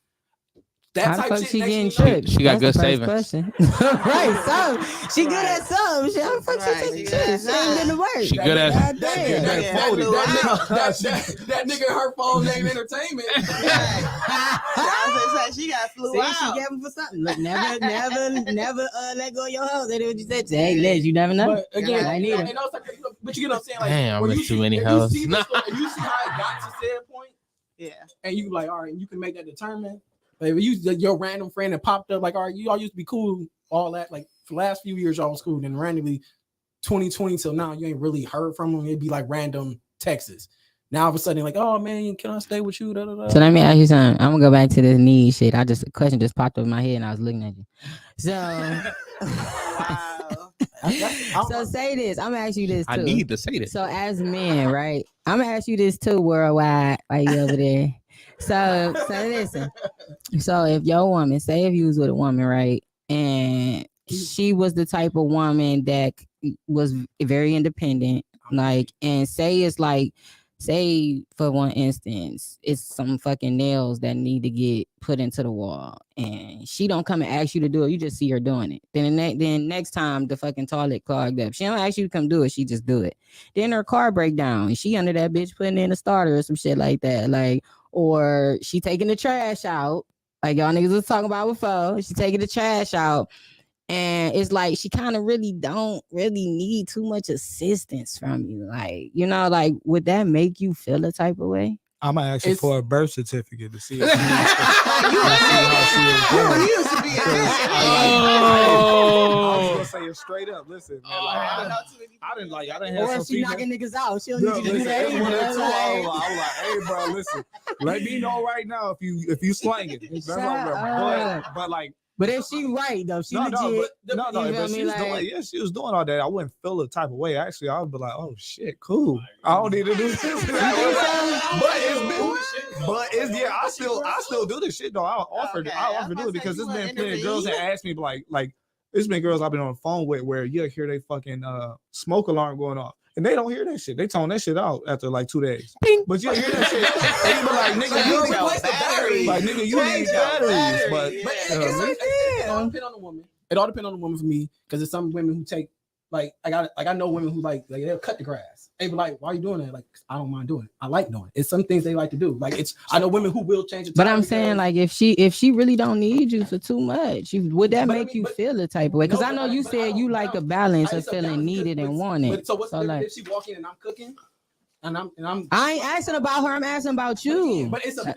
That how type shit. She getting tripped? She got good savings. Right, so she good at some. She how the fuck she taking trips? She ain't been to work. She good at that nigga her phone name entertainment. She got flew out. She gave him for something. Look, never let go of your hoes. That is what you said. Hey, Les, you never know. But again, I need her. But you get what I'm saying? Like, damn, I miss too many hoes. You see how it got to said point, yeah, and you like, all right, you can make that determined. Like, your random friend that popped up, like, all right, you all used to be cool, all that. Like, for the last few years, y'all was cool. Then randomly, 2020 till now, you ain't really heard from them. It'd be like random texts. Now all of a sudden, like, oh man, can I stay with you? Da, da, da. So let me ask you something. I'm gonna go back to this need shit. A question just popped up in my head, and I was looking at you. So, So say this. I'm gonna ask you this too. I need to say this. So as men, right? I'm gonna ask you this too, worldwide. Why you over there? So listen. So if your woman, say if you was with a woman, right, and she was the type of woman that was very independent, like, and say it's like, say for one instance, it's some fucking nails that need to get put into the wall, and she don't come and ask you to do it. You just see her doing it. Then next time the fucking toilet clogged up, she don't ask you to come do it. She just do it. Then her car break down, and she under that bitch putting in a starter or some shit like that, like, or she taking the trash out, like y'all niggas was talking about before. She taking the trash out. And it's like she kind of really don't really need too much assistance from you. Like, you know, like, would that make you feel a type of way? I'm gonna ask you for a birth certificate to see if You used to be I was gonna say it straight up. Listen, man, like, I didn't have Or some if she female- knocking niggas out, she don't Bro, need you to do listen, that it's one of the either. two. Like, I was like, hey, bro, listen, let me know right now if you slanging. That's all right. But like. But if she right though, she legit. But she was doing, yeah, she was doing all that. I wouldn't feel the type of way. Actually, I would be like, oh shit, cool. I don't need to do this. I still do this shit though. I offer to do it because there's been plenty of girls that ask me like there's been girls I've been on the phone with where you hear they fucking smoke alarm going off. And they don't hear that shit. They tone that shit out after like 2 days. Ping. But you hear that shit. And you be like, nigga, you need batteries. Like, nigga, you need batteries. But it all depends on the woman. It all depends on the woman for me, because there's some women who take, like, I know women who like they'll cut the grass. They be like, why are you doing that? Like, I don't mind doing it. I like doing it. It's some things they like to do. Like, I know women who will change it. But I'm saying, like, if she really don't need you for too much, would that make you feel a type of way? Because I know you said you like a balance of feeling needed and wanted. So what's the like, if she walk in and I'm cooking? And I'm I ain't asking about her. I'm asking about you. But it's that's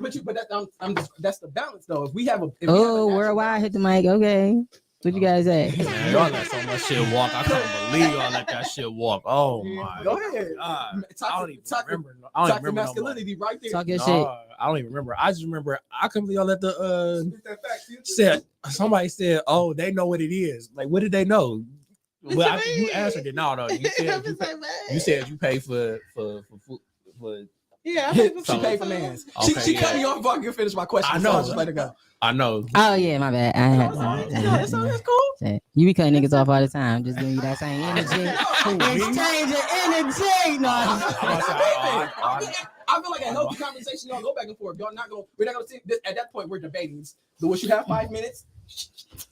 the balance though. If we have a worldwide hit the mic. Okay, what you guys say? Man, y'all let so much shit walk. I can't believe y'all let that shit walk. Oh my. Go ahead. I don't even remember. I Talk don't to remember masculinity right there. Talk your shit. I don't even remember. I just remember I couldn't believe y'all let the said somebody said, oh, they know what it is. Like, what did they know? Well, you answered it. No. You said you pay for Yeah, she paid for mans. Okay, She cut me off before I could finish my question. I know. So I just let her go. I know. Oh yeah, my bad. That's cool. You be cutting niggas off all the time. Just giving you that same energy. Exchange of energy. No. I feel like a healthy conversation. Y'all go back and forth. We're not gonna see this at that point. We're debating. So will she have 5 minutes?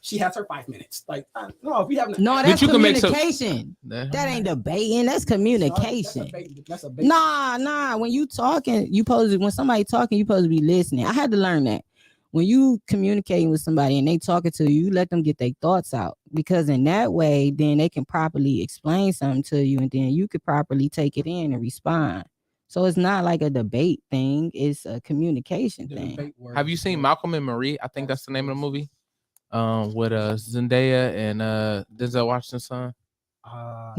She has her 5 minutes. Like, no, if we have that's communication. That ain't debating. That's communication. That's a bait. Nah. When you talking, when somebody talking, you supposed to be listening. I had to learn that. When you communicating with somebody and they talking to you, you let them get their thoughts out, because in that way, then they can properly explain something to you, and then you could properly take it in and respond. So it's not like a debate thing; it's a communication thing. Have you seen Malcolm and Marie? I think that's the name of the movie. With Zendaya and Denzel Washington's son. No, I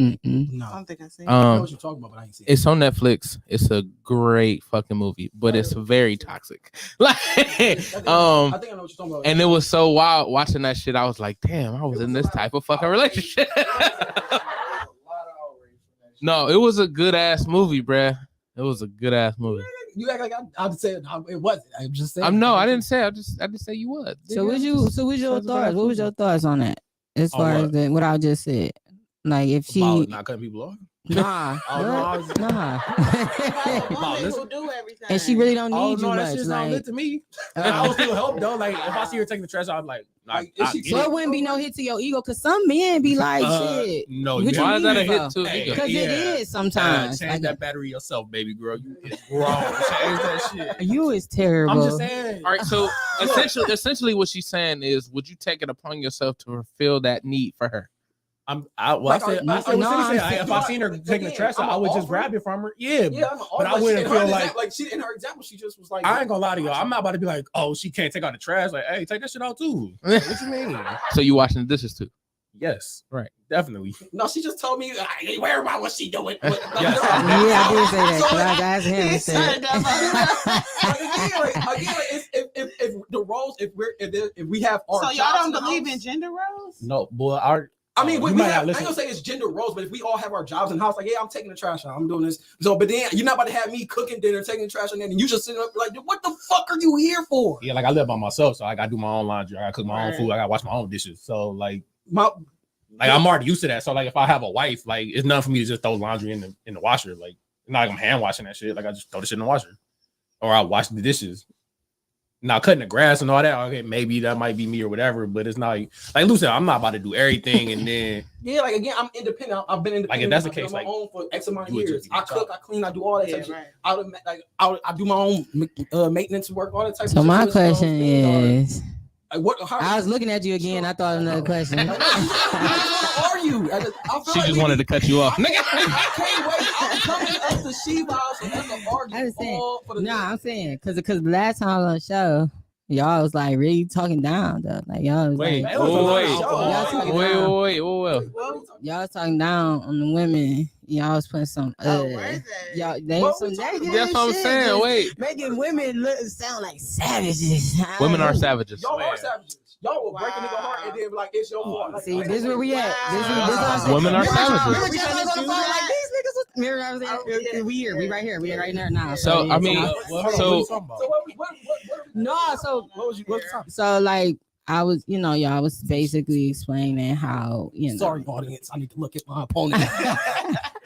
don't think I seen. I know what you're talking about, but I ain't seen it. It's on Netflix. It's a great fucking movie, but it's very toxic. Like, I think I know what you're talking about. And it was so wild watching that shit. I was like, damn, I was in this type of fucking relationship. No, it was a good ass movie, bruh. It was a good ass movie. You act like I said it wasn't. I'm just saying. I didn't say. I just said you would. So what's your thoughts? What was your thoughts on that? As far as what I just said, like if she about not cutting people off. Nah. People do everything. And she really don't need you that much. shit's Like, not lit to me. I would still help though. Like if I see her taking the trash out, I'm like, so it wouldn't be no hit to your ego, because some men be like, shit. No, What why you is that a mean, hit bro? to ego? Because it is sometimes. Change that battery yourself, baby girl. You is wrong. Change that shit. You is terrible. I'm just saying. All right, so essentially what she's saying is, would you take it upon yourself to fulfill that need for her? If I seen her taking the trash out, I would just grab it from her. Yeah, but I wouldn't feel like she in her example, she just was like, I ain't gonna lie to y'all. I'm not about to be like, oh, she can't take out the trash. Like, hey, take that shit out too. What you mean? So you washing the dishes too? Yes, right, definitely. No, she just told me, I ain't worried about what she doing. Yeah, I did say that. Cause I asked him. He said, if the roles, if we have our so y'all don't believe in gender roles? No, boy, our I mean, You we might have, I not ain't gonna say it's gender roles, but if we all have our jobs in the house, like, yeah, I'm taking the trash out, I'm doing this. So, but then you're not about to have me cooking dinner, taking the trash out, and you just sitting up like, what the fuck are you here for? Yeah, like I live by myself, so I gotta do my own laundry. I gotta cook my own food. I gotta wash my own dishes. So like I'm already used to that. So like if I have a wife, like it's nothing for me to just throw laundry in the washer. Like it's not like I'm hand washing that shit. Like I just throw the shit in the washer, or I wash the dishes. Now cutting the grass and all that, okay, maybe that might be me or whatever, but it's not like Lou said, I'm not about to do everything and then yeah, like again, I'm independent. I've been independent. Like if that's the I've been case, on my like own for X amount of do it years. just I cook, I clean, I do all that type of shit. I do my own maintenance work, all that type of shit. So my question is, I was looking at you again. I thought of another question. Which one are you? I feel She just wanted to cut you off. I can't wait. I'm coming up to Shiva so that's an argument. I'm saying because last time I was on the show, y'all was like really talking down though. Like y'all was Wait. y'all was talking down on the women. Y'all was putting some y'all they some negative. That's what I'm saying. Wait. Making women sound like savages. Women are savages. Y'all are savages. Y'all will break a nigga heart and then be like, it's your fault. Like, See, this is where we at. This women are savages. We here. We right here. We right there now. So I mean, so like I was, y'all was basically explaining how, Sorry, audience. I need to look at my opponent.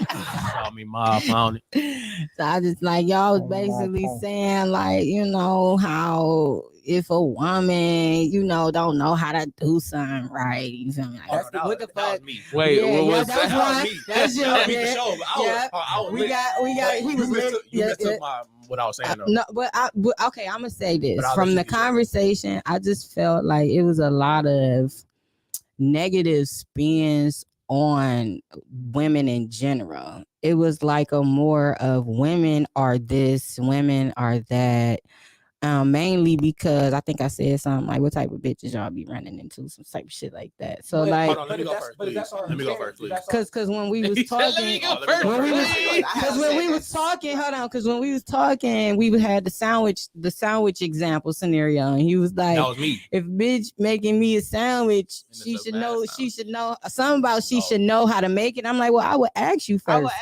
Call me my opponent. So I just like y'all was basically saying like, how if a woman, don't know how to do something right, you feel me? Like, what the fuck? Wait, yeah, what was that's that? one. That's your we got. He was took what I was saying. No, but okay, I'm gonna say this from the conversation. I just felt like it was a lot of negative spins on women in general. It was like a more of women are this, women are that. Mainly because I think I said something like, what type of bitches y'all be running into, some type of shit like that. So hold like, on, let me go first, please. Let me go first, please. Because when we was talking, we had the sandwich example scenario, and he was like, that was me. If bitch making me a sandwich, she should know something about she should know how to make it. I'm like, well, I would ask you first.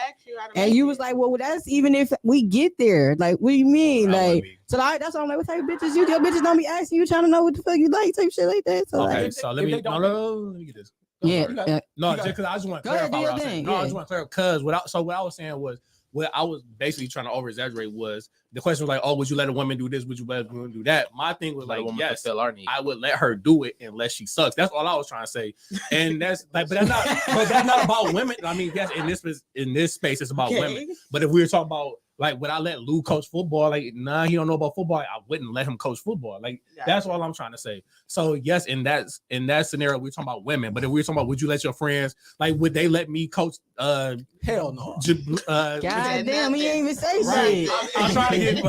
And you was like, well, that's even if we get there. Like, what do you mean? Like, so that's why I'm like, what type of bitches you? Your bitches don't be asking you, trying to know what the fuck you like, type shit like that. So okay, like, so let me get this. No, just because I just want to clarify what I was saying. No, I just want to clarify because what I was saying was what I was basically trying to over exaggerate was the question was like, oh, would you let a woman do this? Would you let a woman do that? My thing was like, yes, I would let her do it unless she sucks. That's all I was trying to say. And that's like, but that's not about women. I mean, yes, in this space, it's about women. But if we were talking about like, would I let Lou coach football? Like, nah, he don't know about football. I wouldn't let him coach football. Like, that's all I'm trying to say. So yes, in that scenario, we're talking about women. But if we're talking about, would you let your friends, like, would they let me coach? Hell no. God damn, he ain't even say shit. I'm trying to get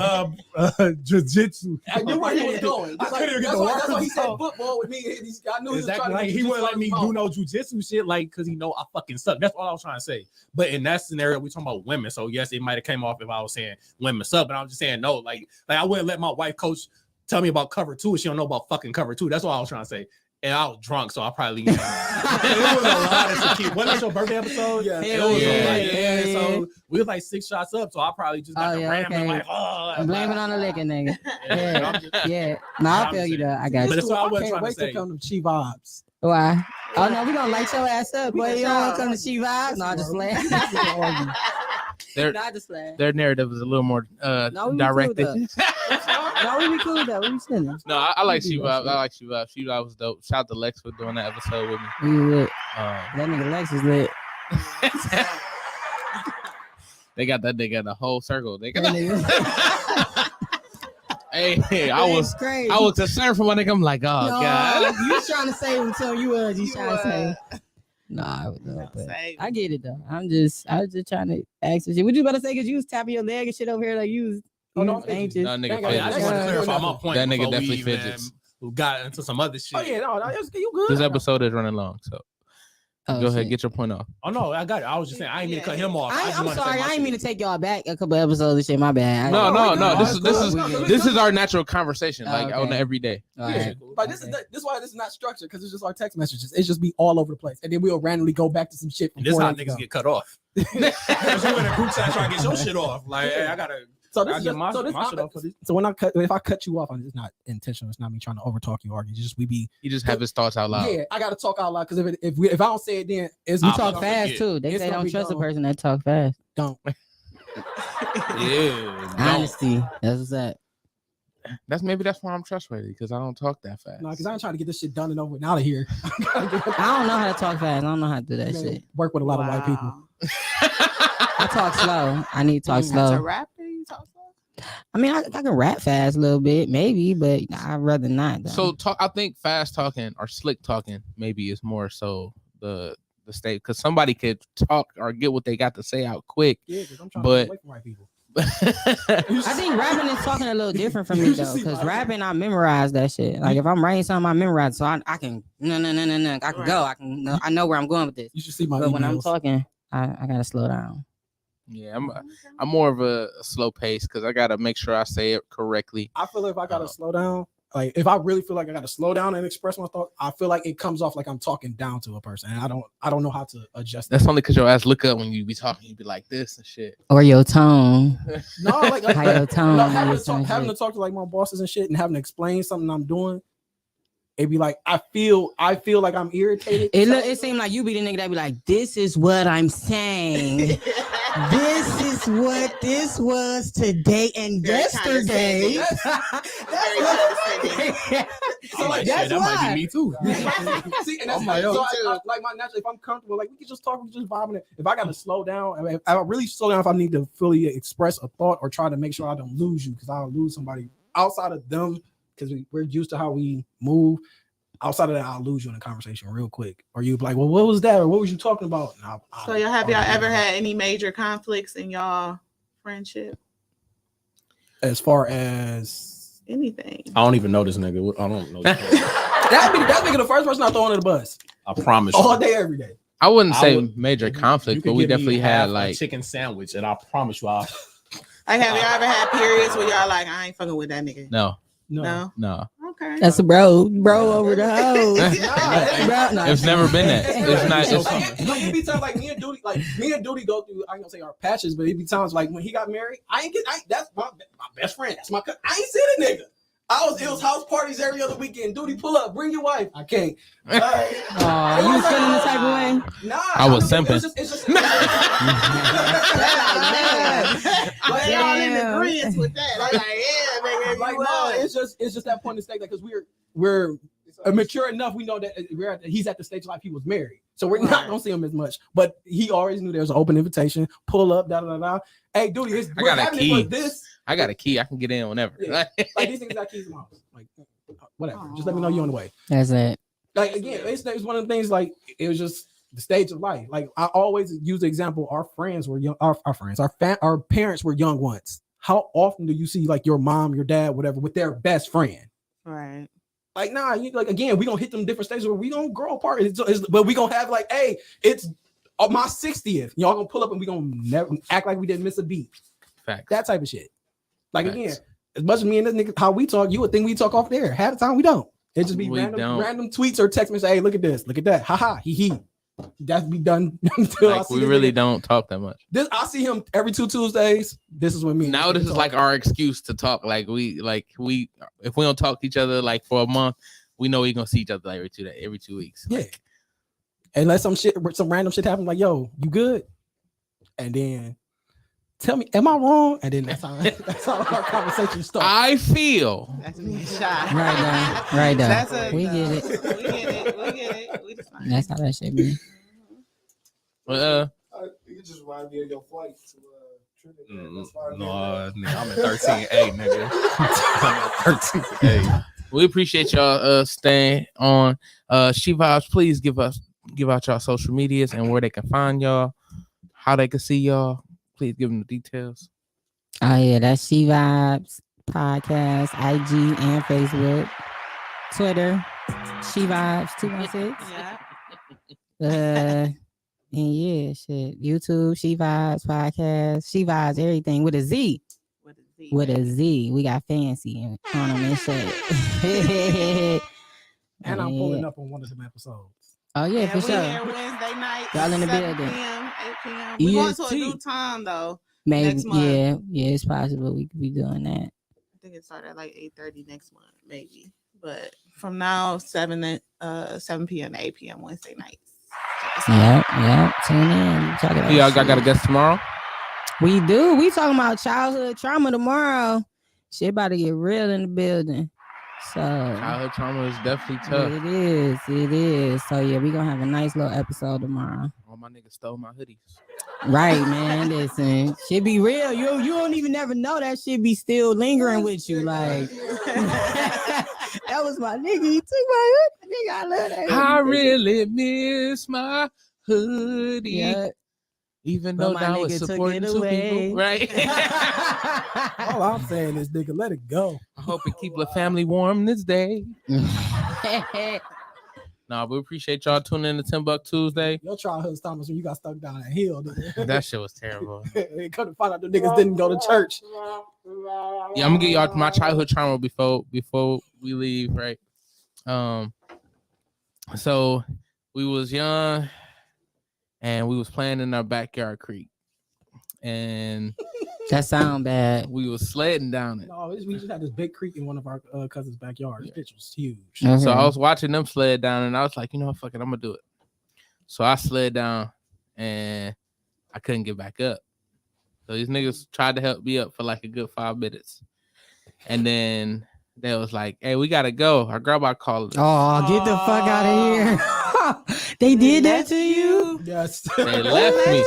jiu-jitsu. I knew where he was going. That's why he said football with me. I knew exactly. Like, he wouldn't let me do no jiu-jitsu shit, like, because he know I fucking suck. That's all I was trying to say. But in that scenario, we're talking about women. So yes, it might have came off if I was saying women suck, but I'm just saying no. Like I wouldn't let my wife coach tell me about cover two if she don't know about fucking cover two. That's all I was trying to say. And I was drunk, so I probably it was a lot of tequila. Wasn't that your birthday episode? Yeah, it was a lot. So we was like 6 shots up, so I probably just got the random like, blame it on the licking, nigga. Yeah. No, I feel you though. I got you. But that's what I was trying trying to say. Come to Chi Vibes. Why? Oh no, we gonna light your ass up, boy. You don't want to come to Chi Vibes? No, I just playing. Their narrative is a little more directed. No, we be cool though. We be chilling. No, I like She Vibe. I like She Vibe. She Vibe was dope. Shout out to Lex for doing that episode with me. We lit. That nigga Lex is lit. They got that nigga in the whole circle. They got Hey, I was concerned for my nigga. I'm like, oh God. You was trying to say him until you was. You trying to say. Nah, I get it though. I was just trying to ask you shit. What you about to say? Because you was tapping your leg and shit over here like you was. Anxious. No, nigga, I just want to clarify my point. That nigga definitely fidgets. Who got into some other shit? Oh yeah, no, you good. This episode is running long, so Oh, Go ahead, shit. get your point off. Oh no, I got it. I was just saying I ain't mean to cut him off. I'm sorry. I ain't mean to take y'all back a couple episodes. Shit, my bad. No. This is our natural conversation, like on the everyday. Right. Like this is why this is not structured because it's just our text messages. It's just be all over the place, and then we'll randomly go back to some shit. And this is how niggas get cut off. Because you in a group chat trying to get your shit off. Like, hey, I gotta. So this is get just, my so this shit off for this. so when if I cut you off, it's not intentional. It's not me trying to overtalk you, argue. It's just we be. He just have his thoughts out loud. Yeah, I gotta talk out loud because if I don't say it, then it's You talk fast too. They It's say gonna don't be trust a gone. person that talk fast. Don't. Yeah. Honesty. That's what's up. That's why I'm trustworthy because I don't talk that fast. No, because I'm trying to get this shit done and over and out of here. I don't know how to talk fast. I don't know how to do that Man, shit. Work with a lot of white people. I talk slow. I need to talk To slow. rap, you talk slow? I mean, I can rap fast a little bit, maybe, but I'd rather not. Though. So I think fast talking or slick talking maybe is more so the state because somebody could talk or get what they got to say out quick. Yeah, because I'm trying to get away from white people. I think rapping is talking a little different from me though, because rapping I memorize that shit. Like if I'm writing something, I memorize, so I can no. I can go. I know where I'm going with this. You should see my. But when I'm emails. talking, I gotta slow down. Yeah, I'm more of a slow pace because I gotta make sure I say it correctly. I feel if I gotta slow down, like if I really feel like I gotta slow down and express my thought, I feel like it comes off like I'm talking down to a person, and I don't know how to adjust. That's only because your ass look up when you be talking, you be like this and shit. Or your tone. No, like how your tone. no, having to talk to like my bosses and shit, and having to explain something I'm doing. It'd be like I feel like I'm irritated. It seemed like you be the nigga that be like, this is what I'm saying. This is what this was today and yesterday. So like that might be me too. See, and that's like my natural. If I'm comfortable, like we can just talk, we just vibing. If I gotta slow down, if I really slow down, if I need to fully express a thought or try to make sure I don't lose you, because I'll lose somebody outside of them. Because we're used to how we move. Outside of that, I'll lose you in a conversation real quick. Or you'd be like, well, what was that? Or what was you talking about? So have y'all ever had any major conflicts in y'all friendship? As far as anything. I don't even know this nigga. I don't know. That nigga the first person I throw under the bus. I promise you. All day, every day. I wouldn't say major conflict, but we definitely had like a chicken sandwich, and I promise you, like, have y'all ever had periods where y'all like, I ain't fucking with that nigga? No. Okay. That's a bro over the hose. It's never been that. It's not. No, it be times like me and Duty go through. I ain't gonna say our patches, but it be times like when he got married. That's my best friend. That's my cousin. I ain't seen a nigga. It was house parties every other weekend. Duty, pull up, bring your wife. I can't. You was feeling the type of way? Nah, I was simping. Like, y'all in agreement with that. Like, yeah, nigga. Like, no, it's just that point of state because we're mature enough. We know that he's at the stage of life he was married, so we're not gonna see him as much. But he always knew there was an open invitation. Pull up, da da da. Hey, dude, I got a key. I got a key. I can get in whenever. Yeah. Like these things got keys in my house. Like whatever. Just let me know you're on the way. That's it. Like again, it's one of the things. Like it was just the stage of life. Like I always use the example. Our friends were young. Our parents were young once. How often do you see like your mom, your dad, whatever, with their best friend? Right. Like nah. Again, we gonna hit them different stages where we gonna grow apart. But we gonna have like, hey, it's my 60th. Y'all gonna pull up and we gonna never act like we didn't miss a beat. Fact. That type of shit. Like again, as much as me and this nigga how we talk, you would think we talk off there. Half the time we don't. It just be random tweets or text messages. Hey, look at this, look at that. Haha, he. That's be done until like we really don't talk that much. I see him every 2 Tuesdays. This is when me. Now this is like our excuse to talk. Like we if we don't talk to each other like for a month, we know we're gonna see each other like every 2 weeks. Yeah. Unless some random shit happen, like yo, you good? And then tell me, am I wrong? And then that's how our conversation starts. I feel. That's me shy. Right now. That's we get it. We get it. We just fine. That's how that shit be. You just remind me of your flight to Trinidad. No, nigga, I'm at 13A, nigga. I'm at 13A. We appreciate y'all staying on. She Vibes, please give out y'all social medias and where they can find y'all, how they can see y'all. Please give them the details. Oh yeah, that's She Vibes Podcast, IG and Facebook, Twitter, She Vibes 216. Yeah. And yeah, shit. YouTube, She Vibes podcast, She Vibes everything with a Z. With a Z. We got fancy and on them and shit. And I'm pulling up on one of them episodes. Oh yeah, for we sure. here Wednesday night. Y'all in the 7 building. p.m., 8 p.m. We going to a new time though. Maybe next month. yeah, it's possible we could be doing that. I think it started at like 8:30 next month, maybe. But from now, 7 p.m. to 8 p.m. Wednesday nights. Yep. Tune in. Y'all got a guest tomorrow? We do. We talking about childhood trauma tomorrow. Shit about to get real in the building. So childhood trauma is definitely tough. It is. So yeah, we gonna have a nice little episode tomorrow. All my niggas stole my hoodies. Right, man. Listen, shit be real. You don't even never know that shit be still lingering with you. Like that was my nigga. He took my hoodie. Nigga, I love that. I really miss my hoodie. Yeah. Even though now it's supporting two people, right? All I'm saying is, nigga, let it go. I hope it keep the family warm this day. Nah, we appreciate y'all tuning in to TimbukTuesday. Your childhood Thomas when you got stuck down that hill. That shit was terrible. They couldn't find out the niggas didn't go to church. Yeah, I'm gonna get y'all my childhood trauma before we leave, right? So we was young and we was playing in our backyard creek. And that sound bad. We was sledding down it. No, we just had this big creek in one of our cousins' backyard. This bitch was huge. Okay. So I was watching them sled down, and I was like, you know what, fuck it, I'm gonna do it. So I slid down, and I couldn't get back up. So these niggas tried to help me up for like a good 5 minutes, and then they was like, "Hey, we gotta go. Our grandma called us." Oh, get the fuck out of here! They did that to you? Yes. They left me.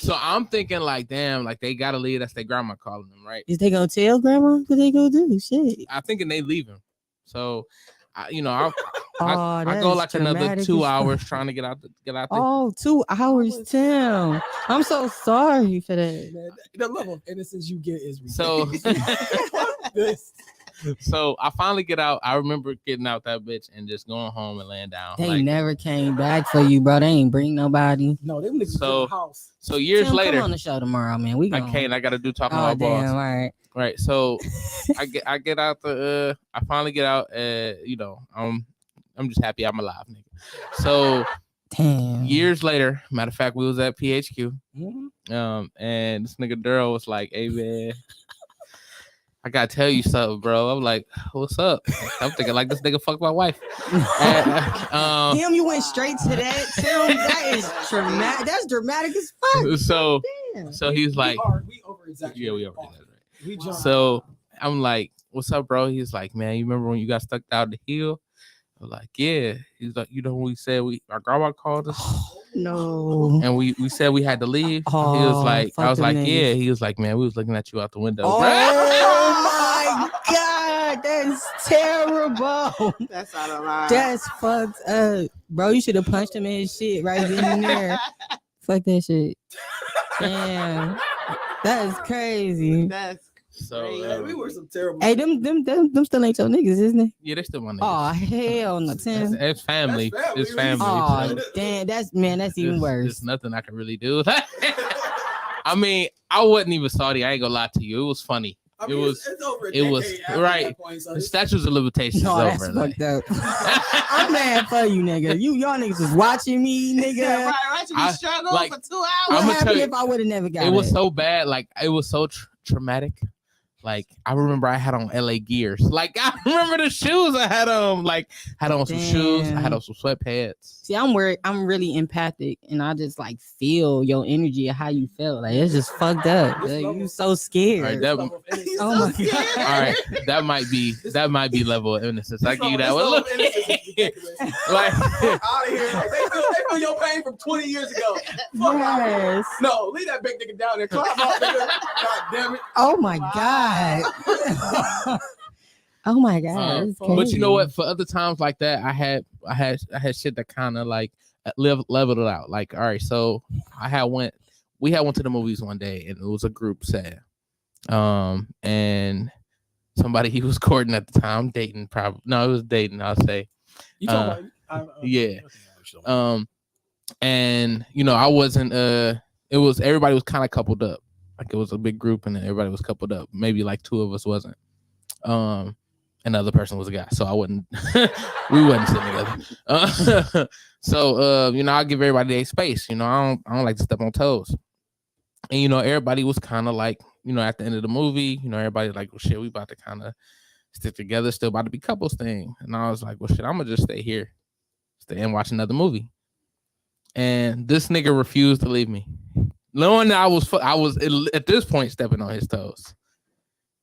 So I'm thinking like, damn, like they gotta leave. That's their grandma calling them, right? Is they gonna tell grandma what they gonna do? Shit. I thinking they leaving. So, I that go is like another dramatic 2 as hours fuck. trying to get out there. Oh, 2 hours, Tim. I'm so sorry for that. Man, the level of innocence you get is ridiculous. So I finally get out. I remember getting out that bitch and just going home and laying down. They never came back for you, bro. They ain't bring nobody. No, them niggas in the house. So years Tim, later, come on the show tomorrow, man. We I can't. I gotta do talking Oh, about boss. damn, all right. Right. So I get out the. I finally get out. I'm just happy I'm alive, nigga. So damn. Years later, matter of fact, we was at PHQ. Mm-hmm. And this nigga Daryl was like, "Hey man, I gotta tell you something, bro." I'm like, "What's up?" I'm thinking like this nigga fucked my wife. Damn, you went straight to that. Tim, that is dramatic. That's dramatic as fuck. So he's like, we over-exaggerated. yeah, we over-exaggerated. We jumped. So I'm like, "What's up, bro?" He's like, "Man, you remember when you got stuck down the hill?" I was like, "Yeah." He's like, "You know when we said our grandma called us?" No. And we said we had to leave. He was like, I was like, yeah. He was like, man, we was looking at you out the window. Oh my God, that's terrible. That's out of line. That's fucked up, bro. You should have punched him in his shit right then and there. Fuck that shit. Damn, that is crazy. That's so we were some terrible. Hey, them still ain't your niggas, isn't it? Yeah, they still my niggas. Oh hell no, Tim. It's family. It's family. Oh damn, that's even worse. There's nothing I can really do. I mean, I wasn't even salty. I ain't gonna lie to you. It was funny. I mean, it was right. The statutes of limitations No, is that's over. fucked up. I'm mad for you, nigga. Y'all niggas was watching me, nigga. Yeah, right. You struggled for 2 hours. I'm happy if I would have never got it. It was so bad. Like it was so traumatic. Like I remember I had on LA gears. Like I remember the shoes I had on. Like had on some shoes. I had on some sweatpants. See, I'm worried. I'm really empathic, and I just like feel your energy of how you felt. Like it's just fucked up. Like, you so scared. All right, oh my God. All right, that might be level of innocence. I give you that one. Look, like out of here. They feel your pain from 20 years ago. Yes. No, leave that big nigga down there. Climb up, nigga. God damn it. Oh my God. Oh my God. That's but you know crazy. what? For other times like that, I had shit that kind of like leveled it out. Like, all right, so we had went to the movies one day, and it was a group set. And somebody he was courting at the time, dating probably. No, it was dating. I'll say. You talking about? Yeah. And you know, I wasn't. It was everybody was kind of coupled up. Like it was a big group, and everybody was coupled up. Maybe like 2 of us wasn't. And the other person was a guy, so I wouldn't. We wasn't sitting together. So you know, I give everybody their space. You know, I don't like to step on toes. And you know, everybody was kind of like, you know, at the end of the movie, you know, everybody like, well, shit, we about to kind of stick together, still about to be couples thing. And I was like, well, shit, I'm gonna just stay here, stay and watch another movie. And this nigga refused to leave me. Knowing that I was at this point stepping on his toes.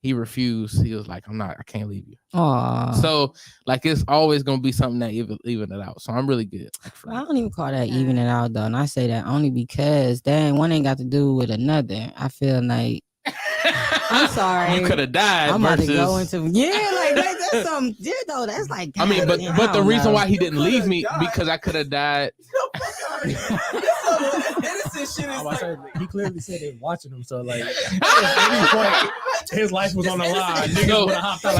He refused. He was like, I can't leave you. Aww. So like, it's always gonna be something that even it out. So I'm really good. Like, I don't even call that even it out though. And I say that only because dang, one ain't got to do with another. I feel like I'm sorry. You could have died. I'm versus... about to go into like that's something though. That's like I mean, but the reason why he didn't leave me because I could have died. He clearly said they watching him, so like at any point his life was on the line. Niggas would have hopped out.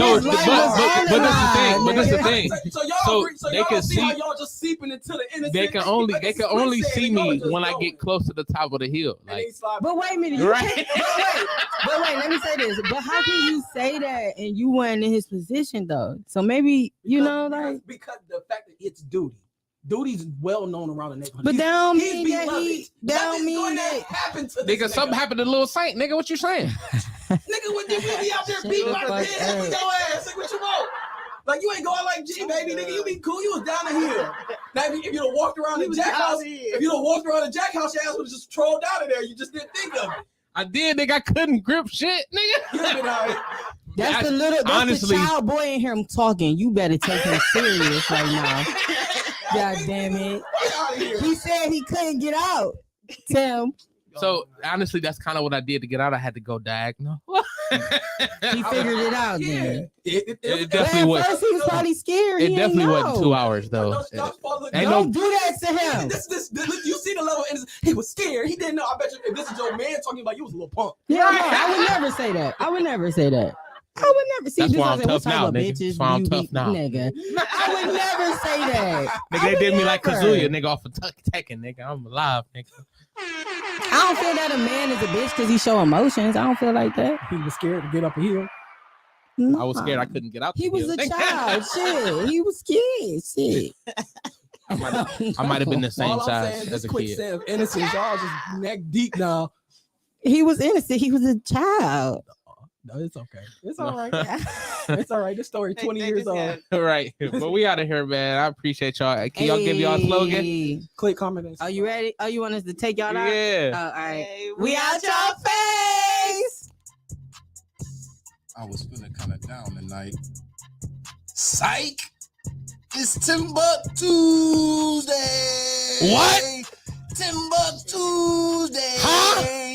But that's the thing. So they can see how y'all just seeping into the innocent. They can only see me when I get close to the top of the hill. Like, but wait a minute, right? But wait, let me say this. But how can you say that and you weren't in his position though? So maybe you know, like because the fact that it's duty. Duty's well known around the neighborhood. But that don't mean that happened to nigga. Something happened to Lil Saint, nigga. What you saying? Nigga, what did we be out there beating my head with your ass? Like, what you want? Like, you ain't going like G, baby, nigga. You be cool. You was down the hill. Now, if you don't walked around the jack house, if you don't walked around the jack house, your ass would have just trolled out of there. You just didn't think of it. I did, nigga. I couldn't grip shit, nigga. That's honestly, the child boy in here. I'm talking. You better take him serious right now. God damn it. He said he couldn't get out. Tim. So honestly, that's kind of what I did to get out. I had to go diagonal. He figured it out then. It definitely was. First he was probably scared. It definitely wasn't 2 hours though. Don't do that to him. You see the level, and he was scared. He didn't know. I bet you if this is your man talking about you was a little punk. Yeah, I would never say that. I would never see. That's why I'm tough now, nigga. That's why I'm tough now, nigga. I would never say that. Nigga, they did me like Kazuya, nigga, off of Tekken, nigga. I'm alive, nigga. I don't feel that a man is a bitch because he show emotions. I don't feel like that. He was scared to get up a hill. No. I was scared I couldn't get out. He was a child. Shit. He was scared. Shit. I might have been the same size as a kid. Innocent, y'all just neck deep now. He was innocent. He was a child. No, it's okay. It's all right. It's all right. This story 20 years old. All right. But we out of here, man. I appreciate y'all. Can y'all give y'all a slogan? Click, comment. Are you ready? Oh, you want us to take y'all out? Yeah. All right. Hey, we out y'all face. I was feeling kind of down tonight. Psych! It's TimbukTuesday! What? TimbukTuesday! Huh?